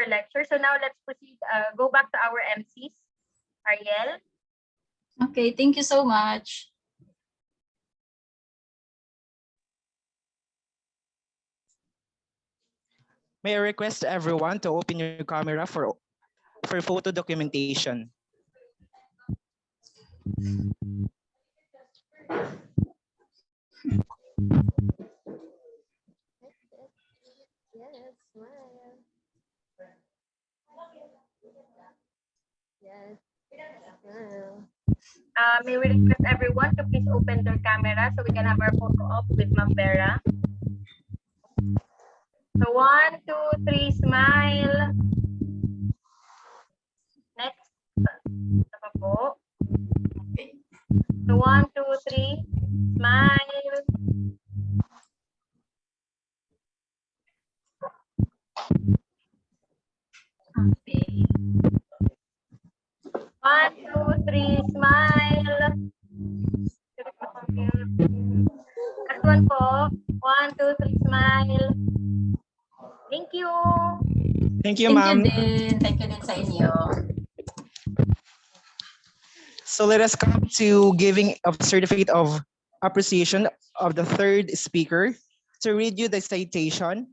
lecture. So now let's proceed. Go back to our MCs. Ariel. Okay, thank you so much. May I request everyone to open your camera for photo documentation. Yes, smile. Yes, smile. May we request everyone to please open their camera so we can have our photo op with Ma'am Vera. So 1, 2, 3, smile. Next. Ito pa po. So 1, 2, 3, smile. Okay. 1, 2, 3, smile. Last one po. 1, 2, 3, smile. Thank you. Thank you, ma'am. Thank you din sa inyo. So let us come to giving of certificate of appreciation of the third speaker. To read you the citation,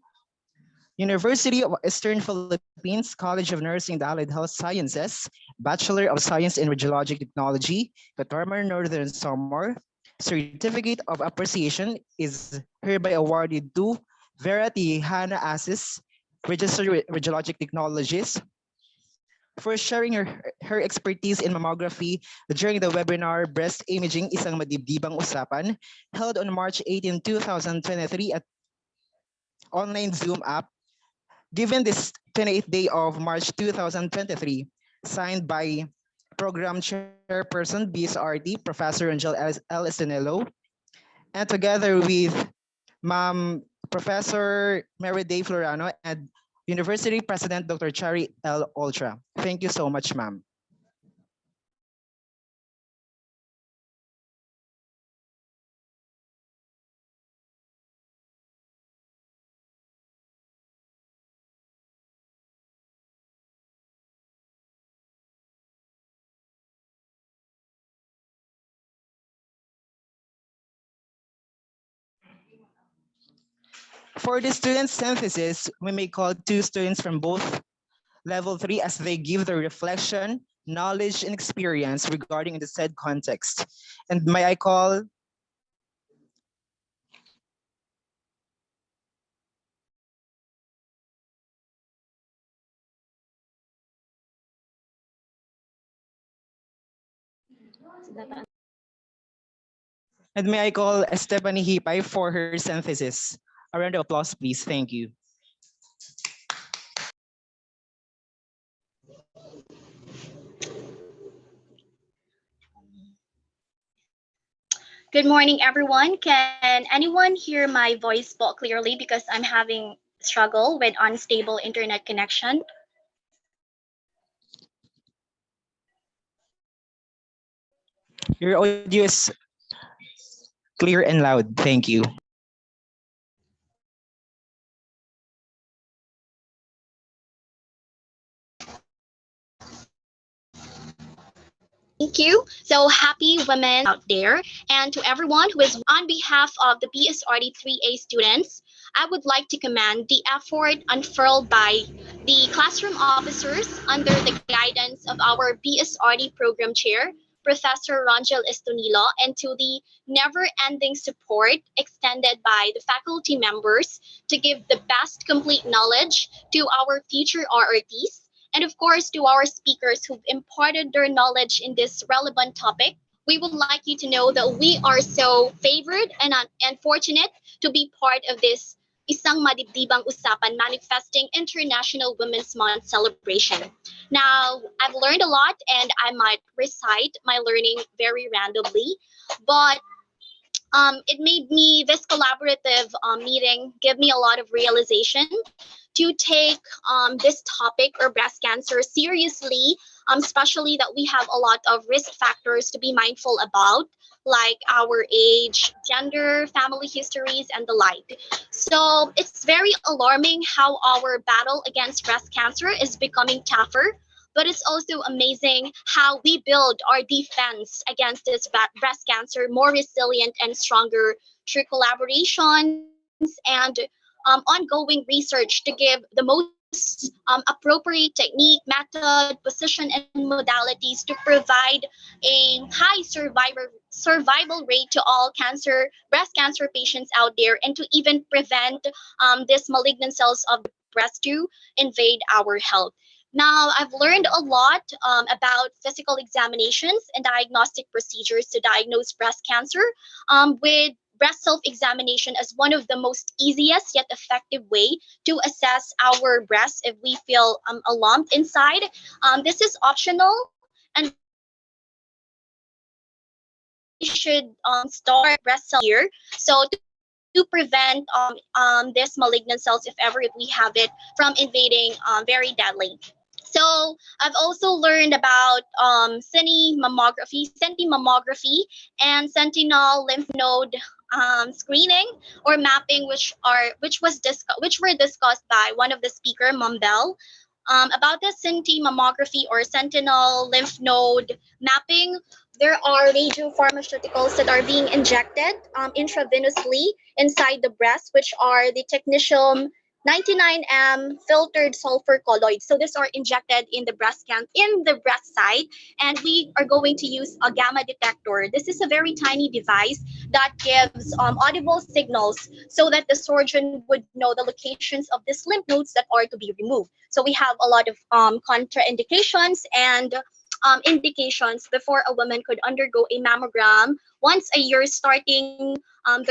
University of Eastern Philippines College of Nursing and Allied Health Sciences, Bachelor of Science in Radiologic Technology, Katarmar Northern Samar. Certificate of appreciation is hereby awarded to Verity Hannah Asis, Registered Radiologic Technologist, for sharing her expertise in mammography during the webinar Breast Imaging Isang maDIBDIBang Usapan, held on March 18, 2023 at online Zoom app, given this 28th day of March 2023, signed by Program Chairperson BSRT, Professor Angel L. Estenelo, and together with Ma'am Professor Mary Day Florano and University President Dr. Chari L. Ultra. Thank you so much, ma'am. For the student synthesis, we may call 2 students from both level 3 as they give their reflection, knowledge, and experience regarding the said context. And may I call Stephanie Hipay for her synthesis. A round of applause, please. Thank you. Good morning, everyone. Can anyone hear my voice clearly because I'm having struggle with unstable internet connection? Your audio is clear and loud. Thank you. Thank you. So happy women out there. And to everyone who is on behalf of the BSRD 3A students, I would like to commend the effort unfurled by the classroom officers under the guidance of our BSRD program chair, Professor Rangel Estonilo, and to the never-ending support extended by the faculty members to give the best complete knowledge to our future RRTs, and of course to our speakers who've imparted their knowledge in this relevant topic. We would like you to know that we are so favored and fortunate to be part of this Isang maDIBDIBang Usapan manifesting International Women's Month celebration. Now, I've learned a lot and I might recite my learning very randomly, but it made me this collaborative meeting give me a lot of realization to take this topic or breast cancer seriously, especially that we have a lot of risk factors to be mindful about, like our age, gender, family histories, and the like. So it's very alarming how our battle against breast cancer is becoming tougher, but it's also amazing how we build our defense against this breast cancer more resilient and stronger through collaborations and ongoing research to give the most appropriate technique, method, position, and modalities to provide a high survival rate to all breast cancer patients out there, and to even prevent these malignant cells of the breast to invade our health. Now, I've learned a lot about physical examinations and diagnostic procedures to diagnose breast cancer, with breast self-examination as one of the most easiest yet effective way to assess our breast if we feel a lump inside. This is optional, and we should start breast self here. So to prevent this malignant cells if ever if we have it from invading very deadly. So I've also learned about sentinel mammography, and sentinel lymph node screening or mapping, which were discussed by one of the speaker, Mom Bell, about the sentinel mammography or sentinel lymph node mapping. There are radiopharmaceuticals that are being injected intravenously inside the breast, which are the technetium 99M filtered sulfur colloids. So these are injected in the breast side, and we are going to use a gamma detector. This is a very tiny device that gives audible signals so that the surgeon would know the locations of these lymph nodes that are to be removed. So we have a lot of contraindications and indications before a woman could undergo a mammogram once a year, starting at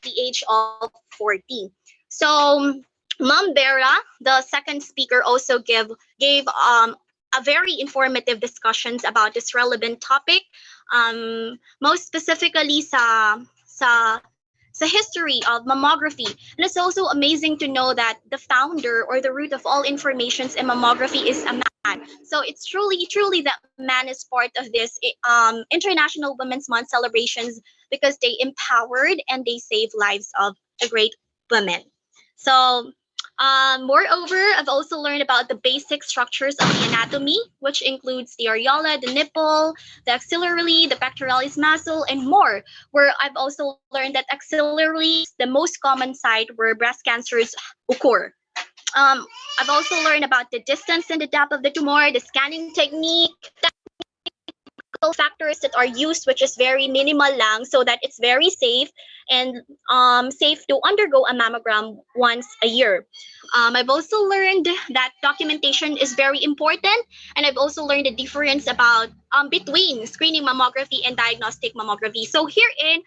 the age of 40. So Mom Vera, the second speaker, also gave a very informative discussions about this relevant topic, most specifically sa history of mammography. And it's also amazing to know that the founder or the root of all informations in mammography is a man. So it's truly that man is part of this International Women's Month celebrations because they empowered and they save lives of a great women. So moreover, I've also learned about the basic structures of the anatomy, which includes the areola, the nipple, the axillary, the pectoralis muscle, and more. Where I've also learned that axillary is the most common site where breast cancers occur. I've also learned about the distance and the depth of the tumor, the scanning technique, factors that are used, which is very minimal lang, so that it's very safe and safe to undergo a mammogram once a year. I've also learned that documentation is very important, and I've also learned the difference about between screening mammography and diagnostic mammography. So herein,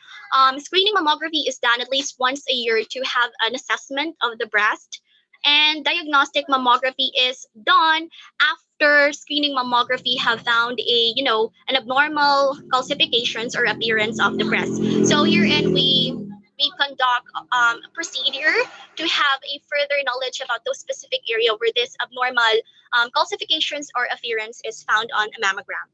screening mammography is done at least once a year to have an assessment of the breast, and diagnostic mammography is done after after screening mammography have found an abnormal calcifications or appearance of the breast. So herein we conduct a procedure to have a further knowledge about those specific area where this abnormal calcifications or appearance is found on a mammogram.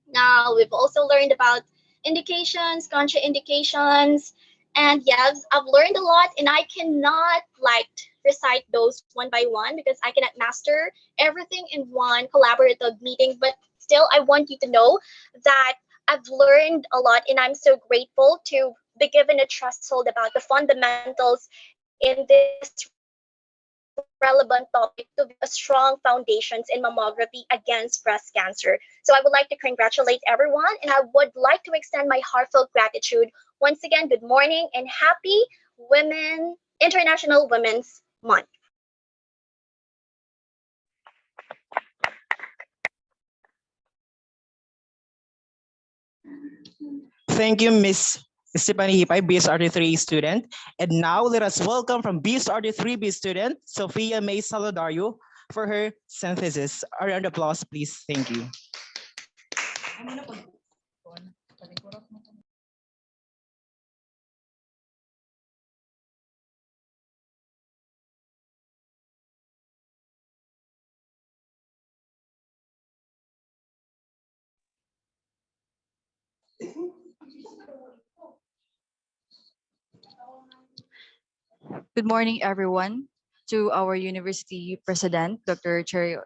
Now, we've also learned about indications, contraindications, and yes, I've learned a lot, and I cannot like recite those one by one because I cannot master everything in one collaborative meeting. But still, I want you to know that I've learned a lot, and I'm so grateful to be given a threshold about the fundamentals in this relevant topic to build a strong foundations in mammography against breast cancer. So I would like to congratulate everyone, and I would like to extend my heartfelt gratitude. Once again, good morning and happy International Women's Month. Thank you, Miss Stephanie Hipay, BSRD3 student. And now let us welcome from BSRD3B student, Sophia May Salodario, for her synthesis. A round of applause, please. Thank you. Good morning, everyone, to our university president, Dr. Cherry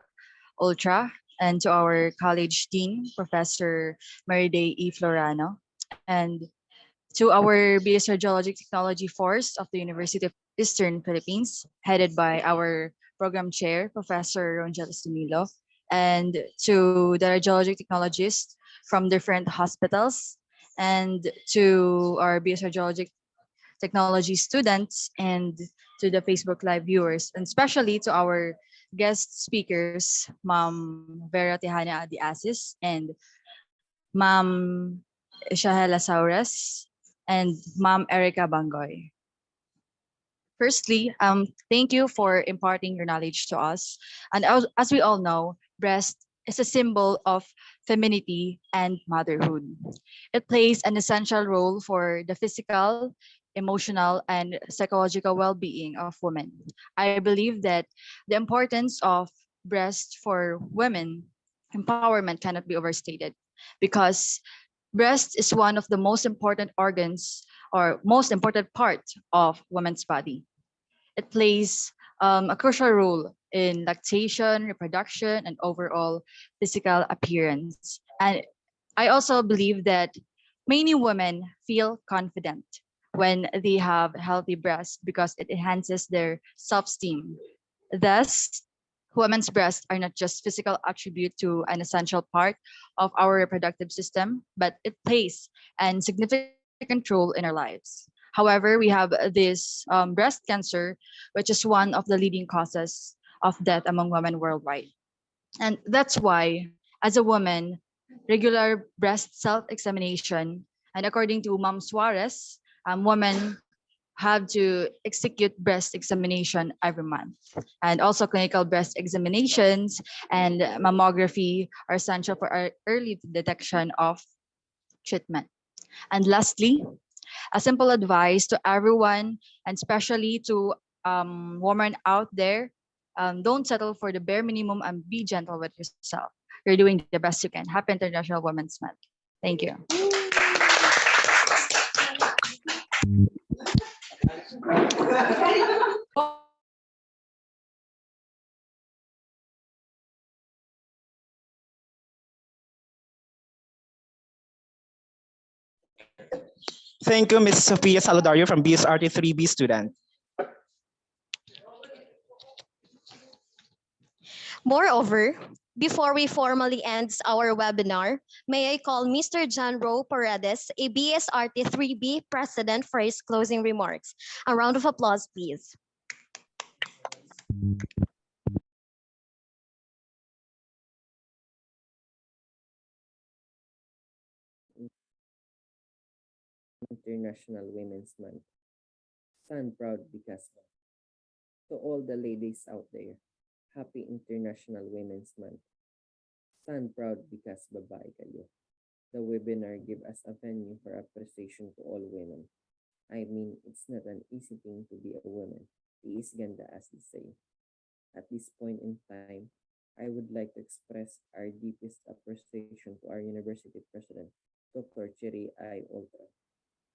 Ultra, and to our college dean, Professor Mariday E. Florano, and to our BS Radiologic Technology Force of the University of Eastern Philippines, headed by our program chair, Professor Ronjel Estumilo, and to the radiologic technologists from different hospitals, and to our BS Radiologic Technology students, and to the Facebook Live viewers, and especially to our guest speakers, Ma'am Vera Tihana Adi Asis and Ma'am Shahela Saures and Ma'am Erica Bangoy. Firstly, thank you for imparting your knowledge to us. And as we all know, breast is a symbol of femininity and motherhood. It plays an essential role for the physical, emotional, and psychological well-being of women. I believe that the importance of breast for women empowerment cannot be overstated because breast is one of the most important organs or most important part of woman's body. It plays a crucial role in lactation, reproduction, and overall physical appearance. And I also believe that many women feel confident when they have healthy breasts because it enhances their self-esteem. Thus, women's breasts are not just physical attribute to an essential part of our reproductive system, but it plays an significant role in our lives. However, we have this breast cancer, which is one of the leading causes of death among women worldwide. And that's why, as a woman, regular breast self-examination, and according to Mom Suarez, women have to execute breast examination every month. And also clinical breast examinations and mammography are essential for our early detection of treatment. And lastly, a simple advice to everyone, and especially to women out there, don't settle for the bare minimum and be gentle with yourself. You're doing the best you can. Happy International Women's Month. Thank you. Thank you, Ms. Sophia Salodario from BSRT3B student. Moreover, before we formally end our webinar, may I call Mr. John Roe Paredes, a BSRT 3B president, for his closing remarks. A round of applause, please. International Women's Month. Stand proud because to all the ladies out there, happy International Women's Month. Stand proud because babae kayo. The webinar give us a venue for appreciation to all women. I mean, it's not an easy thing to be a woman. Is ganda as they say. At this point in time, I would like to express our deepest appreciation to our university president, Dr. Cherry I. Ultra,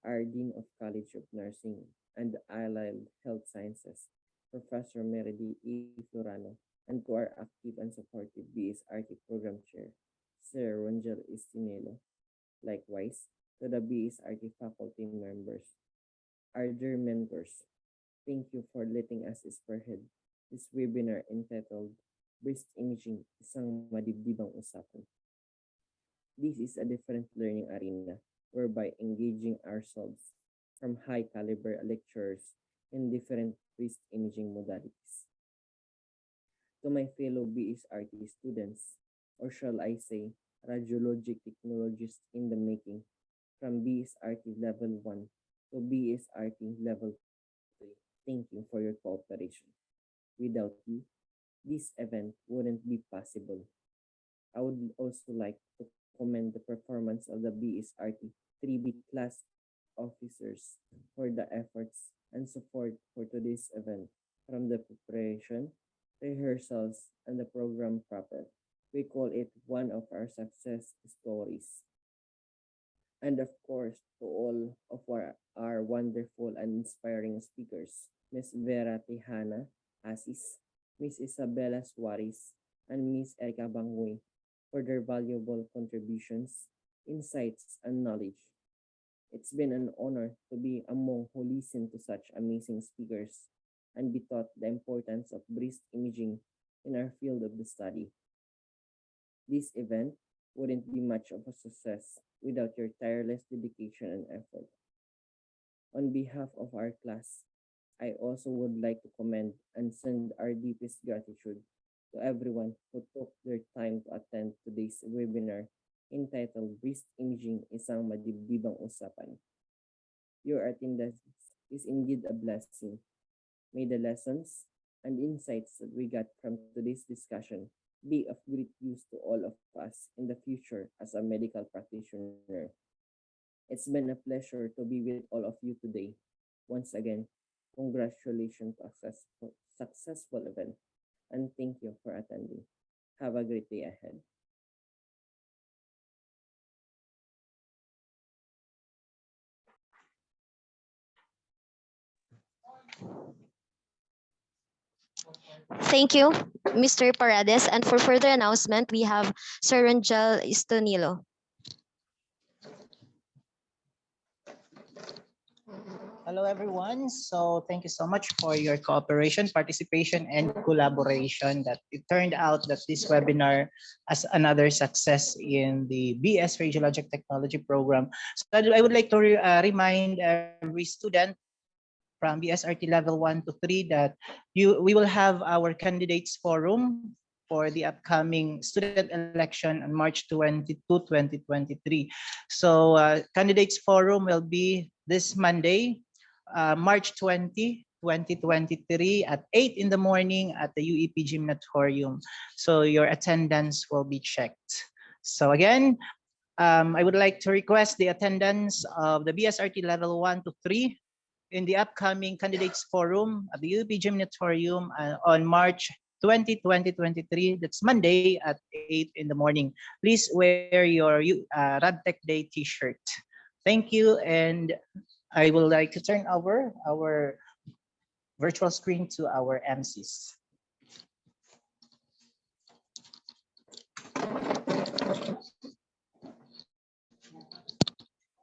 our Dean of College of Nursing and Allied Health Sciences, Professor Meredy E. Florano, and to our active and supportive BSRT Program Chair, Sir Rangel Istinelo. Likewise, to the BSRT faculty members, our dear mentors, thank you for letting us spearhead this webinar entitled Breast Imaging, Isang maDIBDIBang Usapan. This is a different learning arena whereby engaging ourselves from high caliber lecturers in different breast imaging modalities. To my fellow BSRT students, or shall I say, radiologic technologists in the making, from BSRT Level 1 to BSRT Level 3, thank you for your cooperation. Without you, this event wouldn't be possible. I would also like to commend the performance of the BSRT 3B class officers for the efforts and support for today's event, from the preparation, rehearsals, and the program proper. We call it one of our success stories. And of course, to all of our wonderful and inspiring speakers, Ms. Vera Tejana Asis, Ms. Isabella Suarez, and Ms. Erica Bangui for their valuable contributions, insights, and knowledge. It's been an honor to be among who listen to such amazing speakers and be taught the importance of breast imaging in our field of the study. This event wouldn't be much of a success without your tireless dedication and effort. On behalf of our class, I also would like to commend and send our deepest gratitude to everyone who took their time to attend today's webinar entitled Breast Imaging, Isang maDIBDIBang Usapan. Your attendance is indeed a blessing. May the lessons and insights that we got from today's discussion be of great use to all of us in the future as a medical practitioner. It's been a pleasure to be with all of you today. Once again, congratulations to a successful event, and thank you for attending. Have a great day ahead. Thank you, Mr. Paredes. And for further announcement, we have Sir Rangel Istonilo. Hello, everyone. So thank you so much for your cooperation, participation, and collaboration. That it turned out that this webinar as another success in the BS Radiologic Technology program. So I would like to remind every student from BSRT level 1 to 3 that we will have our candidates forum for the upcoming student election on March 22, 2023. So candidates forum will be this Monday, March 20, 2023 at 8 in the morning at the UEP Gymnatorium. So your attendance will be checked. So again, I would like to request the attendance of the BSRT level 1 to 3 in the upcoming candidates forum at the UP Gymnatorium on March 20, 2023. That's Monday at 8 in the morning. Please wear your RadTech Day t-shirt. Thank you. And I would like to turn over our virtual screen to our MCs.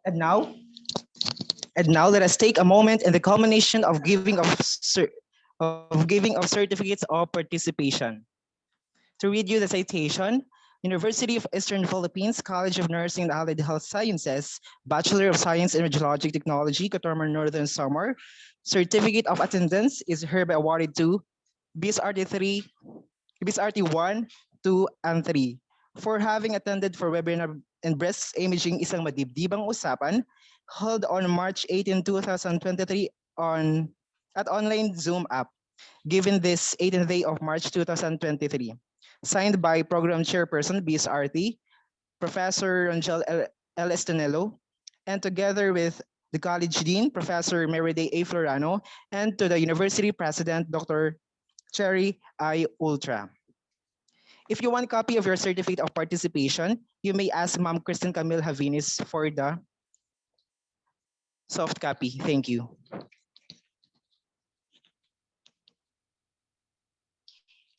And now let us take a moment in the culmination of giving of certificates of participation. To read you the citation, University of Eastern Philippines, College of Nursing and Allied Health Sciences, Bachelor of Science in Radiologic Technology, Cotorman Northern Samar. Certificate of attendance is hereby awarded to BSRT 1, 2, and 3 for having attended for webinar in breast imaging Isang maDIBDIBang Usapan held on March 18, 2023 at online Zoom app, given this 18th day of March 2023. Signed by Program Chairperson BSRT, Professor Angel L. Estanelo, and together with the College Dean, Professor Meriday A. Florano, and to the University President, Dr. Cherry I. Ultra. If you want a copy of your certificate of participation, you may ask Ma'am Kristen Camille Havinis for the soft copy. Thank you.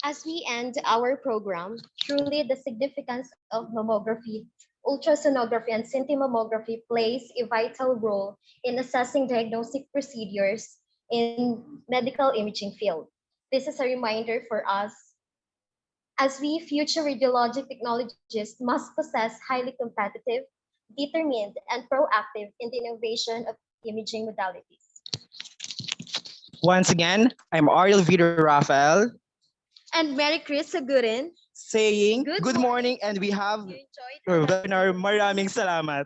As we end our program, truly the significance of mammography, ultrasonography, and scintillammography plays a vital role in assessing diagnostic procedures in medical imaging field. This is a reminder for us as we future radiologic technologists must possess highly competitive, determined, and proactive in the innovation of imaging modalities. Once again, I'm Ariel Vitor Rafael And Mary Chris Sagurin saying good morning, and we have our webinar. Maraming salamat.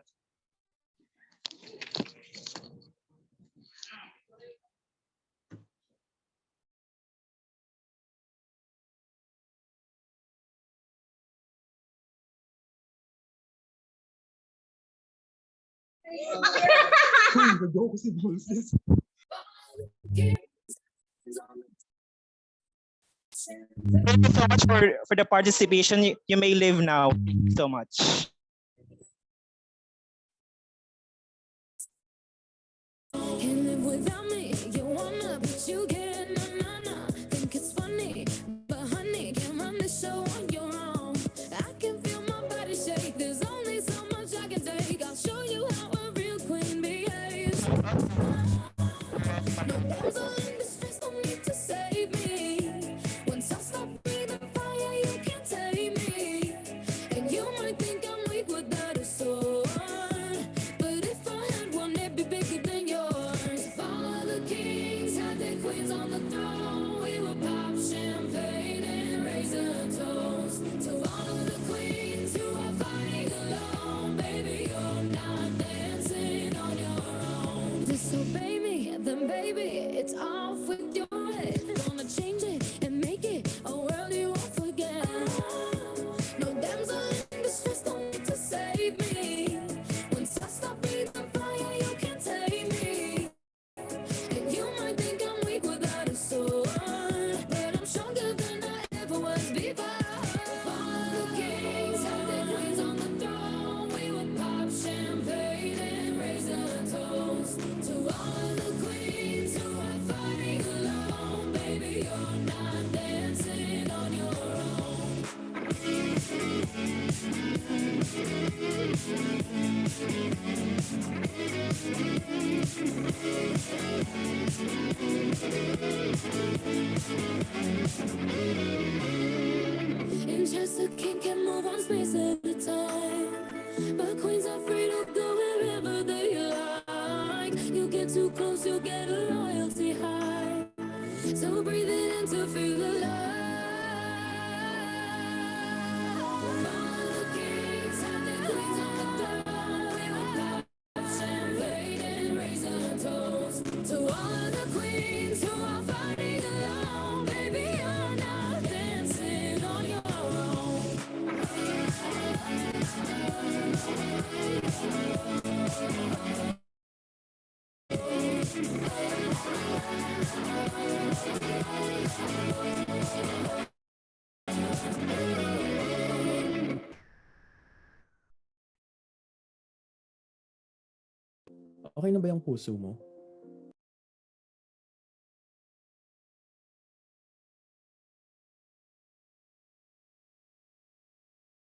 Thank you so much for the participation. You may leave now. So much. Can't live without me. You wanna, but you can't. Think it's funny, but honey, can't run the show on your own. I can feel my body shake. There's only so much I can take. I'll show you how a real queen behaves. No damsel in distress, don't need to save me. Once I stop breathing fire, you can't take me. And you might think I'm weak without a sword, but if I had one, it'd be bigger than yours. If all of the kings had their queens on the throne, we would pop champagne and raise a toast to all of the queens who are fighting alone. Baby, you're not dancing on your own. Disobey me, then baby, it's off with your head. Gonna change it and make it a world you won't forget. No damsel in distress, don't need to save me. Once I stop breathing fire, you can't take me. And you might think I'm weak without a sword, but I'm stronger than I ever was before. If all of the kings had their queens on the throne, we would pop champagne and raise a toast to all of the queens who are fighting alone. Baby, you're not dancing on your own. And just a king can move one space at a time, but queens are free to go wherever they like. You get too close, you'll get a loyalty high. So breathe it in to feel alive. All the kings have their queens on the throne. We will pop champagne and raise a toast to all of the queens who are fighting alone. Baby, you're not dancing on your Okay na ba yung puso mo?